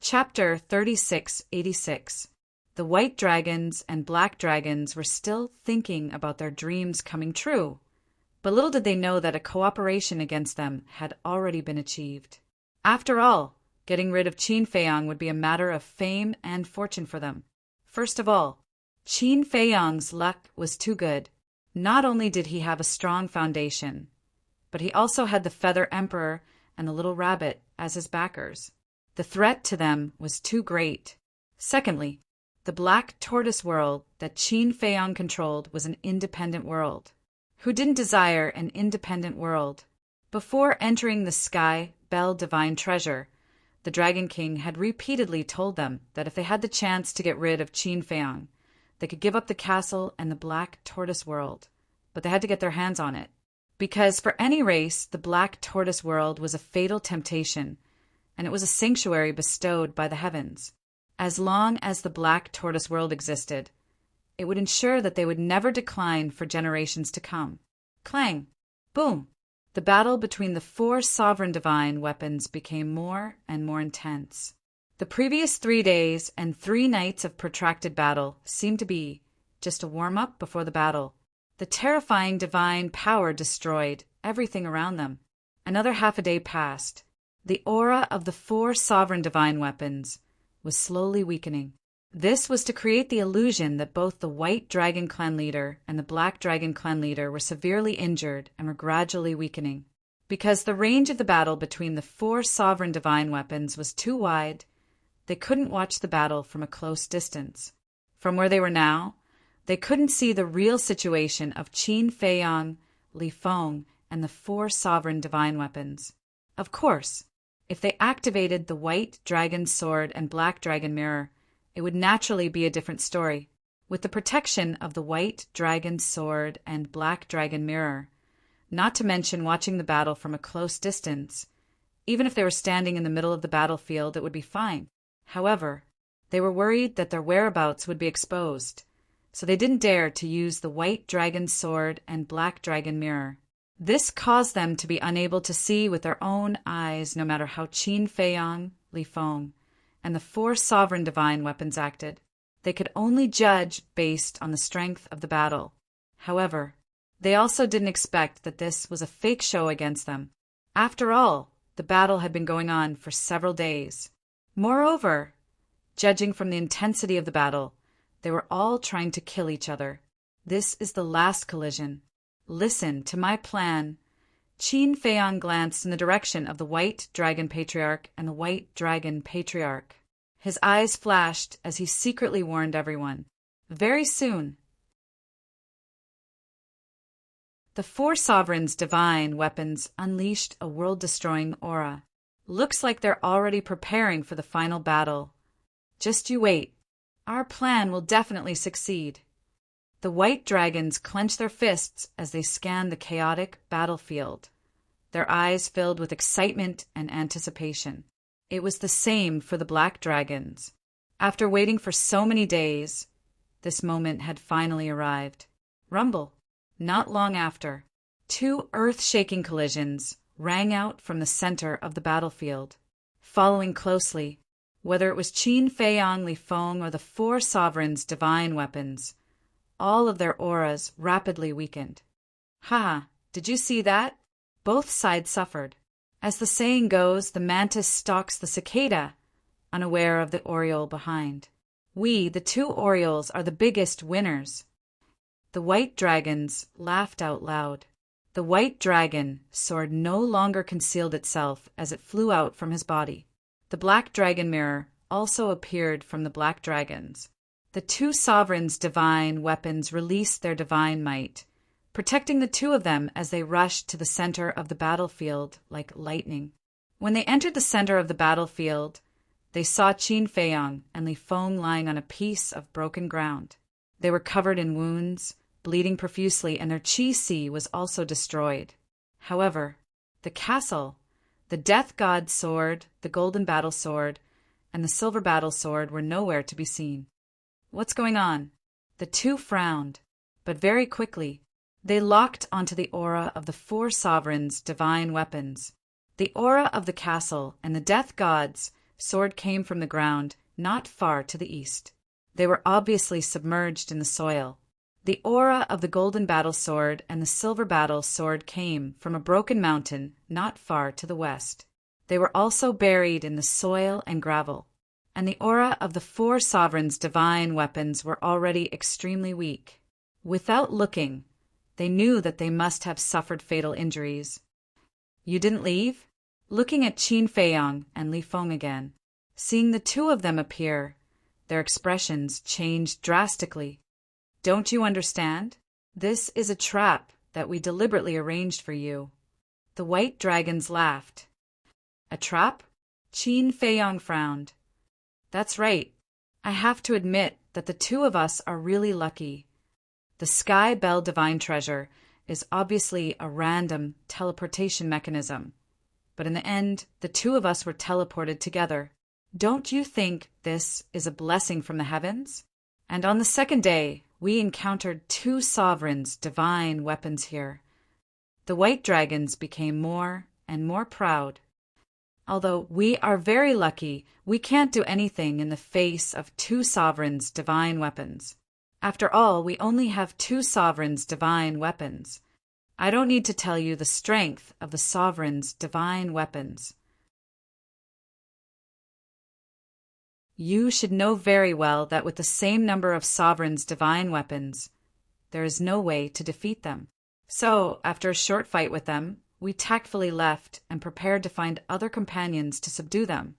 Chapter 3686. The white dragons and black dragons were still thinking about their dreams coming true, but little did they know that a cooperation against them had already been achieved. After all, getting rid of Qin Feiyang would be a matter of fame and fortune for them. First of all, Qin Feiyang's luck was too good. Not only did he have a strong foundation, but he also had the Feather Emperor and the Little Rabbit as his backers. The threat to them was too great. Secondly, the Black Tortoise world that Qin Feiyang controlled was an independent world. Who didn't desire an independent world? Before entering the Sky Bell Divine Treasure, the Dragon King had repeatedly told them that if they had the chance to get rid of Qin Feiyang, they could give up the castle and the Black Tortoise world, but they had to get their hands on it. Because for any race, the Black Tortoise world was a fatal temptation, and it was a sanctuary bestowed by the heavens. As long as the Black Tortoise world existed, it would ensure that they would never decline for generations to come. Clang! Boom! The battle between the four sovereign divine weapons became more and more intense. The previous 3 days and 3 nights of protracted battle seemed to be just a warm-up before the battle. The terrifying divine power destroyed everything around them. Another half a day passed. The aura of the four sovereign divine weapons was slowly weakening. This was to create the illusion that both the White Dragon Clan leader and the Black Dragon Clan leader were severely injured and were gradually weakening. Because the range of the battle between the four sovereign divine weapons was too wide, they couldn't watch the battle from a close distance. From where they were now, they couldn't see the real situation of Qin Feiyang, Li Feng, and the four sovereign divine weapons. Of course, if they activated the White Dragon Sword and Black Dragon Mirror, it would naturally be a different story. With the protection of the White Dragon Sword and Black Dragon Mirror, not to mention watching the battle from a close distance, even if they were standing in the middle of the battlefield, it would be fine. However, they were worried that their whereabouts would be exposed, so they didn't dare to use the White Dragon Sword and Black Dragon Mirror. This caused them to be unable to see with their own eyes no matter how Qin Feiyang, Li Feng, and the four sovereign divine weapons acted. They could only judge based on the strength of the battle. However, they also didn't expect that this was a fake show against them. After all, the battle had been going on for several days. Moreover, judging from the intensity of the battle, they were all trying to kill each other. This is the last collision. Listen to my plan. Qin Feiyang glanced in the direction of the White Dragon Patriarch and the White Dragon Patriarch. His eyes flashed as he secretly warned everyone. Very soon, The four sovereigns' divine weapons unleashed a world-destroying aura. Looks like they're already preparing for the final battle. Just you wait. Our plan will definitely succeed. The white dragons clench their fists as they scan the chaotic battlefield, their eyes filled with excitement and anticipation. It was the same for the black dragons. After waiting for so many days, this moment had finally arrived. Rumble. Not long after, two earth-shaking collisions rang out from the center of the battlefield. Following closely, whether it was Qin Feiyang Li Feng or the four sovereigns' divine weapons, all of their auras rapidly weakened. Haha, did you see that? Both sides suffered. As the saying goes, the mantis stalks the cicada, unaware of the oriole behind. We, the two orioles, are the biggest winners. The white dragons laughed out loud. The white dragon sword no longer concealed itself as it flew out from his body. The black dragon mirror also appeared from the black dragons. The two sovereigns' divine weapons released their divine might, protecting the two of them as they rushed to the center of the battlefield like lightning. When they entered the center of the battlefield, they saw Qin Feiyang and Li Feng lying on a piece of broken ground. They were covered in wounds, bleeding profusely, and their qi was also destroyed. However, the castle, the death god's sword, the golden battle sword, and the silver battle sword were nowhere to be seen. What's going on? The two frowned, but very quickly, they locked onto the aura of the four sovereigns' divine weapons. The aura of the castle and the death god's sword came from the ground not far to the east. They were obviously submerged in the soil. The aura of the golden battle sword and the silver battle sword came from a broken mountain not far to the west. They were also buried in the soil and gravel. And the aura of the four sovereigns' divine weapons were already extremely weak. Without looking, they knew that they must have suffered fatal injuries. You didn't leave? Looking at Qin Feiyang and Li Feng again, seeing the two of them appear, their expressions changed drastically. Don't you understand? This is a trap that we deliberately arranged for you. The white dragons laughed. A trap? Qin Feiyang frowned. That's right. I have to admit that the two of us are really lucky. The Sky Bell Divine Treasure is obviously a random teleportation mechanism. But in the end, the two of us were teleported together. Don't you think this is a blessing from the heavens? And on the second day, we encountered two sovereigns' divine weapons here. The white dragons became more and more proud. Although we are very lucky, we can't do anything in the face of two sovereigns' divine weapons. After all, we only have two sovereigns' divine weapons. I don't need to tell you the strength of the sovereigns' divine weapons. You should know very well that with the same number of sovereigns' divine weapons, there is no way to defeat them. So, after a short fight with them, we tactfully left and prepared to find other companions to subdue them.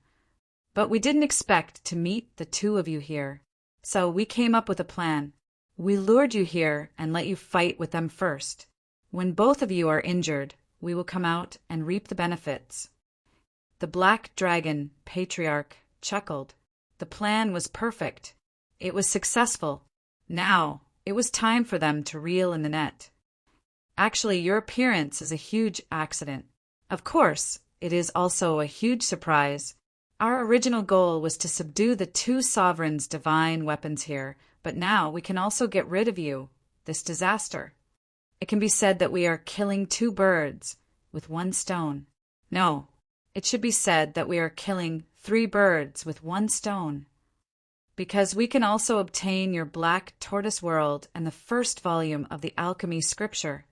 But we didn't expect to meet the two of you here. So we came up with a plan. We lured you here and let you fight with them first. When both of you are injured, we will come out and reap the benefits. The black dragon patriarch chuckled. The plan was perfect. It was successful. Now, it was time for them to reel in the net. Actually, your appearance is a huge accident. Of course, it is also a huge surprise. Our original goal was to subdue the two sovereigns' divine weapons here, but now we can also get rid of you, this disaster. It can be said that we are killing two birds with one stone. No, it should be said that we are killing 3 birds with 1 stone. Because we can also obtain your Black Tortoise World and the first volume of the Alchemy Scripture.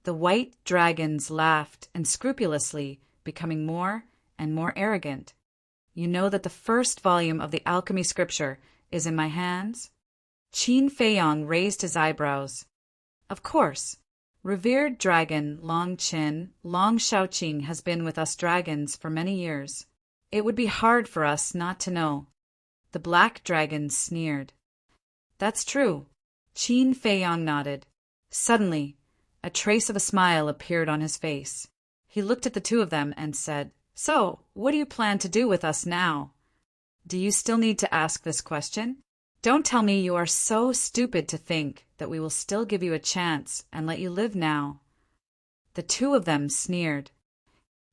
The white dragons laughed unscrupulously, becoming more and more arrogant. You know that the first volume of the Alchemy Scripture is in my hands? Qin Feiyang raised his eyebrows. Of course. Revered dragon Long Shaoqing has been with us dragons for many years. It would be hard for us not to know. The black dragon sneered. That's true. Qin Feiyang nodded. Suddenly, A trace of a smile appeared on his face. He looked at the two of them and said, "So, what do you plan to do with us now?" "Do you still need to ask this question? Don't tell me you are so stupid to think that we will still give you a chance and let you live now." The two of them sneered.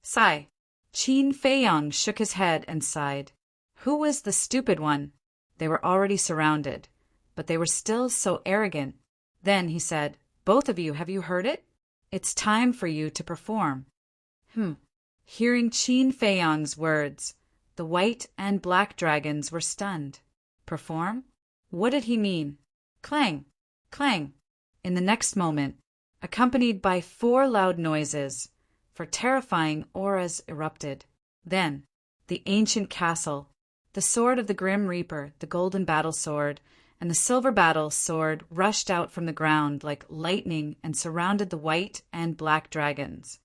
Sigh. Qin Feiyang shook his head and sighed. Who was the stupid one? They were already surrounded, but they were still so arrogant. Then he said, "Both of you, have you heard it? It's time for you to perform." Hearing Qin Feiyang's words, the white and black dragons were stunned. Perform? What did he mean? Clang! Clang! In the next moment, accompanied by 4 loud noises, for terrifying auras erupted. Then, the ancient castle, the sword of the Grim Reaper, the golden battle sword, and the silver battle sword rushed out from the ground like lightning and surrounded the white and black dragons.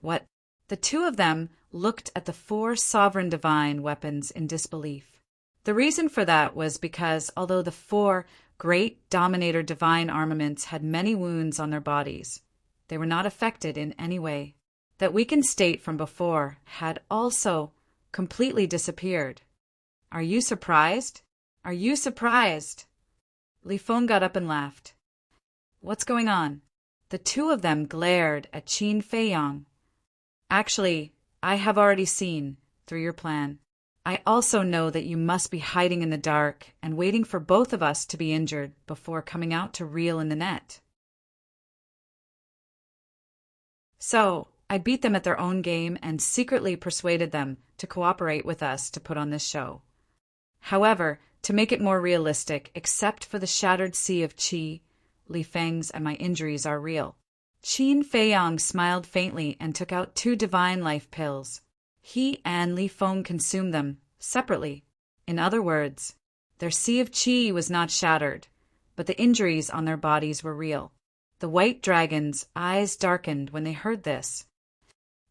What? The two of them looked at the 4 sovereign divine weapons in disbelief. The reason for that was because although the 4 great dominator divine armaments had many wounds on their bodies, they were not affected in any way. That weakened state from before had also completely disappeared. Are you surprised? Are you surprised? Li Feng got up and laughed. What's going on? The two of them glared at Qin Feiyang. Actually, I have already seen through your plan. I also know that you must be hiding in the dark and waiting for both of us to be injured before coming out to reel in the net. So, I beat them at their own game and secretly persuaded them to cooperate with us to put on this show. However, to make it more realistic, except for the shattered sea of qi, Li Feng's and my injuries are real. Qin Feiyang smiled faintly and took out 2 divine life pills. He and Li Feng consumed them separately. In other words, their sea of qi was not shattered, but the injuries on their bodies were real. The white dragon's eyes darkened when they heard this.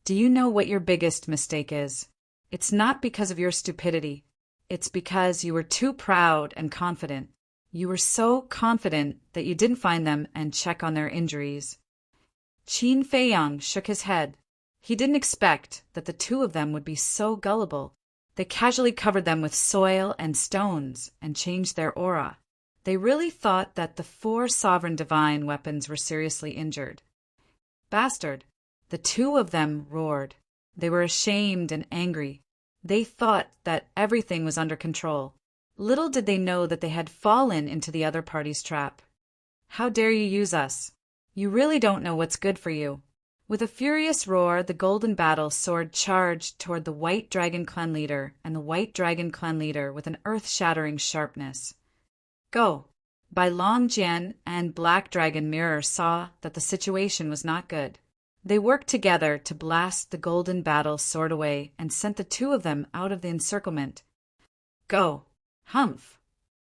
Do you know what your biggest mistake is? It's not because of your stupidity. It's because you were too proud and confident. You were so confident that you didn't find them and check on their injuries. Qin Feiyang shook his head. He didn't expect that the two of them would be so gullible. They casually covered them with soil and stones and changed their aura. They really thought that the 4 sovereign divine weapons were seriously injured. Bastard! The two of them roared. They were ashamed and angry. They thought that everything was under control. Little did they know that they had fallen into the other party's trap. How dare you use us? You really don't know what's good for you. With a furious roar, the golden battle sword charged toward the white dragon clan leader and the white dragon clan leader with an earth-shattering sharpness. Go! Bai Longjian and Black Dragon Mirror saw that the situation was not good. They worked together to blast the golden battle sword away and sent the two of them out of the encirclement. Go! Humph!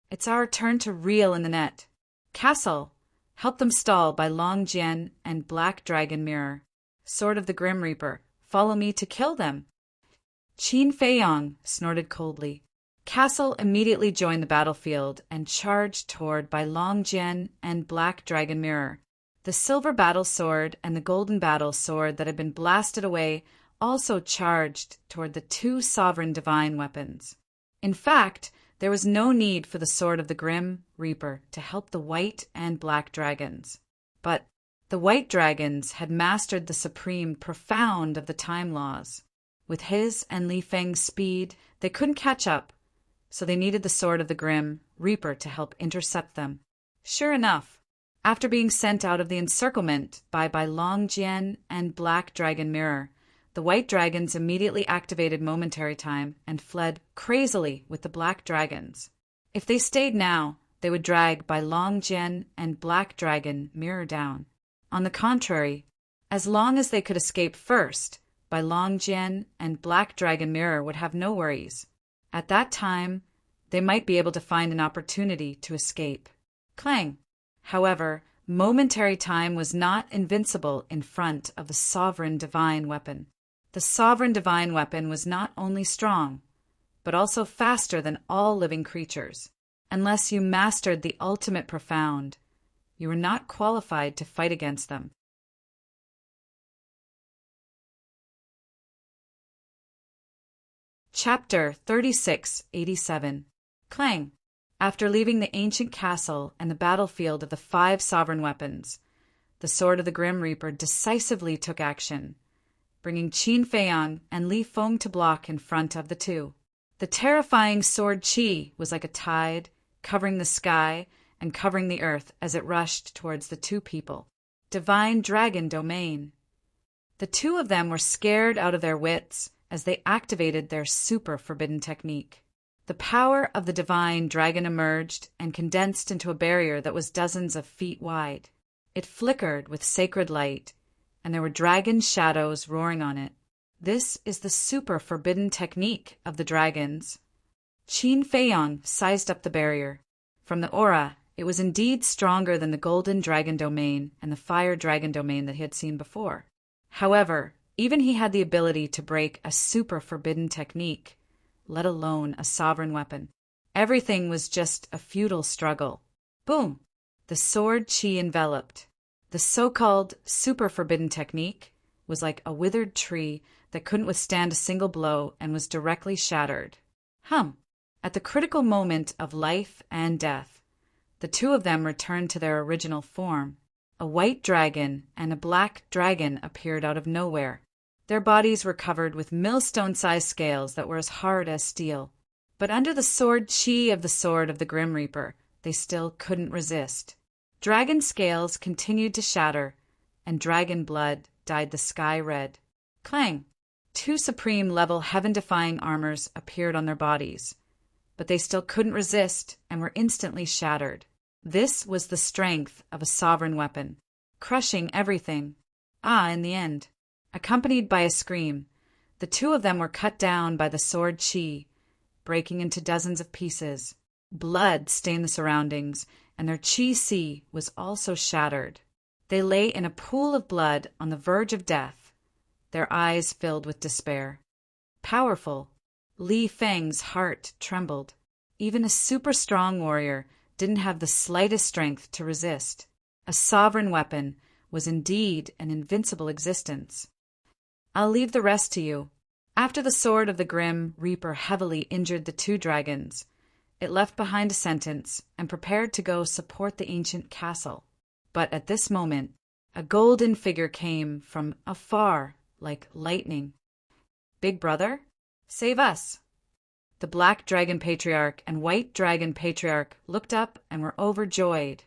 It's our turn to reel in the net. Castle! Help them stall Bai Longjian and Black Dragon Mirror. Sword of the Grim Reaper, follow me to kill them. Qin Feiyang snorted coldly. Castle immediately joined the battlefield and charged toward Bai Longjian and Black Dragon Mirror. The silver battle sword and the golden battle sword that had been blasted away also charged toward the 2 sovereign divine weapons. In fact, there was no need for the sword of the Grim Reaper to help the white and black dragons. But the white dragons had mastered the supreme profound of the time laws. With his and Li Feng's speed, they couldn't catch up, so they needed the sword of the Grim Reaper to help intercept them. Sure enough, after being sent out of the encirclement by Bai Longjian and Black Dragon Mirror, the white dragons immediately activated momentary time and fled crazily with the black dragons. If they stayed now, they would drag Bai Longjian and Black Dragon Mirror down. On the contrary, as long as they could escape first, Bai Longjian and Black Dragon Mirror would have no worries. At that time, they might be able to find an opportunity to escape. Clang! However, momentary time was not invincible in front of the sovereign divine weapon. The sovereign divine weapon was not only strong, but also faster than all living creatures. Unless you mastered the ultimate profound, you were not qualified to fight against them. Chapter 3687. Clang. After leaving the ancient castle and the battlefield of the 5 sovereign weapons, the sword of the Grim Reaper decisively took action, bringing Qin Feiyang and Li Feng to block in front of the two. The terrifying sword Qi was like a tide, covering the sky and covering the earth as it rushed towards the two people. Divine Dragon Domain. The two of them were scared out of their wits as they activated their super forbidden technique. The power of the divine dragon emerged and condensed into a barrier that was dozens of feet wide. It flickered with sacred light, and there were dragon shadows roaring on it. This is the super forbidden technique of the dragons. Qin Feiyang sized up the barrier. From the aura, it was indeed stronger than the golden dragon domain and the fire dragon domain that he had seen before. However, even he had the ability to break a super forbidden technique, let alone a sovereign weapon. Everything was just a futile struggle. Boom! The sword Qi enveloped. The so-called super forbidden technique was like a withered tree that couldn't withstand a single blow and was directly shattered. At the critical moment of life and death, the two of them returned to their original form. A white dragon and a black dragon appeared out of nowhere. Their bodies were covered with millstone-sized scales that were as hard as steel. But under the sword Qi of the sword of the Grim Reaper, they still couldn't resist. Dragon scales continued to shatter, and dragon blood dyed the sky red. Clang! 2 supreme-level heaven-defying armors appeared on their bodies, but they still couldn't resist and were instantly shattered. This was the strength of a sovereign weapon, crushing everything. In the end, accompanied by a scream, the two of them were cut down by the sword Qi, breaking into dozens of pieces. Blood stained the surroundings, and their Qi Si was also shattered. They lay in a pool of blood on the verge of death, their eyes filled with despair. Powerful, Li Feng's heart trembled. Even a super-strong warrior didn't have the slightest strength to resist. A sovereign weapon was indeed an invincible existence. I'll leave the rest to you. After the sword of the Grim Reaper heavily injured the 2 dragons, it left behind a sentence and prepared to go support the ancient castle. But at this moment, a golden figure came from afar like lightning. Big brother, save us! The Black Dragon Patriarch and White Dragon Patriarch looked up and were overjoyed.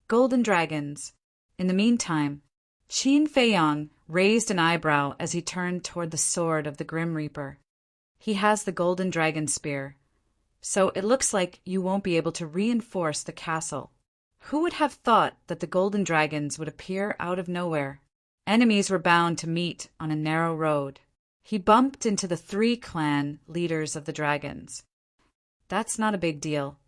Golden dragons. In the meantime, Qin Feiyang raised an eyebrow as he turned toward the sword of the Grim Reaper. He has the golden dragon spear, so it looks like you won't be able to reinforce the castle. Who would have thought that the golden dragons would appear out of nowhere? Enemies were bound to meet on a narrow road. He bumped into the 3 clan leaders of the dragons. That's not a big deal.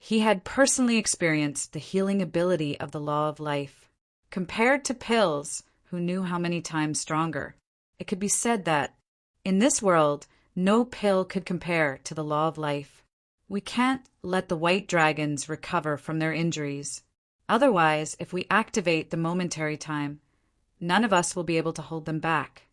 He had personally experienced the healing ability of the law of life. Compared to pills, who knew how many times stronger, it could be said that, in this world, no pill could compare to the law of life. We can't let the white dragons recover from their injuries. Otherwise, if we activate the momentary time, none of us will be able to hold them back.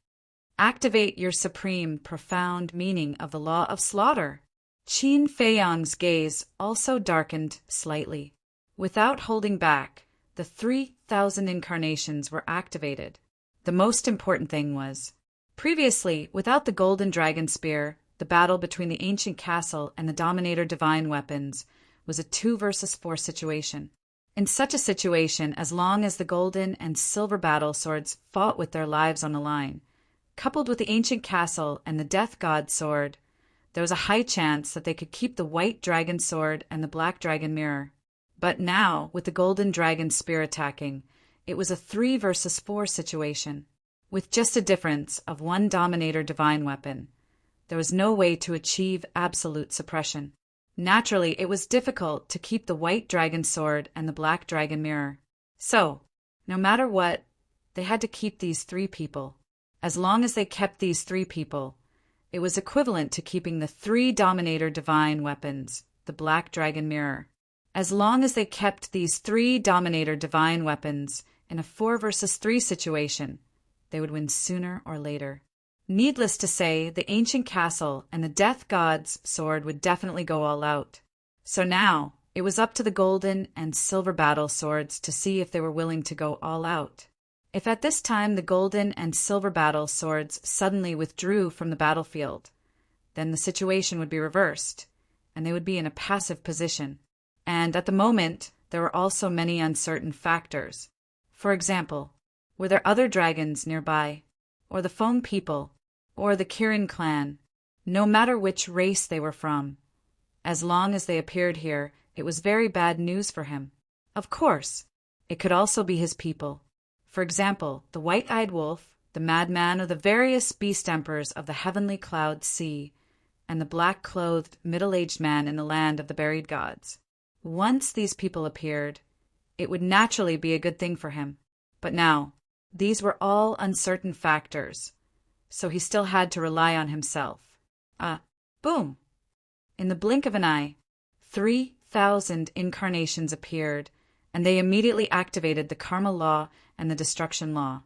Activate your supreme, profound meaning of the law of slaughter. Qin Feiyang's gaze also darkened slightly. Without holding back, the 3,000 incarnations were activated. The most important thing was, previously, without the golden dragon spear, the battle between the ancient castle and the Dominator divine weapons was a 2 versus 4 situation. In such a situation, as long as the golden and silver battle swords fought with their lives on the line, coupled with the ancient castle and the death god sword, there was a high chance that they could keep the white dragon sword and the black dragon mirror. But now, with the golden dragon spear attacking, it was a 3 versus 4 situation. With just a difference of 1 Dominator divine weapon, there was no way to achieve absolute suppression. Naturally, it was difficult to keep the white dragon sword and the black dragon mirror. So, no matter what, they had to keep these 3 people. As long as they kept these 3 people, it was equivalent to keeping the 3 Dominator divine weapons, the black dragon mirror, As long as they kept these three Dominator divine weapons in a 4 versus 3 situation, they would win sooner or later. Needless to say, the ancient castle and the Death God's sword would definitely go all out. So now, it was up to the golden and silver battle swords to see if they were willing to go all out. If at this time the golden and silver battle swords suddenly withdrew from the battlefield, then the situation would be reversed, and they would be in a passive position. And at the moment, there were also many uncertain factors. For example, were there other dragons nearby, or the Foam people, or the Kirin clan? No matter which race they were from, as long as they appeared here, it was very bad news for him. Of course, it could also be his people. For example, the white-eyed wolf, the madman of the various beast emperors of the heavenly cloud sea, and the black-clothed, middle-aged man in the land of the buried gods. Once these people appeared, it would naturally be a good thing for him. But now, these were all uncertain factors, so he still had to rely on himself. Boom! In the blink of an eye, 3,000 incarnations appeared, and they immediately activated the karma law and the destruction law.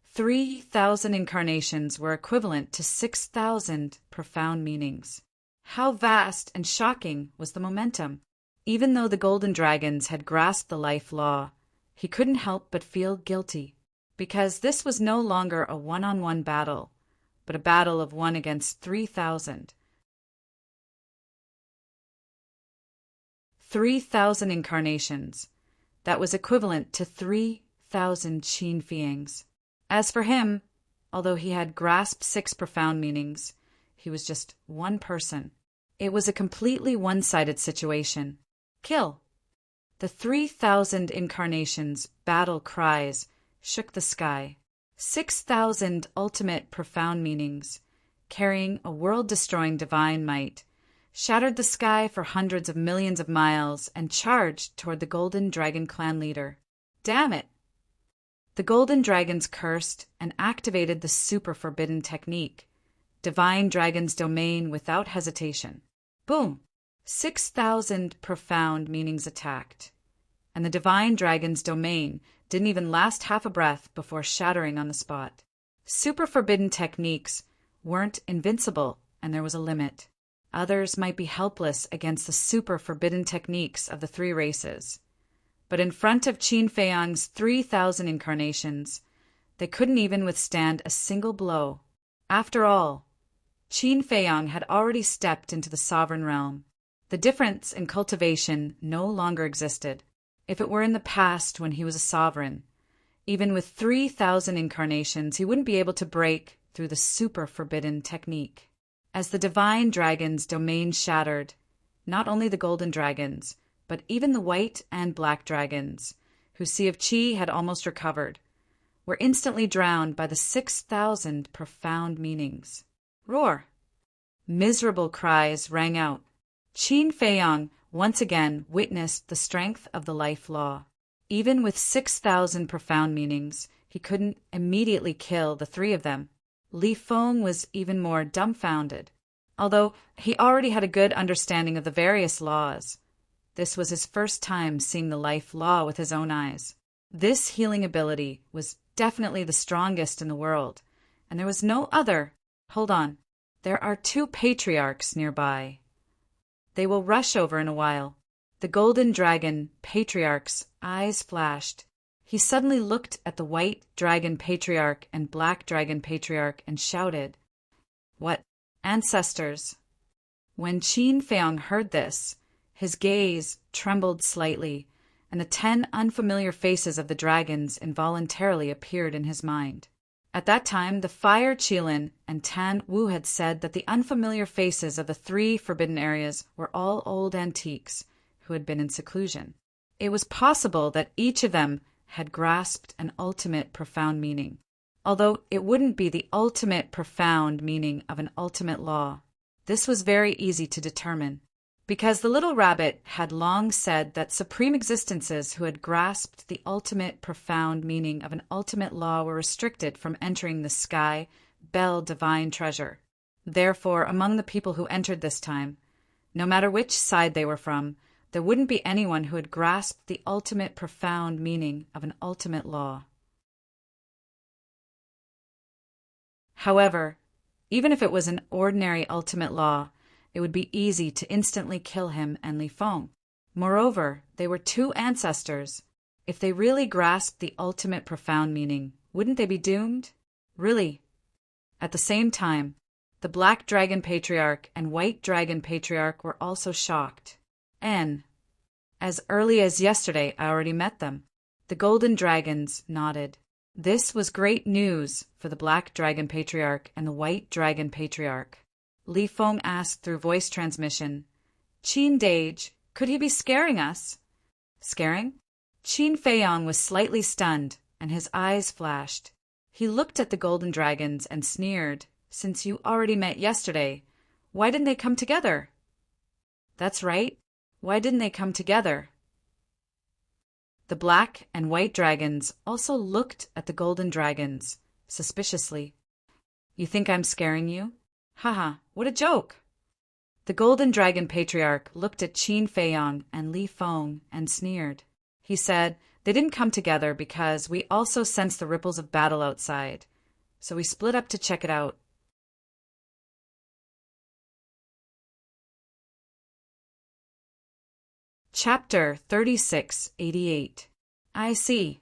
3,000 incarnations were equivalent to 6,000 profound meanings. How vast and shocking was the momentum! Even though the golden dragons had grasped the life law, he couldn't help but feel guilty, because this was no longer a one-on-one battle, but a battle of 1 against 3,000. 3,000 incarnations. That was equivalent to 3,000 Qin Fiangs. As for him, although he had grasped 6 profound meanings, he was just one person. It was a completely one-sided situation. Kill! The 3,000 incarnations' battle cries shook the sky. 6,000 ultimate profound meanings, carrying a world-destroying divine might, shattered the sky for hundreds of millions of miles and charged toward the Golden Dragon clan leader. Damn it! The Golden Dragons cursed and activated the super forbidden technique, Divine Dragon's domain, without hesitation. Boom! 6,000 profound meanings attacked, and the Divine Dragon's domain didn't even last half a breath before shattering on the spot. Super forbidden techniques weren't invincible, and there was a limit. Others might be helpless against the super forbidden techniques of the 3 races. But in front of Qin Feiyang's 3,000 incarnations, they couldn't even withstand a single blow. After all, Qin Feiyang had already stepped into the sovereign realm. The difference in cultivation no longer existed. If it were in the past when he was a sovereign, even with 3,000 incarnations, he wouldn't be able to break through the super forbidden technique. As the Divine Dragon's domain shattered, not only the Golden Dragons, but even the White and Black Dragons, whose Sea of Qi had almost recovered, were instantly drowned by the 6,000 profound meanings. Roar! Miserable cries rang out. Qin Feiyang once again witnessed the strength of the life law. Even with 6,000 profound meanings, he couldn't immediately kill the 3 of them. Li Feng was even more dumbfounded. Although he already had a good understanding of the various laws, this was his first time seeing the life law with his own eyes. This healing ability was definitely the strongest in the world, and there was no other. Hold on. There are 2 patriarchs nearby. They will rush over in a while. The Golden Dragon Patriarch's eyes flashed. He suddenly looked at the White Dragon Patriarch and Black Dragon Patriarch and shouted, "What? Ancestors!" When Qin Feiyang heard this, his gaze trembled slightly, and the 10 unfamiliar faces of the dragons involuntarily appeared in his mind. At that time, the Fire Qilin and Tan Wu had said that the unfamiliar faces of the 3 forbidden areas were all old antiques who had been in seclusion. It was possible that each of them had grasped an ultimate profound meaning, although it wouldn't be the ultimate profound meaning of an ultimate law. This was very easy to determine, because the little rabbit had long said that supreme existences who had grasped the ultimate profound meaning of an ultimate law were restricted from entering the Sky Bell divine treasure. Therefore, among the people who entered this time, no matter which side they were from, there wouldn't be anyone who had grasped the ultimate profound meaning of an ultimate law. However, even if it was an ordinary ultimate law, it would be easy to instantly kill him and Li Feng. Moreover, they were two ancestors. If they really grasped the ultimate profound meaning, wouldn't they be doomed? Really? At the same time, the Black Dragon Patriarch and White Dragon Patriarch were also shocked. And, as early as yesterday, I already met them. The Golden Dragons nodded. This was great news for the Black Dragon Patriarch and the White Dragon Patriarch. Li Feng asked through voice transmission, "Qin Dage, could he be scaring us?" Scaring? Qin Feiyang was slightly stunned, and his eyes flashed. He looked at the Golden Dragons and sneered, "Since you already met yesterday, why didn't they come together?" That's right. Why didn't they come together? The Black and White Dragons also looked at the Golden Dragons, suspiciously. "You think I'm scaring you? Haha, what a joke!" The Golden Dragon Patriarch looked at Qin Feiyang and Li Feng and sneered. He said, "They didn't come together because we also sensed the ripples of battle outside, so we split up to check it out." Chapter 3688. I see.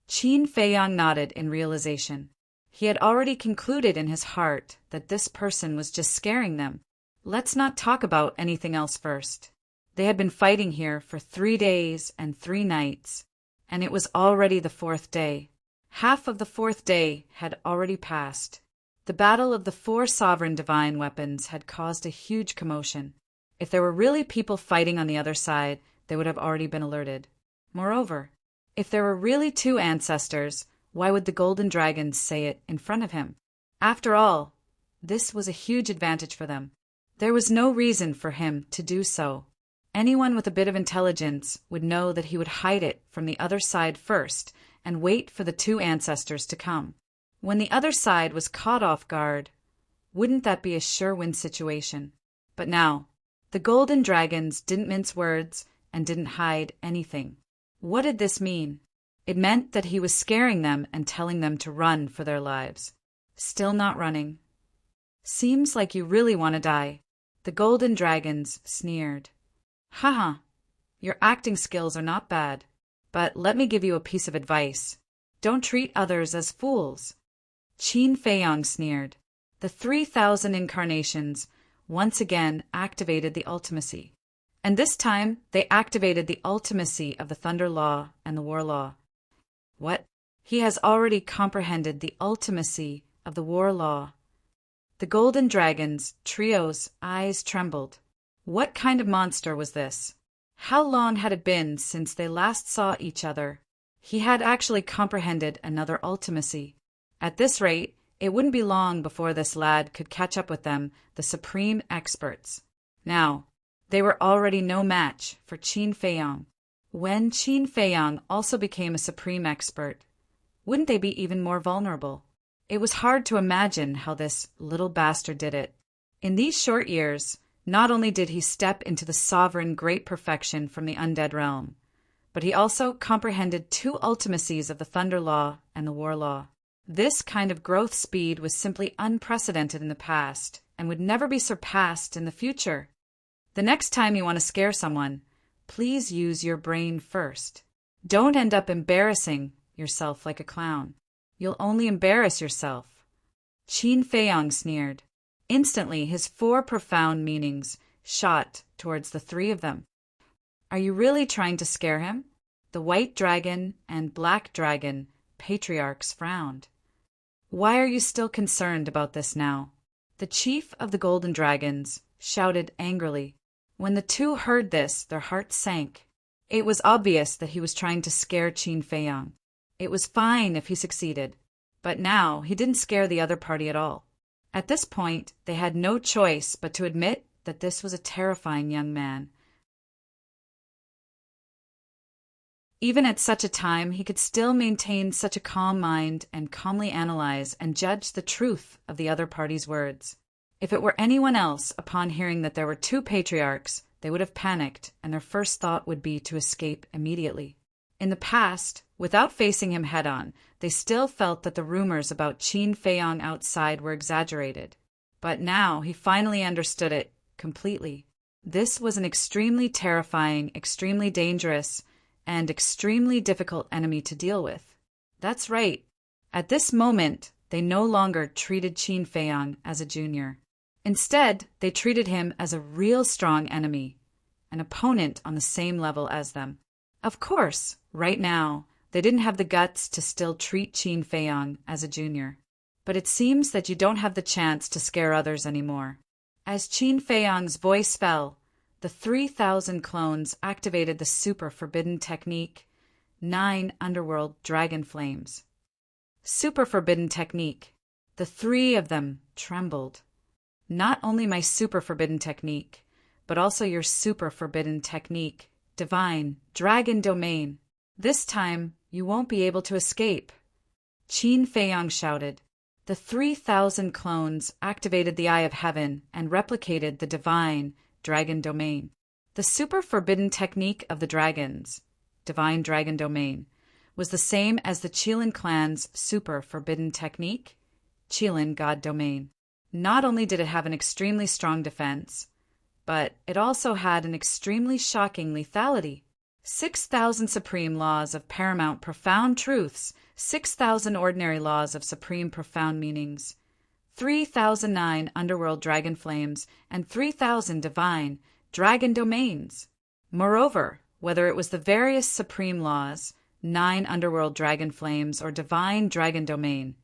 Qin Feiyang nodded in realization. He had already concluded in his heart that this person was just scaring them. Let's not talk about anything else first. They had been fighting here for 3 days and 3 nights, and it was already the 4th day. Half of the 4th day had already passed. The battle of the 4 sovereign divine weapons had caused a huge commotion. If there were really people fighting on the other side, they would have already been alerted. Moreover, if there were really 2 ancestors, why would the Golden Dragons say it in front of him? After all, this was a huge advantage for them. There was no reason for him to do so. Anyone with a bit of intelligence would know that he would hide it from the other side first and wait for the 2 ancestors to come. When the other side was caught off guard, wouldn't that be a sure-win situation? But now, the Golden Dragons didn't mince words and didn't hide anything. What did this mean? It meant that he was scaring them and telling them to run for their lives. Still not running. "Seems like you really want to die," the Golden Dragons sneered. "Haha, your acting skills are not bad, but let me give you a piece of advice. Don't treat others as fools." Qin Feiyang sneered. The 3,000 incarnations once again activated the ultimacy. And this time, they activated the ultimacy of the Thunder Law and the War Law. What? He has already comprehended the ultimacy of the War Law. The Golden Dragons' trio's eyes trembled. What kind of monster was this? How long had it been since they last saw each other? He had actually comprehended another ultimacy. At this rate, it wouldn't be long before this lad could catch up with them, the supreme experts. Now, they were already no match for Qin Feiyang. When Qin Feiyang also became a supreme expert, wouldn't they be even more vulnerable? It was hard to imagine how this little bastard did it. In these short years, not only did he step into the sovereign great perfection from the undead realm, but he also comprehended 2 ultimacies of the Thunder Law and the War Law. This kind of growth speed was simply unprecedented in the past and would never be surpassed in the future. The next time you want to scare someone, please use your brain first. Don't end up embarrassing yourself like a clown. You'll only embarrass yourself. Qin Feiyang sneered. Instantly, his 4 profound meanings shot towards the 3 of them. Are you really trying to scare him? The White Dragon and Black Dragon patriarchs frowned. Why are you still concerned about this now? The chief of the Golden Dragons shouted angrily. When the 2 heard this, their hearts sank. It was obvious that he was trying to scare Qin Feiyang. It was fine if he succeeded, but now he didn't scare the other party at all. At this point, they had no choice but to admit that this was a terrifying young man. Even at such a time, he could still maintain such a calm mind and calmly analyze and judge the truth of the other party's words. If it were anyone else, upon hearing that there were 2 patriarchs, they would have panicked, and their first thought would be to escape immediately. In the past, without facing him head-on, they still felt that the rumors about Qin Feiyang outside were exaggerated. But now he finally understood it completely. This was an extremely terrifying, extremely dangerous, and extremely difficult enemy to deal with. That's right. At this moment, they no longer treated Qin Feiyang as a junior. Instead, they treated him as a real strong enemy, an opponent on the same level as them. Of course, right now, they didn't have the guts to still treat Qin Feiyang as a junior. But it seems that you don't have the chance to scare others anymore. As Qin Feiyang's voice fell, the 3,000 clones activated the super forbidden technique, 9 underworld dragon flames. Super forbidden technique. The 3 of them trembled. Not only my super forbidden technique, but also your super forbidden technique, divine, dragon domain. This time, you won't be able to escape. Qin Feiyang shouted. The 3,000 clones activated the Eye of Heaven and replicated the divine dragon domain. The super forbidden technique of the dragons, divine dragon domain, was the same as the Qilin clan's super forbidden technique, Qilin god domain. Not only did it have an extremely strong defense, but it also had an extremely shocking lethality. 6,000 supreme laws of paramount profound truths, 6,000 ordinary laws of supreme profound meanings, 3,009 underworld dragon flames, and 3,000 divine dragon domains. Moreover, whether it was the various supreme laws, 9 underworld dragon flames, or divine dragon domain,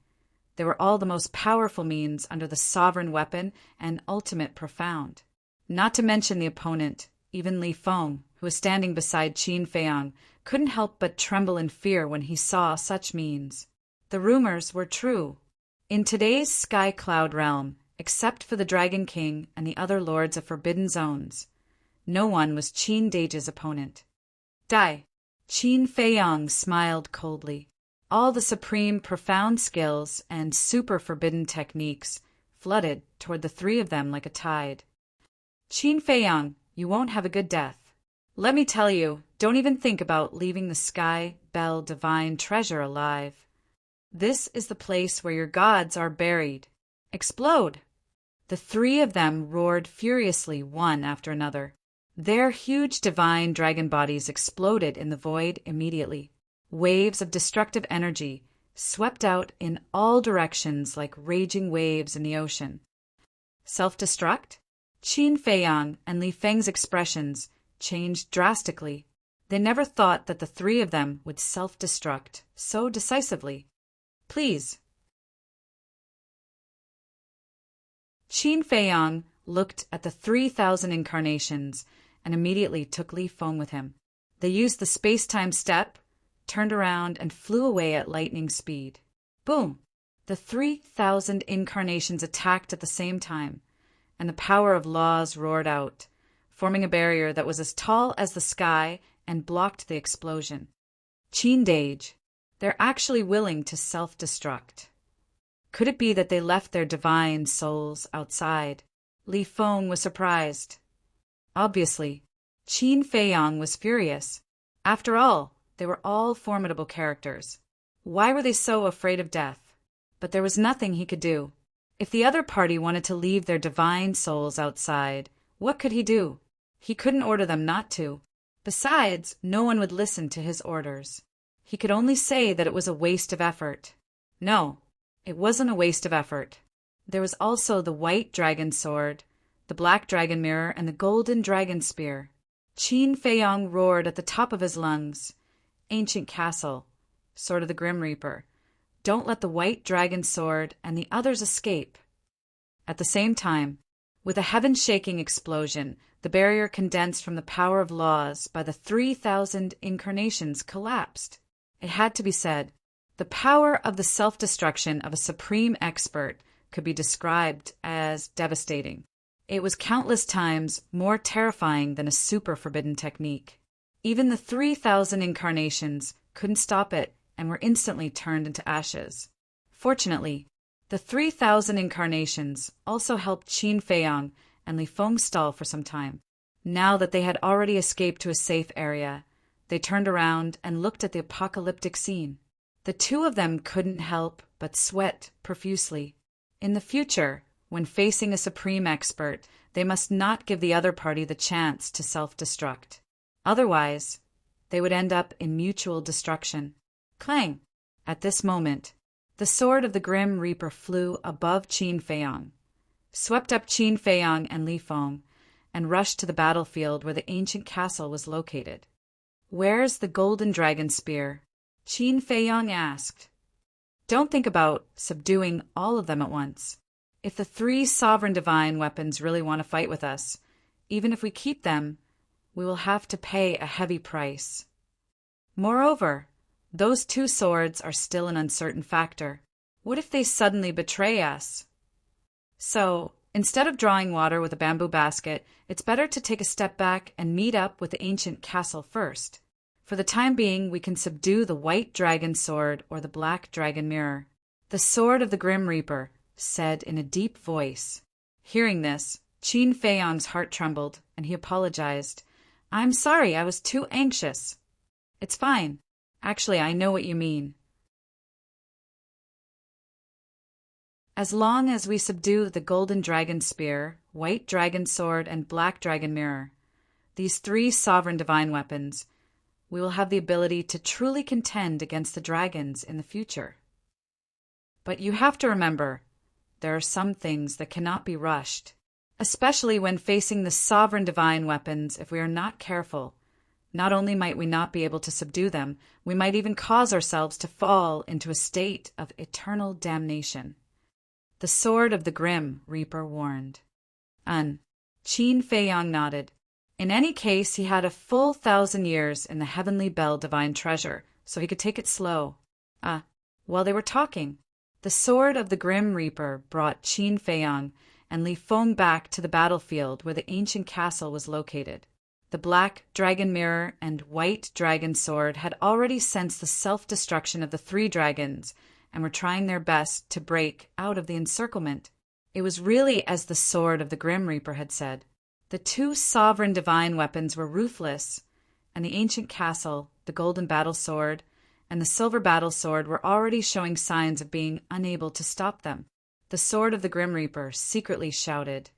they were all the most powerful means under the sovereign weapon and ultimate profound. Not to mention the opponent, even Li Feng, who was standing beside Qin Feiyang, couldn't help but tremble in fear when he saw such means. The rumors were true. In today's Sky Cloud realm, except for the Dragon King and the other lords of Forbidden Zones, no one was Qin Dage's opponent. Qin Feiyang smiled coldly. All the supreme profound skills and super forbidden techniques flooded toward the 3 of them like a tide. Qin Feiyang, you won't have a good death. Let me tell you, don't even think about leaving the Sky Bell divine treasure alive. This is the place where your gods are buried. Explode! The 3 of them roared furiously one after another. Their huge divine dragon bodies exploded in the void immediately. Waves of destructive energy swept out in all directions like raging waves in the ocean. Self-destruct? Qin Feiyang and Li Feng's expressions changed drastically. They never thought that the 3 of them would self-destruct so decisively. Please. Qin Feiyang looked at the 3,000 incarnations and immediately took Li Feng with him. They used the space-time step, turned around, and flew away at lightning speed. Boom! The 3,000 incarnations attacked at the same time, and the power of laws roared out, forming a barrier that was as tall as the sky and blocked the explosion. Qin Dage, they're actually willing to self-destruct. Could it be that they left their divine souls outside? Li Feng was surprised. Obviously, Qin Feiyang was furious. After all, they were all formidable characters. Why were they so afraid of death? But there was nothing he could do. If the other party wanted to leave their divine souls outside, what could he do? He couldn't order them not to. Besides, no one would listen to his orders. He could only say that it was a waste of effort. No, it wasn't a waste of effort. There was also the white dragon sword, the black dragon mirror, and the golden dragon spear. Qin Feiyang roared at the top of his lungs. Ancient castle, sword of the Grim Reaper. Don't let the white dragon sword and the others escape. At the same time, with a heaven-shaking explosion, the barrier condensed from the power of laws by the 3,000 incarnations collapsed. It had to be said, the power of the self-destruction of a supreme expert could be described as devastating. It was countless times more terrifying than a super forbidden technique. Even the 3,000 incarnations couldn't stop it and were instantly turned into ashes. Fortunately, the 3,000 incarnations also helped Qin Feiyang and Li Feng stall for some time. Now that they had already escaped to a safe area, they turned around and looked at the apocalyptic scene. The two of them couldn't help but sweat profusely. In the future, when facing a supreme expert, they must not give the other party the chance to self-destruct. Otherwise, they would end up in mutual destruction. Clang! At this moment, the sword of the Grim Reaper flew above Qin Feiyang, swept up Qin Feiyang and Li Feng, and rushed to the battlefield where the ancient castle was located. "Where's the golden dragon spear?" Qin Feiyang asked. "Don't think about subduing all of them at once. If the three sovereign divine weapons really want to fight with us, even if we keep them, we will have to pay a heavy price. Moreover, those two swords are still an uncertain factor. What if they suddenly betray us? So, instead of drawing water with a bamboo basket, it's better to take a step back and meet up with the ancient castle first. For the time being, we can subdue the white dragon sword or the black dragon mirror." "The sword of the Grim Reaper," said in a deep voice. Hearing this, Qin Feiyang's heart trembled, and he apologized. "I'm sorry, I was too anxious." "It's fine. Actually, I know what you mean. As long as we subdue the golden dragon spear, white dragon sword, and black dragon mirror, these three sovereign divine weapons, we will have the ability to truly contend against the dragons in the future. But you have to remember, there are some things that cannot be rushed, especially when facing the sovereign divine weapons. If we are not careful, not only might we not be able to subdue them, we might even cause ourselves to fall into a state of eternal damnation." The sword of the Grim Reaper warned. Qin Feiyang nodded. In any case, he had a full 1,000 years in the Heavenly Bell divine treasure, so he could take it slow. While they were talking, the sword of the Grim Reaper brought Qin Feiyang and Li Feng back to the battlefield where the ancient castle was located. The black dragon mirror and white dragon sword had already sensed the self-destruction of the three dragons and were trying their best to break out of the encirclement. It was really as the sword of the Grim Reaper had said. The two sovereign divine weapons were ruthless, and the ancient castle, the golden battle sword, and the silver battle sword were already showing signs of being unable to stop them. The sword of the Grim Reaper secretly shouted,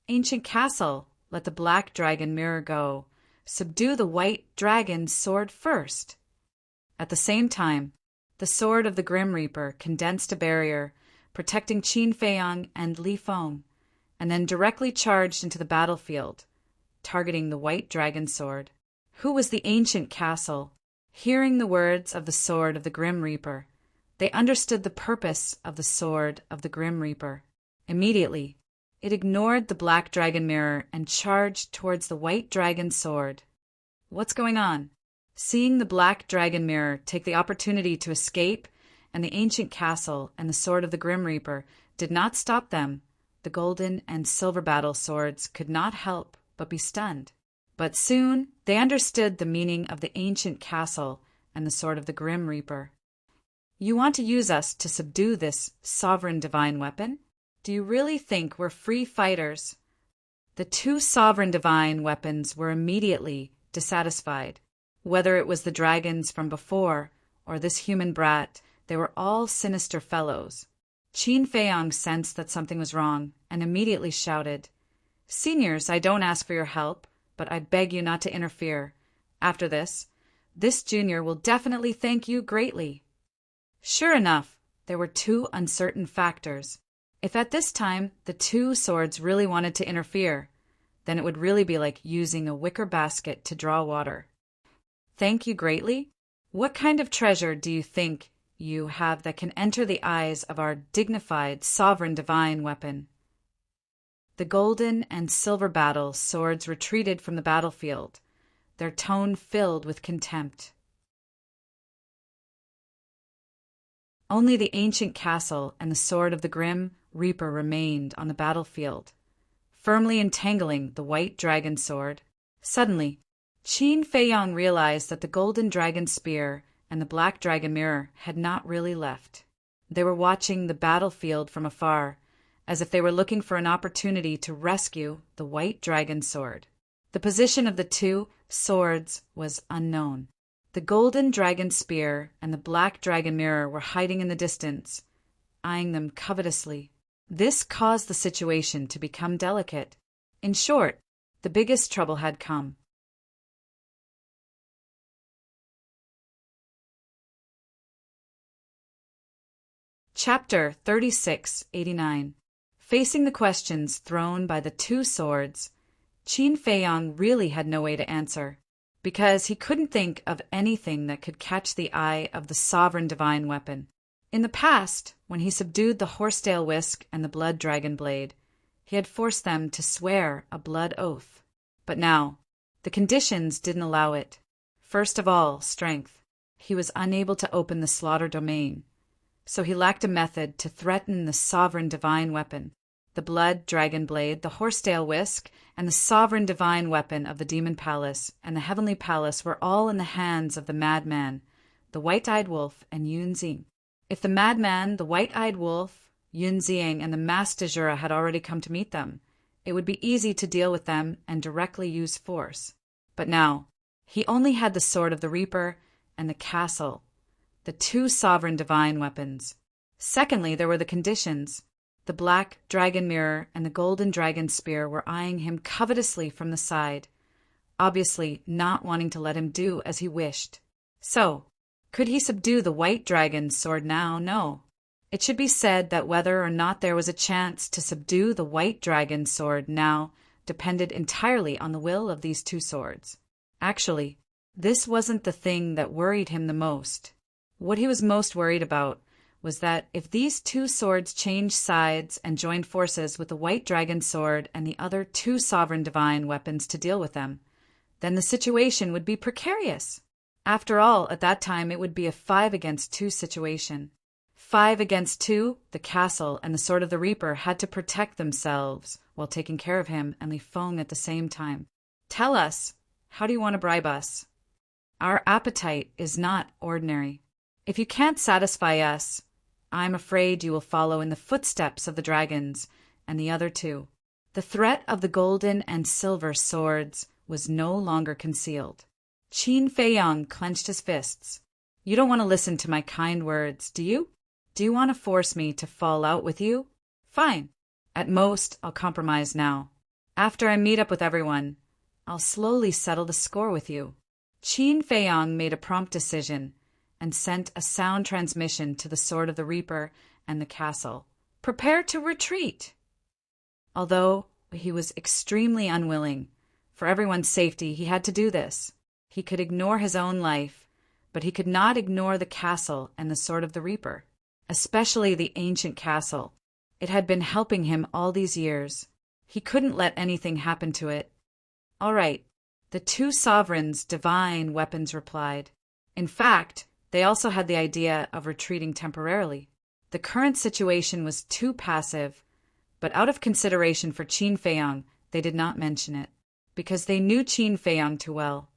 "Ancient castle, let the black dragon mirror go. Subdue the white dragon sword first." At the same time, the sword of the Grim Reaper condensed a barrier, protecting Qin Feiyang and Li Feng, and then directly charged into the battlefield, targeting the white dragon sword. Who was the ancient castle? Hearing the words of the sword of the Grim Reaper, they understood the purpose of the sword of the Grim Reaper. Immediately, it ignored the black dragon mirror and charged towards the white dragon sword. What's going on? Seeing the black dragon mirror take the opportunity to escape, and the ancient castle and the sword of the Grim Reaper did not stop them, the golden and silver battle swords could not help but be stunned. But soon they understood the meaning of the ancient castle and the sword of the Grim Reaper. "You want to use us to subdue this sovereign divine weapon? Do you really think we're free fighters?" The two sovereign divine weapons were immediately dissatisfied. Whether it was the dragons from before or this human brat, they were all sinister fellows. Qin Feiyang sensed that something was wrong and immediately shouted, "Seniors, I don't ask for your help, but I beg you not to interfere. After this junior will definitely thank you greatly." Sure enough, there were two uncertain factors. If at this time the two swords really wanted to interfere, then it would really be like using a wicker basket to draw water. "Thank you greatly? What kind of treasure do you think you have that can enter the eyes of our dignified sovereign divine weapon?" The golden and silver battle swords retreated from the battlefield, their tone filled with contempt. Only the ancient castle and the sword of the Grim Reaper remained on the battlefield, firmly entangling the white dragon sword. Suddenly, Qin Feiyang realized that the golden dragon spear and the black dragon mirror had not really left. They were watching the battlefield from afar, as if they were looking for an opportunity to rescue the white dragon sword. The position of the two swords was unknown. The golden dragon spear and the black dragon mirror were hiding in the distance, eyeing them covetously. This caused the situation to become delicate. In short, the biggest trouble had come. Chapter 3689. Facing the questions thrown by the two swords, Qin Feiyang really had no way to answer, because he couldn't think of anything that could catch the eye of the sovereign divine weapon. In the past, when he subdued the horsetail whisk and the blood dragon blade, he had forced them to swear a blood oath. But now, the conditions didn't allow it. First of all, strength. He was unable to open the slaughter domain, so he lacked a method to threaten the sovereign divine weapon. The blood dragon blade, the horsetail whisk, and the sovereign divine weapon of the demon palace and the heavenly palace were all in the hands of the madman, the white-eyed wolf, and Yun Zing. If the madman, the white-eyed wolf, Yun Zing, and the masked de Jura had already come to meet them, it would be easy to deal with them and directly use force. But now, he only had the sword of the Reaper and the castle, the two sovereign divine weapons. Secondly, there were the conditions. The black dragon mirror and the golden dragon spear were eyeing him covetously from the side, obviously not wanting to let him do as he wished. So, could he subdue the white dragon's sword now? No. It should be said that whether or not there was a chance to subdue the white dragon's sword now depended entirely on the will of these two swords. Actually, this wasn't the thing that worried him the most. What he was most worried about was that if these two swords changed sides and joined forces with the white dragon sword and the other two sovereign divine weapons to deal with them, then the situation would be precarious. After all, at that time it would be a 5-against-2 situation. 5 against 2, the castle and the sword of the Reaper had to protect themselves while taking care of him and Li Feng at the same time. Tell us, how do you want to bribe us? Our appetite is not ordinary. If you can't satisfy us, I'm afraid you will follow in the footsteps of the dragons and the other two. The threat of the golden and silver swords was no longer concealed. Qin Feiyang clenched his fists. You don't want to listen to my kind words, do you? Do you want to force me to fall out with you? Fine. At most, I'll compromise now. After I meet up with everyone, I'll slowly settle the score with you. Qin Feiyang made a prompt decision and sent a sound transmission to the sword of the Reaper and the castle. Prepare to retreat! Although he was extremely unwilling, for everyone's safety he had to do this. He could ignore his own life, but he could not ignore the castle and the sword of the Reaper, especially the ancient castle. It had been helping him all these years. He couldn't let anything happen to it. All right, the two sovereigns' divine weapons replied. In fact, they also had the idea of retreating temporarily. The current situation was too passive, but out of consideration for Qin Feiyang, they did not mention it, because they knew Qin Feiyang too well.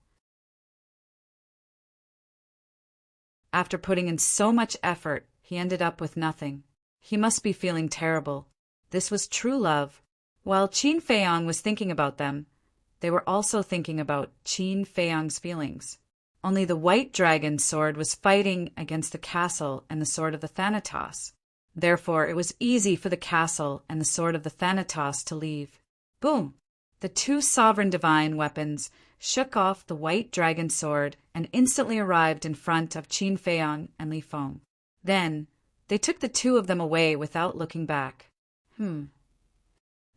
After putting in so much effort, he ended up with nothing. He must be feeling terrible. This was true love. While Qin Feiyang was thinking about them, they were also thinking about Qin Feiyang's feelings. Only the white dragon's sword was fighting against the castle and the sword of the Thanatos. Therefore, it was easy for the castle and the sword of the Thanatos to leave. Boom! The two sovereign divine weapons shook off the white dragon sword and instantly arrived in front of Qin Feiyang and Li Feng. Then, they took the two of them away without looking back.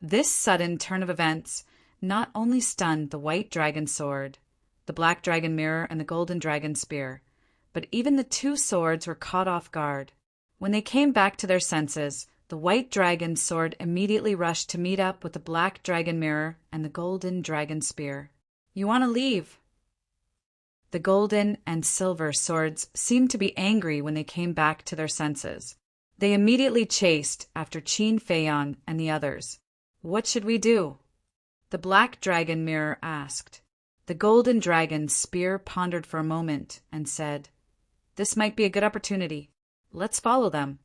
This sudden turn of events not only stunned the white dragon sword, the black dragon mirror, and the golden dragon spear, but even the two swords were caught off guard. When they came back to their senses, the white dragon sword immediately rushed to meet up with the black dragon mirror and the golden dragon spear. You want to leave? The golden and silver swords seemed to be angry when they came back to their senses. They immediately chased after Qin Feiyang and the others. What should we do? The black dragon mirror asked. The golden dragon spear pondered for a moment and said, This might be a good opportunity. Let's follow them.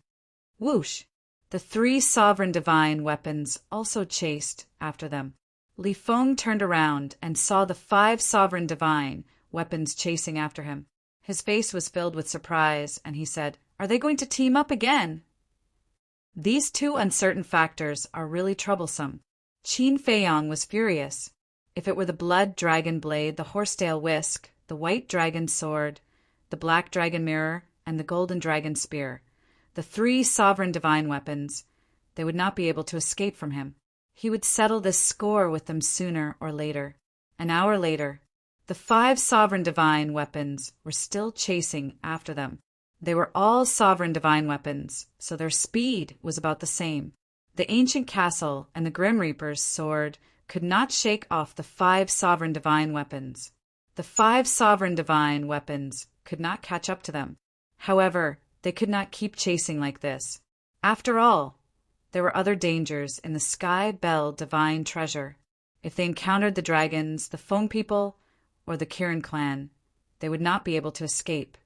Whoosh! The three sovereign divine weapons also chased after them. Li Feng turned around and saw the 5 sovereign divine weapons chasing after him. His face was filled with surprise, and he said, "Are they going to team up again?" These two uncertain factors are really troublesome. Qin Feiyang was furious. If it were the blood dragon blade, the horsetail whisk, the white dragon sword, the black dragon mirror, and the golden dragon spear, the 3 sovereign divine weapons, they would not be able to escape from him. He would settle this score with them sooner or later. An hour later, the 5 sovereign divine weapons were still chasing after them. They were all sovereign divine weapons, so their speed was about the same. The ancient castle and the Grim Reaper's sword could not shake off the 5 sovereign divine weapons. The 5 sovereign divine weapons could not catch up to them. However, they could not keep chasing like this. After all, there were other dangers in the Sky Bell divine treasure. If they encountered the dragons, the Feng people, or the Kirin clan, they would not be able to escape.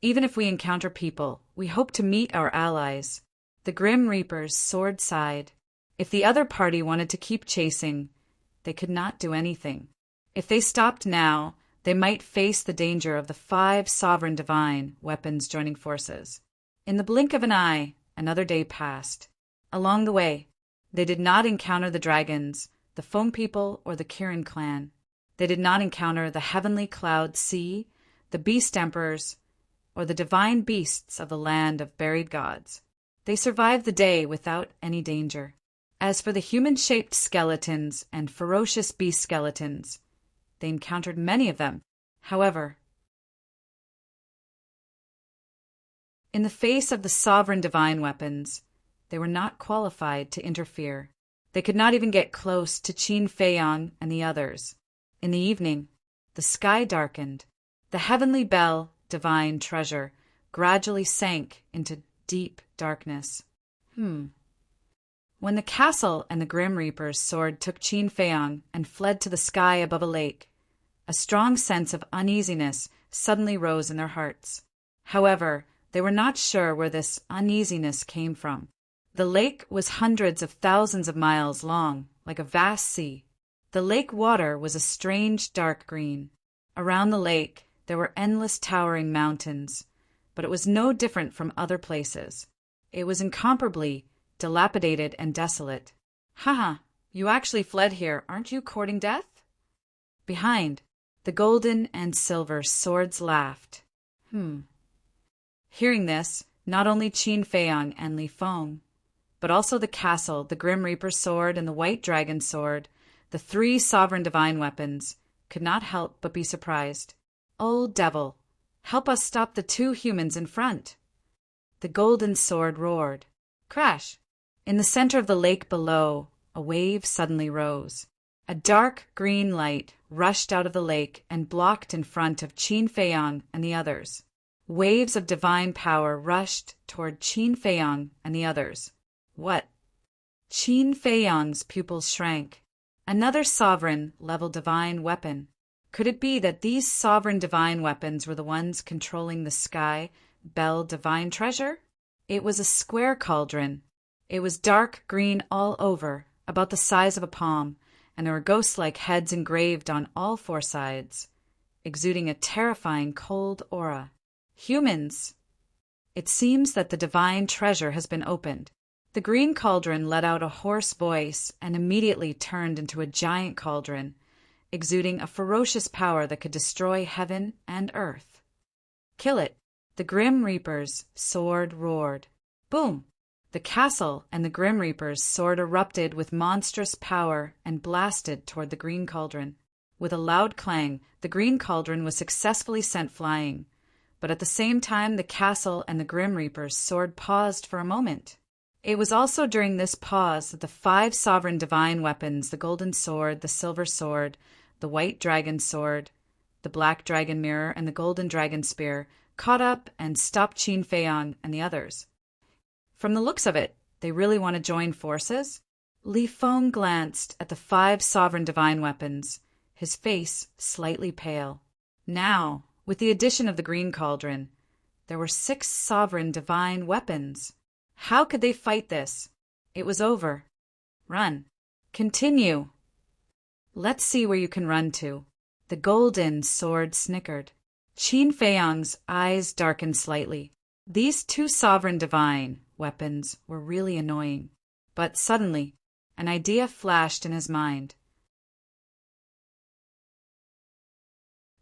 Even if we encounter people, we hope to meet our allies. The Grim Reaper's sword sighed. If the other party wanted to keep chasing, they could not do anything. If they stopped now, they might face the danger of the 5 sovereign divine weapons joining forces. In the blink of an eye, another day passed. Along the way, they did not encounter the dragons, the Feng people, or the Kirin clan. They did not encounter the heavenly cloud sea, the beast emperors, or the divine beasts of the land of buried gods. They survived the day without any danger. As for the human-shaped skeletons and ferocious beast skeletons, they encountered many of them. However, in the face of the sovereign divine weapons, they were not qualified to interfere. They could not even get close to Qin Feiyang and the others. In the evening, the sky darkened. The heavenly bell, divine treasure, gradually sank into deep darkness. When the castle and the Grim Reaper's sword took Qin Feiyang and fled to the sky above a lake, a strong sense of uneasiness suddenly rose in their hearts. However, they were not sure where this uneasiness came from. The lake was hundreds of thousands of miles long, like a vast sea. The lake water was a strange dark green. Around the lake, there were endless towering mountains, but it was no different from other places. It was incomparably dilapidated and desolate. Haha, you actually fled here, aren't you courting death? Behind, the golden and silver swords laughed. Hearing this, not only Qin Feiyang and Li Feng, but also the castle, the Grim Reaper's sword, and the White Dragon sword, the 3 sovereign divine weapons, could not help but be surprised. "Old devil, help us stop the 2 humans in front!" The golden sword roared. Crash! In the center of the lake below, a wave suddenly rose. A dark green light rushed out of the lake and blocked in front of Qin Feiyang and the others. Waves of divine power rushed toward Qin Feiyang and the others. What? Qin Feiyang's pupils shrank. Another sovereign-level divine weapon. Could it be that these sovereign divine weapons were the ones controlling the Sky Bell divine treasure? It was a square cauldron. It was dark green all over, about the size of a palm, and there were ghost-like heads engraved on all 4 sides, exuding a terrifying cold aura. Humans! It seems that the divine treasure has been opened. The green cauldron let out a hoarse voice and immediately turned into a giant cauldron, exuding a ferocious power that could destroy heaven and earth. Kill it! The Grim Reaper's sword roared. Boom! The castle and the Grim Reaper's sword erupted with monstrous power and blasted toward the green cauldron. With a loud clang, the green cauldron was successfully sent flying, but at the same time the castle and the Grim Reaper's sword paused for a moment. It was also during this pause that the 5 sovereign divine weapons, the golden sword, the silver sword, the white dragon sword, the black dragon mirror, and the golden dragon spear, caught up and stopped Qin Feiyang and the others. From the looks of it, they really want to join forces? Li Feng glanced at the 5 sovereign divine weapons, his face slightly pale. Now, with the addition of the green cauldron, there were 6 sovereign divine weapons. How could they fight this? It was over. Run. Continue. Let's see where you can run to. The golden sword snickered. Qin Feiyang's eyes darkened slightly. These two sovereign divine weapons were really annoying. But suddenly, an idea flashed in his mind.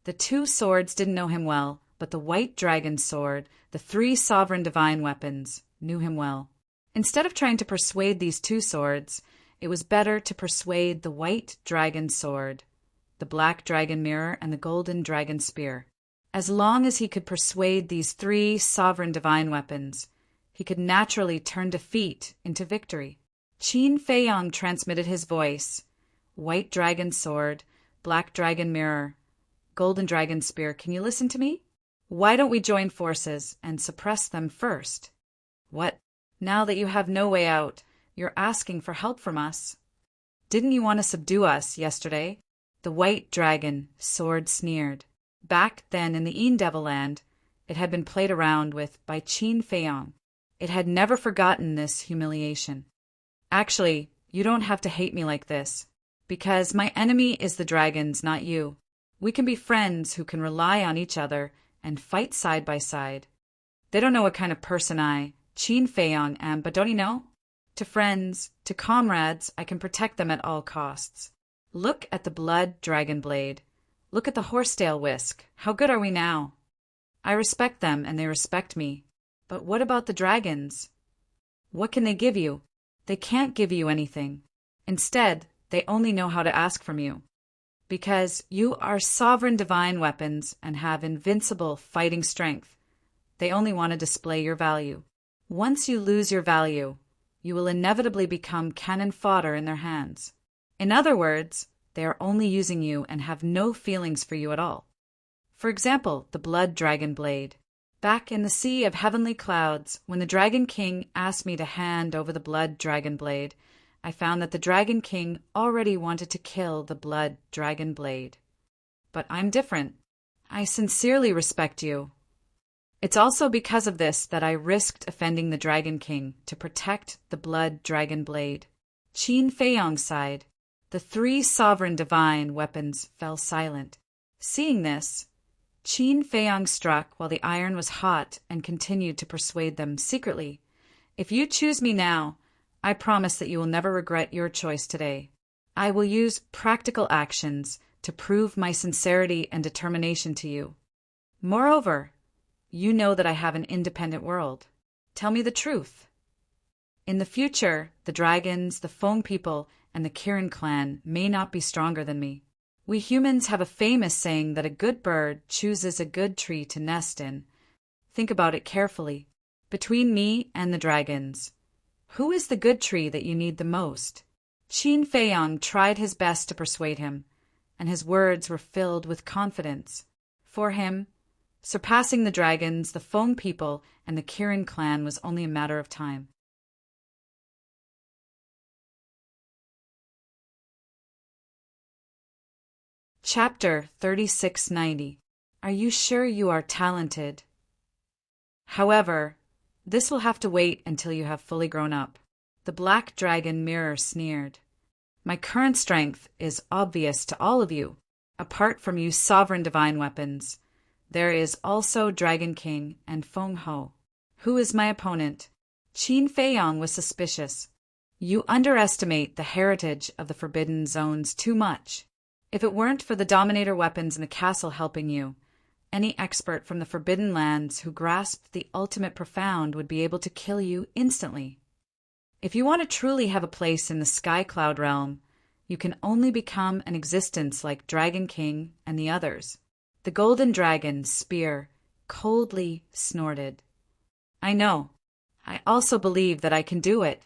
The two swords didn't know him well, but the white dragon sword, the three sovereign divine weapons, knew him well. Instead of trying to persuade these two swords, it was better to persuade the white dragon sword, the black dragon mirror, and the golden dragon spear. As long as he could persuade these three sovereign divine weapons, he could naturally turn defeat into victory. Qin Feiyang transmitted his voice. White dragon sword, black dragon mirror, golden dragon spear, can you listen to me? Why don't we join forces and suppress them first? What? Now that you have no way out, you're asking for help from us. Didn't you want to subdue us yesterday? The white dragon sword sneered. Back then in the Devil land, it had been played around with by Qin Feiyang. It had never forgotten this humiliation. Actually, you don't have to hate me like this, because my enemy is the dragons, not you. We can be friends who can rely on each other and fight side by side. They don't know what kind of person I, Qin Feiyang, am, but don't you know? To friends, to comrades, I can protect them at all costs. Look at the blood dragon blade. Look at the horsetail whisk. How good are we now? I respect them and they respect me. But what about the dragons? What can they give you? They can't give you anything. Instead, they only know how to ask from you. Because you are sovereign divine weapons and have invincible fighting strength, they only want to display your value. Once you lose your value, you will inevitably become cannon fodder in their hands. In other words, they are only using you and have no feelings for you at all. For example, the blood dragon blade. Back in the sea of heavenly clouds, when the Dragon King asked me to hand over the blood dragon blade, I found that the Dragon King already wanted to kill the blood dragon blade. But I'm different. I sincerely respect you. It's also because of this that I risked offending the Dragon King to protect the blood dragon blade. Qin Feiyang sighed. The three sovereign divine weapons fell silent. Seeing this, Qin Feiyang struck while the iron was hot and continued to persuade them secretly. If you choose me now, I promise that you will never regret your choice today. I will use practical actions to prove my sincerity and determination to you. Moreover, you know that I have an independent world. Tell me the truth. In the future, the dragons, the Feng people, and the Kirin clan may not be stronger than me. We humans have a famous saying that a good bird chooses a good tree to nest in. Think about it carefully. Between me and the dragons, who is the good tree that you need the most? Qin Feiyang tried his best to persuade him, and his words were filled with confidence. For him, surpassing the dragons, the Feng people, and the Kirin clan was only a matter of time. Chapter 3690. Are you sure you are talented? However, this will have to wait until you have fully grown up. The black dragon mirror sneered. My current strength is obvious to all of you. Apart from you sovereign divine weapons, there is also Dragon King and Feng Ho. Who is my opponent? Qin Feiyang was suspicious. You underestimate the heritage of the Forbidden Zones too much. If it weren't for the Dominator weapons in the castle helping you, any expert from the Forbidden Lands who grasped the ultimate profound would be able to kill you instantly. If you want to truly have a place in the Sky Cloud realm, you can only become an existence like Dragon King and the others. The golden dragon, Spear, coldly snorted. I know. I also believe that I can do it.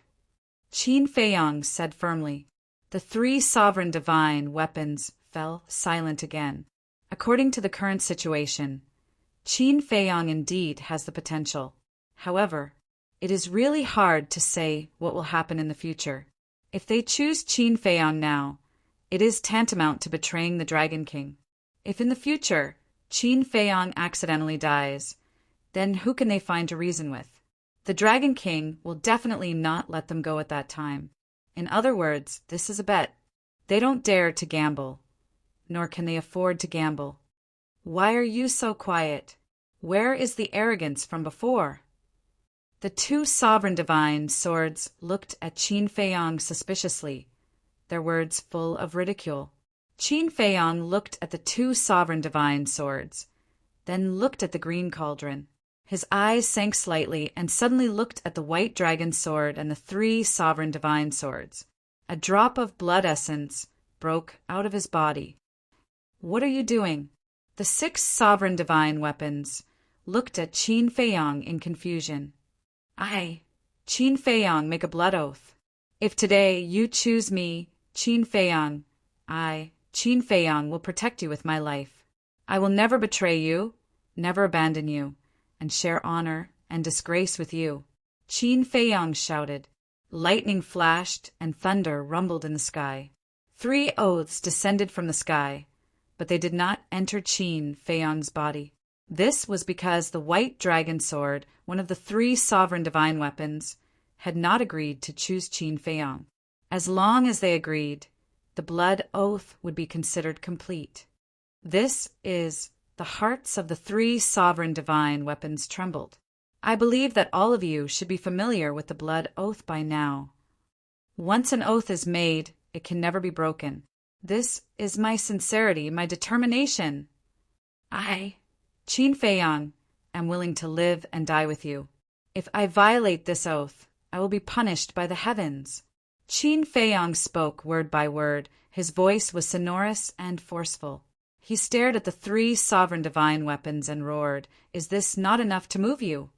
Qin Feiyang said firmly. The three sovereign divine weapons fell silent again. According to the current situation, Qin Feiyang indeed has the potential. However, it is really hard to say what will happen in the future. If they choose Qin Feiyang now, it is tantamount to betraying the Dragon King. If in the future Qin Feiyang accidentally dies, then who can they find to reason with? The Dragon King will definitely not let them go at that time. In other words, this is a bet. They don't dare to gamble, nor can they afford to gamble. Why are you so quiet? Where is the arrogance from before? The two sovereign divine swords looked at Qin Feiyong suspiciously, their words full of ridicule. Qin Feiyong looked at the two sovereign divine swords, then looked at the green cauldron. His eyes sank slightly and suddenly looked at the white dragon sword and the three sovereign divine swords. A drop of blood essence broke out of his body. What are you doing? The six sovereign divine weapons looked at Qin Feiyong in confusion. I, Qin Feiyong, make a blood oath. If today you choose me, Qin Feiyong, I, Qin Feiyong, will protect you with my life. I will never betray you, never abandon you, and share honor and disgrace with you. Qin Feiyong shouted. Lightning flashed and thunder rumbled in the sky. 3 oaths descended from the sky, but they did not enter Qin Feiyong's body. This was because the white dragon sword, one of the 3 sovereign divine weapons, had not agreed to choose Qin Feiyong. As long as they agreed, the blood oath would be considered complete. This is the hearts of the 3 sovereign divine weapons trembled. I believe that all of you should be familiar with the blood oath by now. Once an oath is made, it can never be broken. This is my sincerity, my determination. I, Qin Feiyong, am willing to live and die with you. If I violate this oath, I will be punished by the heavens. Qin Feiyong spoke word by word. His voice was sonorous and forceful. He stared at the 3 sovereign divine weapons and roared, "Is this not enough to move you?"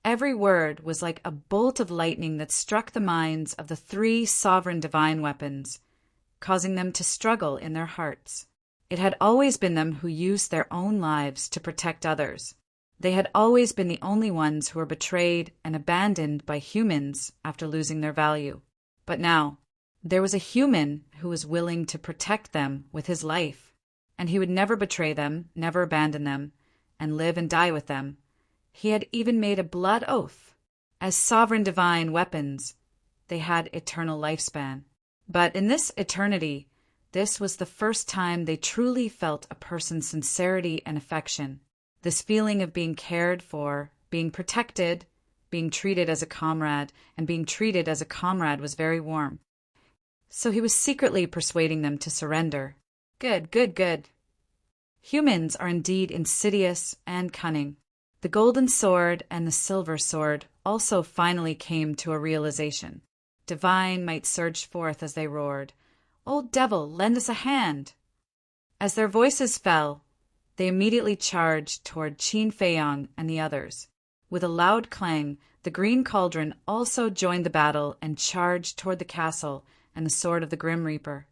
Every word was like a bolt of lightning that struck the minds of the 3 sovereign divine weapons, causing them to struggle in their hearts. It had always been them who used their own lives to protect others. They had always been the only ones who were betrayed and abandoned by humans after losing their value. But now, there was a human who was willing to protect them with his life, and he would never betray them, never abandon them, and live and die with them. He had even made a blood oath. As sovereign divine weapons, they had eternal lifespan. But in this eternity, this was the first time they truly felt a person's sincerity and affection. This feeling of being cared for, being protected, being treated as a comrade, and being treated as a comrade was very warm. So he was secretly persuading them to surrender. Good, good, good. Humans are indeed insidious and cunning. The golden sword and the silver sword also finally came to a realization. Divine might surged forth as they roared, "Old devil, lend us a hand!" As their voices fell, they immediately charged toward Qin Feiyong and the others. With a loud clang, the green cauldron also joined the battle and charged toward the castle and the sword of the Grim Reaper.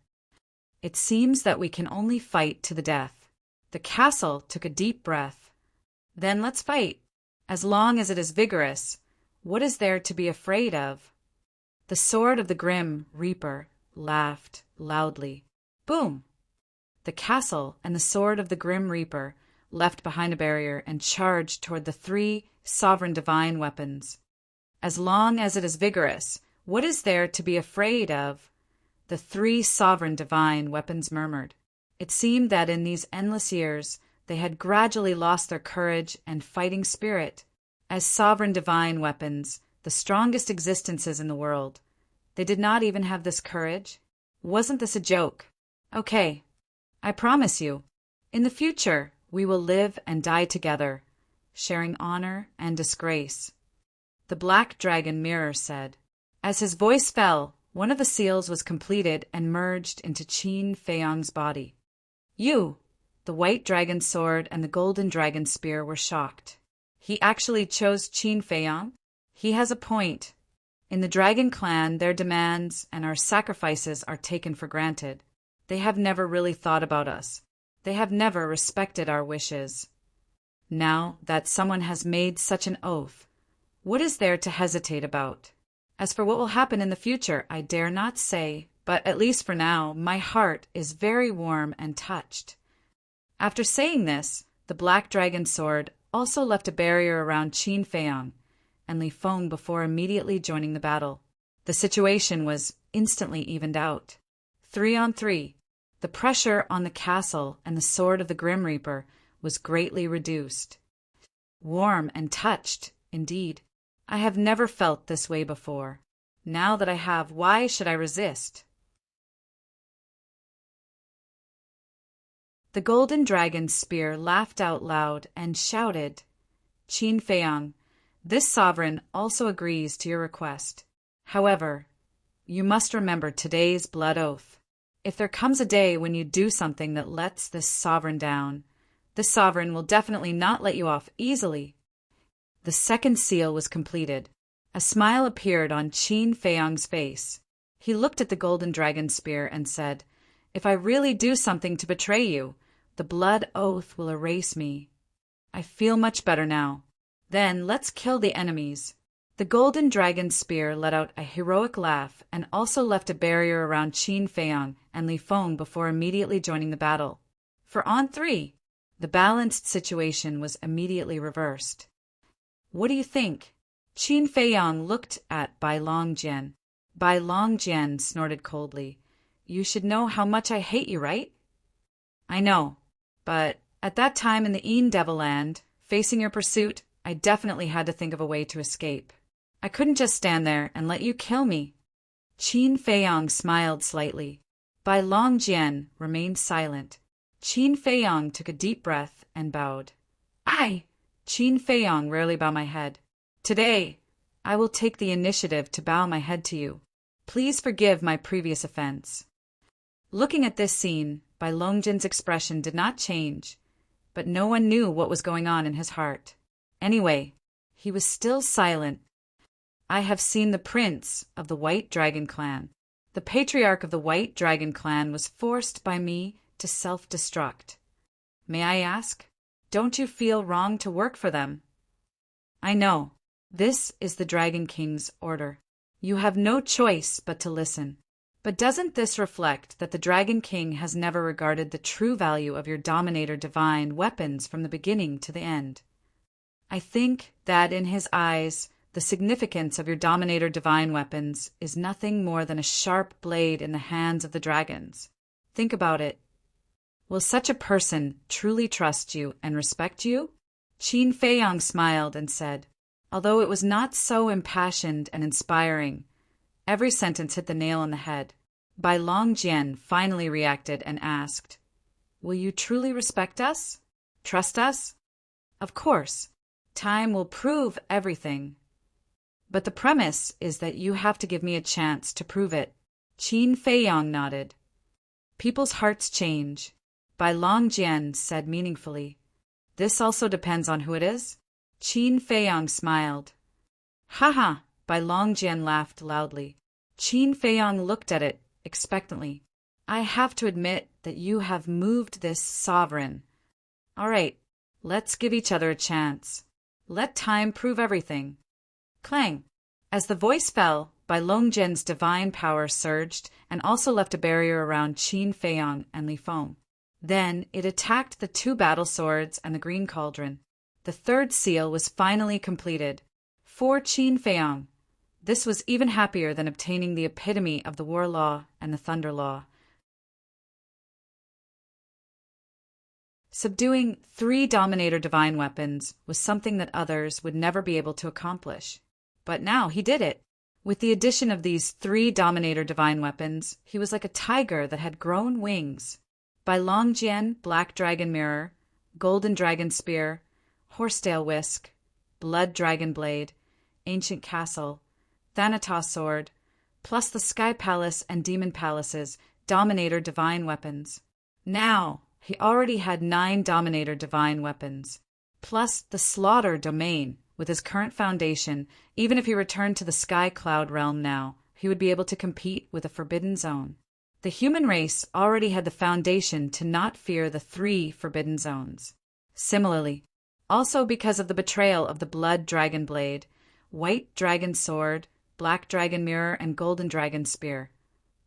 It seems that we can only fight to the death. The castle took a deep breath. Then let's fight. As long as it is vigorous, what is there to be afraid of? The sword of the Grim Reaper laughed loudly. Boom! The castle and the sword of the Grim Reaper left behind a barrier and charged toward the 3 sovereign divine weapons. As long as it is vigorous, what is there to be afraid of? The 3 sovereign divine weapons murmured. It seemed that in these endless years, they had gradually lost their courage and fighting spirit. As sovereign divine weapons, the strongest existences in the world, they did not even have this courage. Wasn't this a joke? Okay, I promise you, in the future, we will live and die together, sharing honor and disgrace. The black dragon mirror said. As his voice fell, one of the seals was completed and merged into Qin Feiyong's body. You, the white dragon sword and the golden dragon spear were shocked. He actually chose Qin Feiyong? He has a point. In the dragon clan, their demands and our sacrifices are taken for granted. They have never really thought about us. They have never respected our wishes. Now that someone has made such an oath, what is there to hesitate about? As for what will happen in the future, I dare not say, but at least for now, my heart is very warm and touched. After saying this, the black dragon sword also left a barrier around Qin Feiyong, and Li Feng before immediately joining the battle. The situation was instantly evened out. 3-on-3. The pressure on the castle and the sword of the Grim Reaper was greatly reduced. Warm and touched, indeed. I have never felt this way before. Now that I have, why should I resist? The golden dragon's spear laughed out loud and shouted, Qin Feiyang, this sovereign also agrees to your request. However, you must remember today's blood oath. If there comes a day when you do something that lets this sovereign down, this sovereign will definitely not let you off easily. The second seal was completed. A smile appeared on Qin Feiyang's face. He looked at the golden dragon spear and said, If I really do something to betray you, the blood oath will erase me. I feel much better now. Then let's kill the enemies. The golden dragon spear let out a heroic laugh and also left a barrier around Qin Feiyang and Li Feng before immediately joining the battle. For on 3, the balanced situation was immediately reversed. What do you think? Qin Feiyang looked at Bai Longjian. Bai Longjian snorted coldly. You should know how much I hate you, right? I know, but at that time in the Een Devil Land, facing your pursuit, I definitely had to think of a way to escape. I couldn't just stand there and let you kill me. Qin Feiyang smiled slightly. Bai Longjian remained silent. Qin Feiyang took a deep breath and bowed. I, Qin Feiyang, rarely bow my head. Today, I will take the initiative to bow my head to you. Please forgive my previous offense. Looking at this scene, Bai Longjian's expression did not change, but no one knew what was going on in his heart. Anyway, he was still silent. I have seen the prince of the White Dragon Clan. The patriarch of the White Dragon Clan was forced by me to self-destruct. May I ask, don't you feel wrong to work for them? I know. This is the Dragon King's order. You have no choice but to listen. But doesn't this reflect that the Dragon King has never regarded the true value of your Dominator Divine weapons from the beginning to the end? I think that in his eyes, the significance of your Dominator Divine weapons is nothing more than a sharp blade in the hands of the dragons. Think about it. Will such a person truly trust you and respect you? Qin Feiyang smiled and said, although it was not so impassioned and inspiring, every sentence hit the nail on the head. Bai Longjian finally reacted and asked, Will you truly respect us? Trust us? Of course. Time will prove everything. But the premise is that you have to give me a chance to prove it. Qin Feiyang nodded. People's hearts change. Bai Longjian said meaningfully. This also depends on who it is. Qin Feiyang smiled. Haha, Bai Longjian laughed loudly. Qin Feiyang looked at it expectantly. I have to admit that you have moved this sovereign. All right, let's give each other a chance. Let time prove everything. Clang. As the voice fell, Bai Longjian's divine power surged and also left a barrier around Qin Feiyang and Li Feng. Then it attacked the 2 battle swords and the green cauldron. The third seal was finally completed. For Qin Feiyang, this was even happier than obtaining the epitome of the War Law and the Thunder Law. Subduing 3 Dominator Divine weapons was something that others would never be able to accomplish. But now he did it. With the addition of these 3 Dominator Divine weapons, he was like a tiger that had grown wings. Bai Longjian, Black Dragon Mirror, Golden Dragon Spear, Horsetail Whisk, Blood Dragon Blade, Ancient Castle, Thanatos Sword, plus the Sky Palace and Demon Palace's Dominator Divine weapons. Now, he already had 9 Dominator Divine weapons, plus the Slaughter Domain. With his current foundation, even if he returned to the Sky Cloud realm now, he would be able to compete with the Forbidden Zone. The human race already had the foundation to not fear the 3 Forbidden Zones. Similarly, also because of the betrayal of the Blood Dragon Blade, White Dragon Sword, Black Dragon Mirror, and Golden Dragon Spear,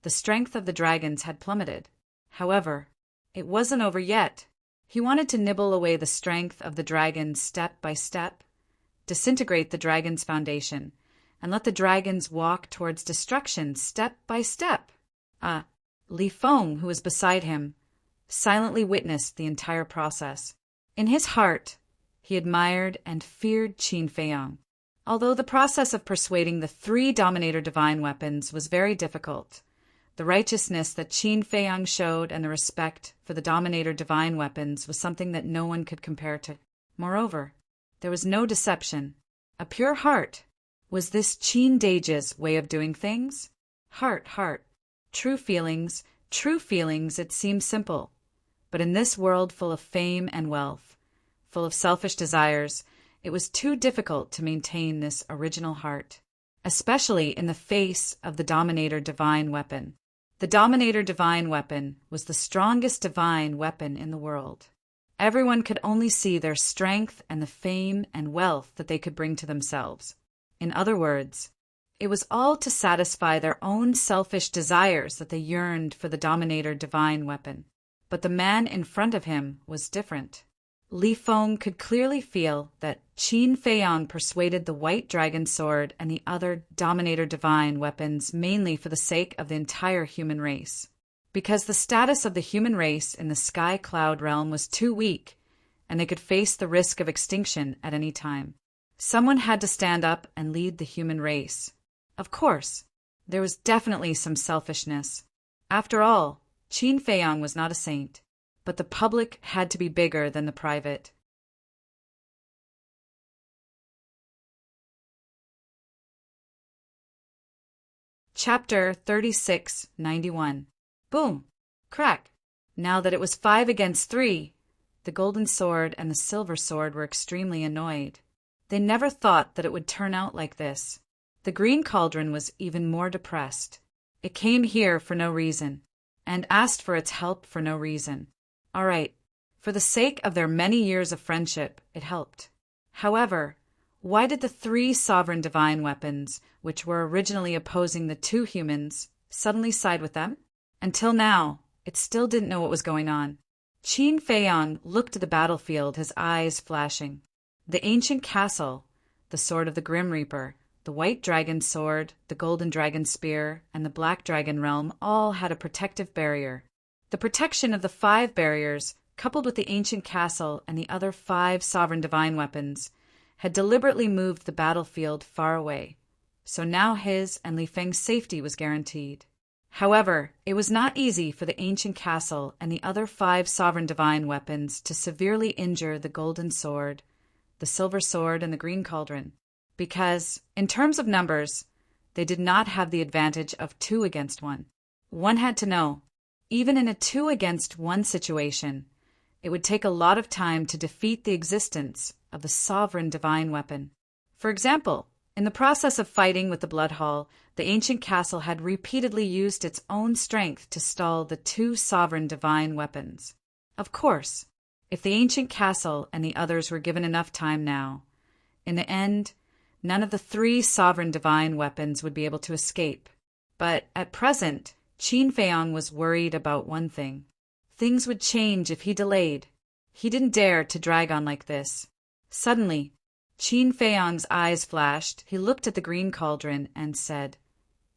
the strength of the dragons had plummeted. However, it wasn't over yet. He wanted to nibble away the strength of the dragons step by step, disintegrate the dragon's foundation, and let the dragons walk towards destruction step by step. Li Feng, who was beside him, silently witnessed the entire process. In his heart, he admired and feared Qin Feiyang. Although the process of persuading the 3 Dominator Divine Weapons was very difficult, the righteousness that Qin Feiyang showed and the respect for the Dominator Divine Weapons was something that no one could compare to. Moreover, there was no deception. A pure heart. Was this Qin Dage's way of doing things? Heart. True feelings, it seems simple. But in this world full of fame and wealth, full of selfish desires, it was too difficult to maintain this original heart, especially in the face of the Dominator Divine Weapon. The Dominator Divine Weapon was the strongest divine weapon in the world. Everyone could only see their strength and the fame and wealth that they could bring to themselves. In other words, it was all to satisfy their own selfish desires that they yearned for the Dominator Divine Weapon. But the man in front of him was different. Li Feng could clearly feel that Qin Feiyang persuaded the White Dragon Sword and the other Dominator Divine Weapons mainly for the sake of the entire human race. Because the status of the human race in the Sky Cloud realm was too weak, and they could face the risk of extinction at any time. Someone had to stand up and lead the human race. Of course, there was definitely some selfishness. After all, Qin Feiyang was not a saint, but the public had to be bigger than the private. Chapter 3691. Boom! Crack! Now that it was 5 against 3, the golden sword and the silver sword were extremely annoyed. They never thought that it would turn out like this. The green cauldron was even more depressed. It came here for no reason, and asked for its help for no reason. All right, for the sake of their many years of friendship, it helped. However, why did the 3 sovereign divine weapons, which were originally opposing the 2 humans, suddenly side with them? Until now, it still didn't know what was going on. Qin Feiyang looked at the battlefield, his eyes flashing. The ancient castle, the sword of the Grim Reaper, the White Dragon Sword, the Golden Dragon Spear, and the Black Dragon Realm all had a protective barrier. The protection of the 5 barriers, coupled with the ancient castle and the other 5 sovereign divine weapons, had deliberately moved the battlefield far away. So now his and Li Feng's safety was guaranteed. However, it was not easy for the ancient castle and the other 5 sovereign divine weapons to severely injure the golden sword, the silver sword, and the green cauldron, because, in terms of numbers, they did not have the advantage of 2 against 1. One had to know, even in a 2 against 1 situation, it would take a lot of time to defeat the existence of the sovereign divine weapon. For example, in the process of fighting with the Blood Hall, the ancient castle had repeatedly used its own strength to stall the 2 sovereign divine weapons. Of course, if the ancient castle and the others were given enough time now, in the end, none of the 3 sovereign divine weapons would be able to escape. But at present, Qin Feiyang was worried about one thing. Things would change if he delayed. He didn't dare to drag on like this. Suddenly, Qin Feiyang's eyes flashed. He looked at the green cauldron and said,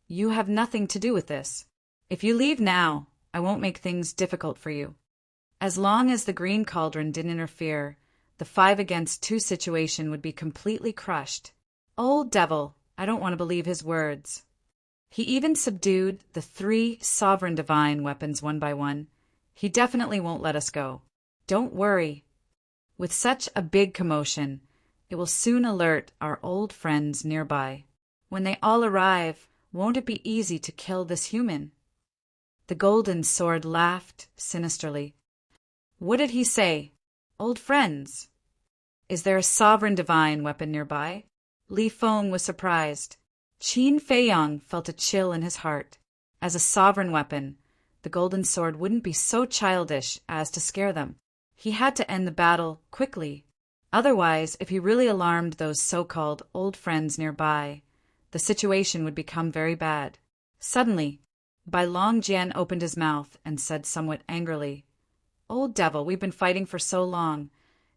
"You have nothing to do with this. If you leave now, I won't make things difficult for you." As long as the green cauldron didn't interfere, the 5 against 2 situation would be completely crushed. Old devil, I don't want to believe his words. He even subdued the 3 sovereign divine weapons one by one. He definitely won't let us go. Don't worry. With such a big commotion, it will soon alert our old friends nearby. When they all arrive, won't it be easy to kill this human? The golden sword laughed sinisterly. What did he say? Old friends? Is there a sovereign divine weapon nearby? Li Feng was surprised. Qin Feiyang felt a chill in his heart. As a sovereign weapon, the golden sword wouldn't be so childish as to scare them. He had to end the battle quickly. Otherwise, if he really alarmed those so-called old friends nearby, the situation would become very bad. Suddenly, Bai Longjian opened his mouth and said somewhat angrily, "Old devil, we've been fighting for so long,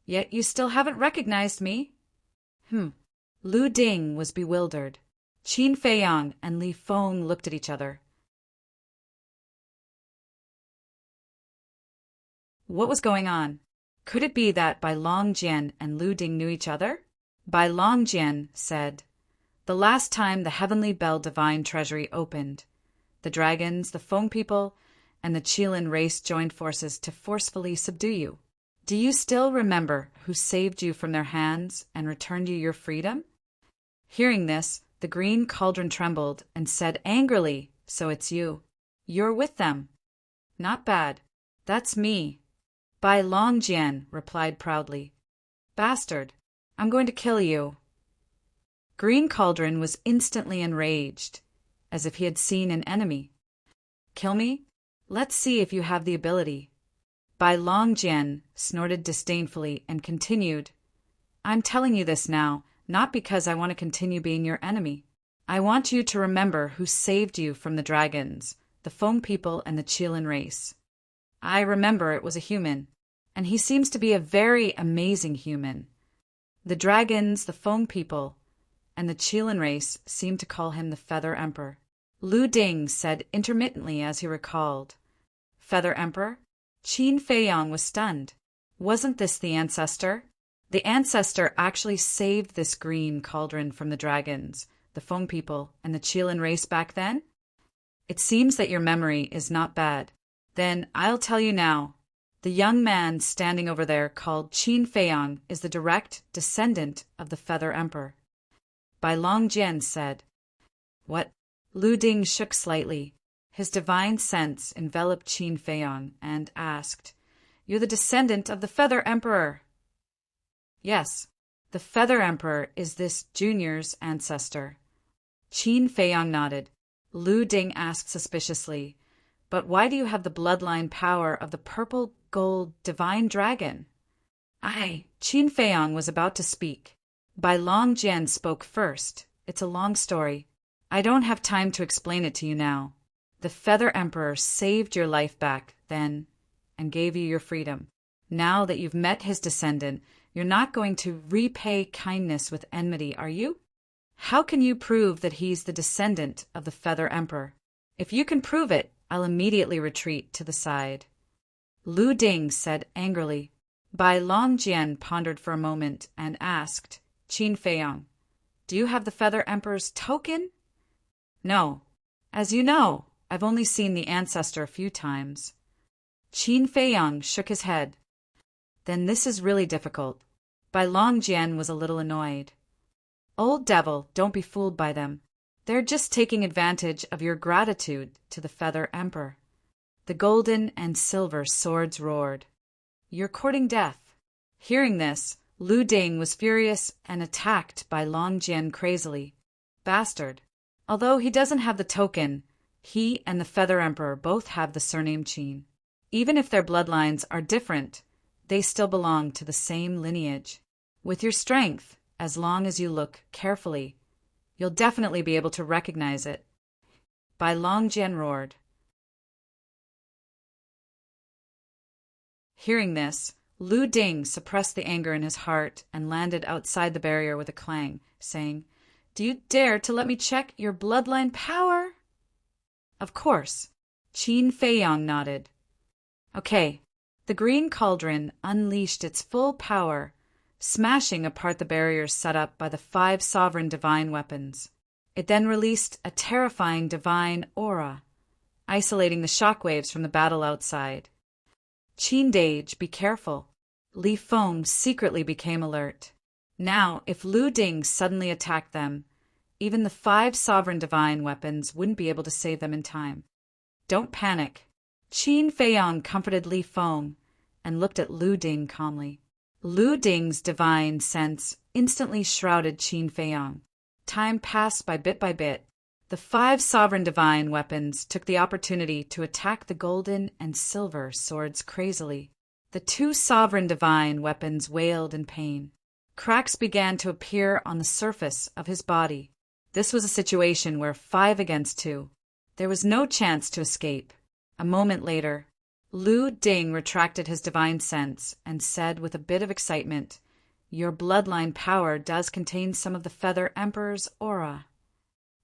yet you still haven't recognized me." Lu Ding was bewildered. Qin Feiyang and Li Feng looked at each other. What was going on? Could it be that Bai Longjian and Lu Ding knew each other? Bai Longjian said, "The last time the Heavenly Bell Divine Treasury opened, the dragons, the Feng people, and the Qilin race joined forces to forcefully subdue you. Do you still remember who saved you from their hands and returned you your freedom?" Hearing this, the green cauldron trembled and said angrily, "So it's you. You're with them. Not bad. That's me." Bai Longjian replied proudly, "Bastard, I'm going to kill you." Green Cauldron was instantly enraged, as if he had seen an enemy. "Kill me? Let's see if you have the ability." Bai Longjian snorted disdainfully and continued, "I'm telling you this now, not because I want to continue being your enemy. I want you to remember who saved you from the dragons, the Feng people, and the Qilin race. I remember it was a human, and he seems to be a very amazing human. The dragons, the Feng people, and the Qilin race seem to call him the Feather Emperor." Lu Ding said intermittently as he recalled, "Feather Emperor?" Qin Feiyang was stunned. Wasn't this the ancestor? The ancestor actually saved this green cauldron from the dragons, the Feng people, and the Qilin race back then? It seems that your memory is not bad. Then I'll tell you now. The young man standing over there called Qin Feiyang is the direct descendant of the Feather Emperor. Bai Longjian said. What? Lu Ding shook slightly. His divine sense enveloped Qin Feiyang and asked, "You're the descendant of the Feather Emperor?" "Yes, the Feather Emperor is this junior's ancestor." Qin Feiyang nodded. Lu Ding asked suspiciously, "But why do you have the bloodline power of the purple gold divine dragon?" Qin Feiyang was about to speak. Bai Longjian spoke first. "It's a long story. I don't have time to explain it to you now. The Feather Emperor saved your life back then and gave you your freedom. Now that you've met his descendant, you're not going to repay kindness with enmity, are you? How can you prove that he's the descendant of the Feather Emperor? If you can prove it, I'll immediately retreat to the side." Lu Ding said angrily. Bai Longjian pondered for a moment and asked, "Qin Feiyang, do you have the Feather Emperor's token?" "No. As you know, I've only seen the ancestor a few times." Qin Feiyang shook his head. "Then this is really difficult." Bai Longjian was a little annoyed. "Old devil, don't be fooled by them. They're just taking advantage of your gratitude to the Feather Emperor." The golden and silver swords roared. "You're courting death." Hearing this, Lu Ding was furious and attacked Bai Longjian crazily. "Bastard. Although he doesn't have the token, he and the Feather Emperor both have the surname Qin. Even if their bloodlines are different, they still belong to the same lineage. With your strength, as long as you look carefully, you'll definitely be able to recognize it." Bai Longjian roared. Hearing this, Lu Ding suppressed the anger in his heart and landed outside the barrier with a clang, saying, "Do you dare to let me check your bloodline power?" "Of course." Qin Feiyang nodded. "Okay." The green cauldron unleashed its full power, smashing apart the barriers set up by the 5 sovereign divine weapons. It then released a terrifying divine aura, isolating the shockwaves from the battle outside. Qin Dage, be careful. Li Feng secretly became alert. Now, if Lu Ding suddenly attacked them, even the 5 sovereign divine weapons wouldn't be able to save them in time. "Don't panic." Qin Feiyang comforted Li Feng and looked at Lu Ding calmly. Lu Ding's divine sense instantly shrouded Qin Feiyang. Time passed by bit. The 5 sovereign divine weapons took the opportunity to attack the golden and silver swords crazily. The 2 sovereign divine weapons wailed in pain. Cracks began to appear on the surface of his body. This was a situation where 5 against 2. There was no chance to escape. A moment later, Lu Ding retracted his divine sense and said with a bit of excitement, "Your bloodline power does contain some of the Feather Emperor's aura."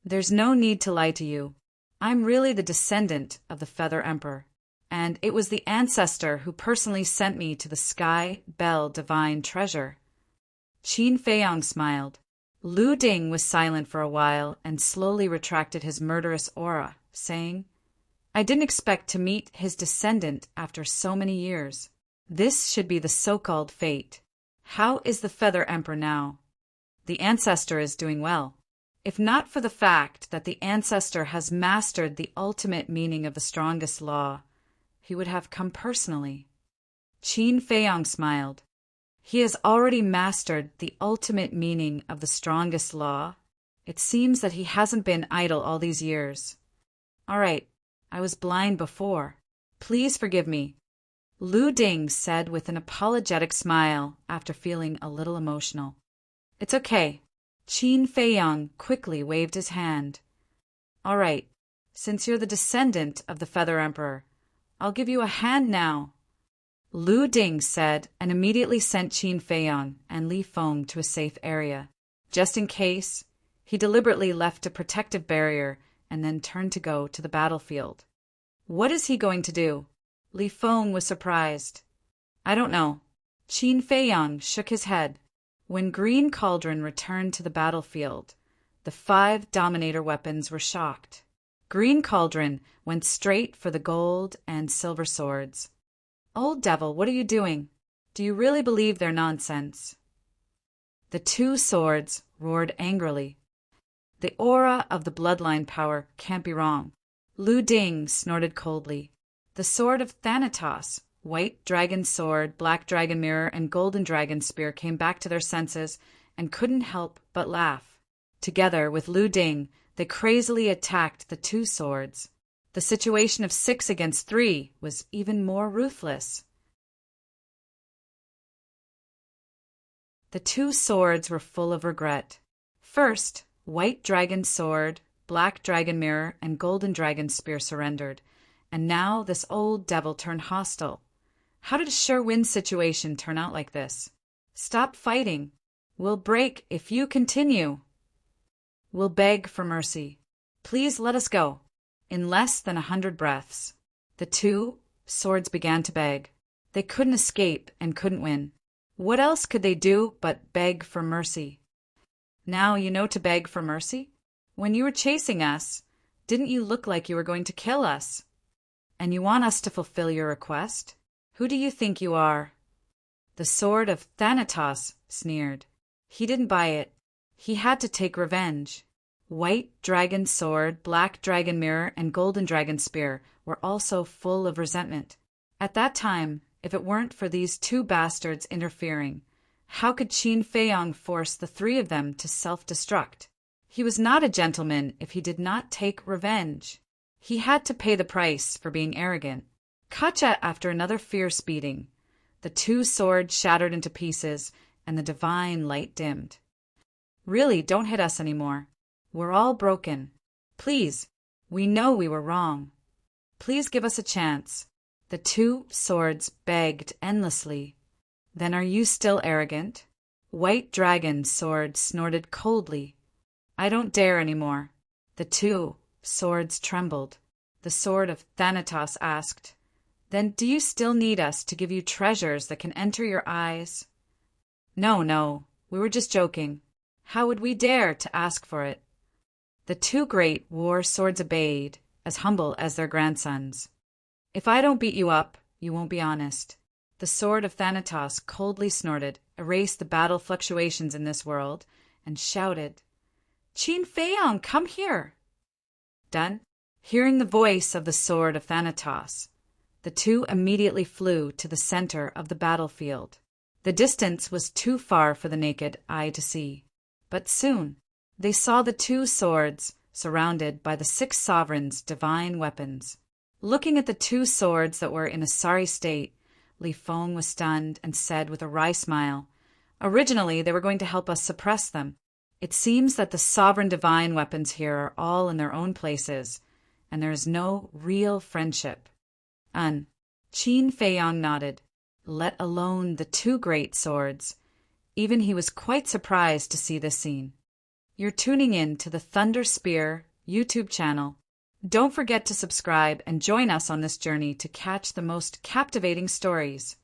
There's no need to lie to you. I'm really the descendant of the Feather Emperor, and it was the ancestor who personally sent me to the Sky Bell Divine Treasure. Qin Feiyang smiled. Lu Ding was silent for a while and slowly retracted his murderous aura, saying, I didn't expect to meet his descendant after so many years. This should be the so-called fate. How is the Feather Emperor now? The ancestor is doing well. If not for the fact that the ancestor has mastered the ultimate meaning of the strongest law, he would have come personally. Qin Feiyang smiled. He has already mastered the ultimate meaning of the strongest law. It seems that he hasn't been idle all these years. All right, I was blind before. Please forgive me. Lu Ding said with an apologetic smile after feeling a little emotional. It's okay. Qin Feiyang quickly waved his hand. All right, since you're the descendant of the Feather Emperor, I'll give you a hand now. Lu Ding said and immediately sent Qin Feiyang and Li Feng to a safe area. Just in case, he deliberately left a protective barrier and then turned to go to the battlefield. What is he going to do? Li Feng was surprised. I don't know. Qin Feiyang shook his head. When Green Cauldron returned to the battlefield, the 5 Dominator weapons were shocked. Green Cauldron went straight for the gold and silver swords. Old devil, what are you doing? Do you really believe they're nonsense? The 2 swords roared angrily. The aura of the bloodline power can't be wrong. Lu Ding snorted coldly. The sword of Thanatos, White Dragon Sword, Black Dragon Mirror, and Golden Dragon Spear came back to their senses and couldn't help but laugh. Together with Lu Ding, they crazily attacked the 2 swords. The situation of 6 against 3 was even more ruthless. The 2 swords were full of regret. First, White Dragon Sword, Black Dragon Mirror, and Golden Dragon Spear surrendered, and now this old devil turned hostile. How did a sure-win situation turn out like this? Stop fighting. We'll break if you continue. We'll beg for mercy. Please let us go. In less than 100 breaths, the 2 swords began to beg. They couldn't escape and couldn't win. What else could they do but beg for mercy? Now you know to beg for mercy? When you were chasing us, didn't you look like you were going to kill us? And you want us to fulfill your request? Who do you think you are? The sword of Thanatos sneered. He didn't buy it. He had to take revenge. White Dragon Sword, Black Dragon Mirror, and Golden Dragon Spear were also full of resentment. At that time, if it weren't for these 2 bastards interfering, how could Qin Feiyang force the 3 of them to self-destruct? He was not a gentleman if he did not take revenge. He had to pay the price for being arrogant. Kacha after another fierce beating. The 2 swords shattered into pieces, and the divine light dimmed. Really, don't hit us anymore. We're all broken. Please, we know we were wrong. Please give us a chance. The 2 swords begged endlessly. Then are you still arrogant? White Dragon Sword snorted coldly. I don't dare anymore. The 2 swords trembled. The sword of Thanatos asked, Then do you still need us to give you treasures that can enter your eyes? No, we were just joking. How would we dare to ask for it? The 2 great war swords obeyed, as humble as their grandsons. If I don't beat you up, you won't be honest. The sword of Thanatos coldly snorted, erased the battle fluctuations in this world, and shouted, Qin Feiyang, come here! Done? Hearing the voice of the sword of Thanatos, the 2 immediately flew to the center of the battlefield. The distance was too far for the naked eye to see, but soon they saw the 2 swords surrounded by the 6 sovereigns' divine weapons. Looking at the 2 swords that were in a sorry state, Li Feng was stunned and said with a wry smile, Originally, they were going to help us suppress them. It seems that the sovereign divine weapons here are all in their own places, and there is no real friendship. Qin Feiyang nodded, let alone the 2 great swords. Even he was quite surprised to see this scene. You're tuning in to the Thunder Spear YouTube channel. Don't forget to subscribe and join us on this journey to catch the most captivating stories.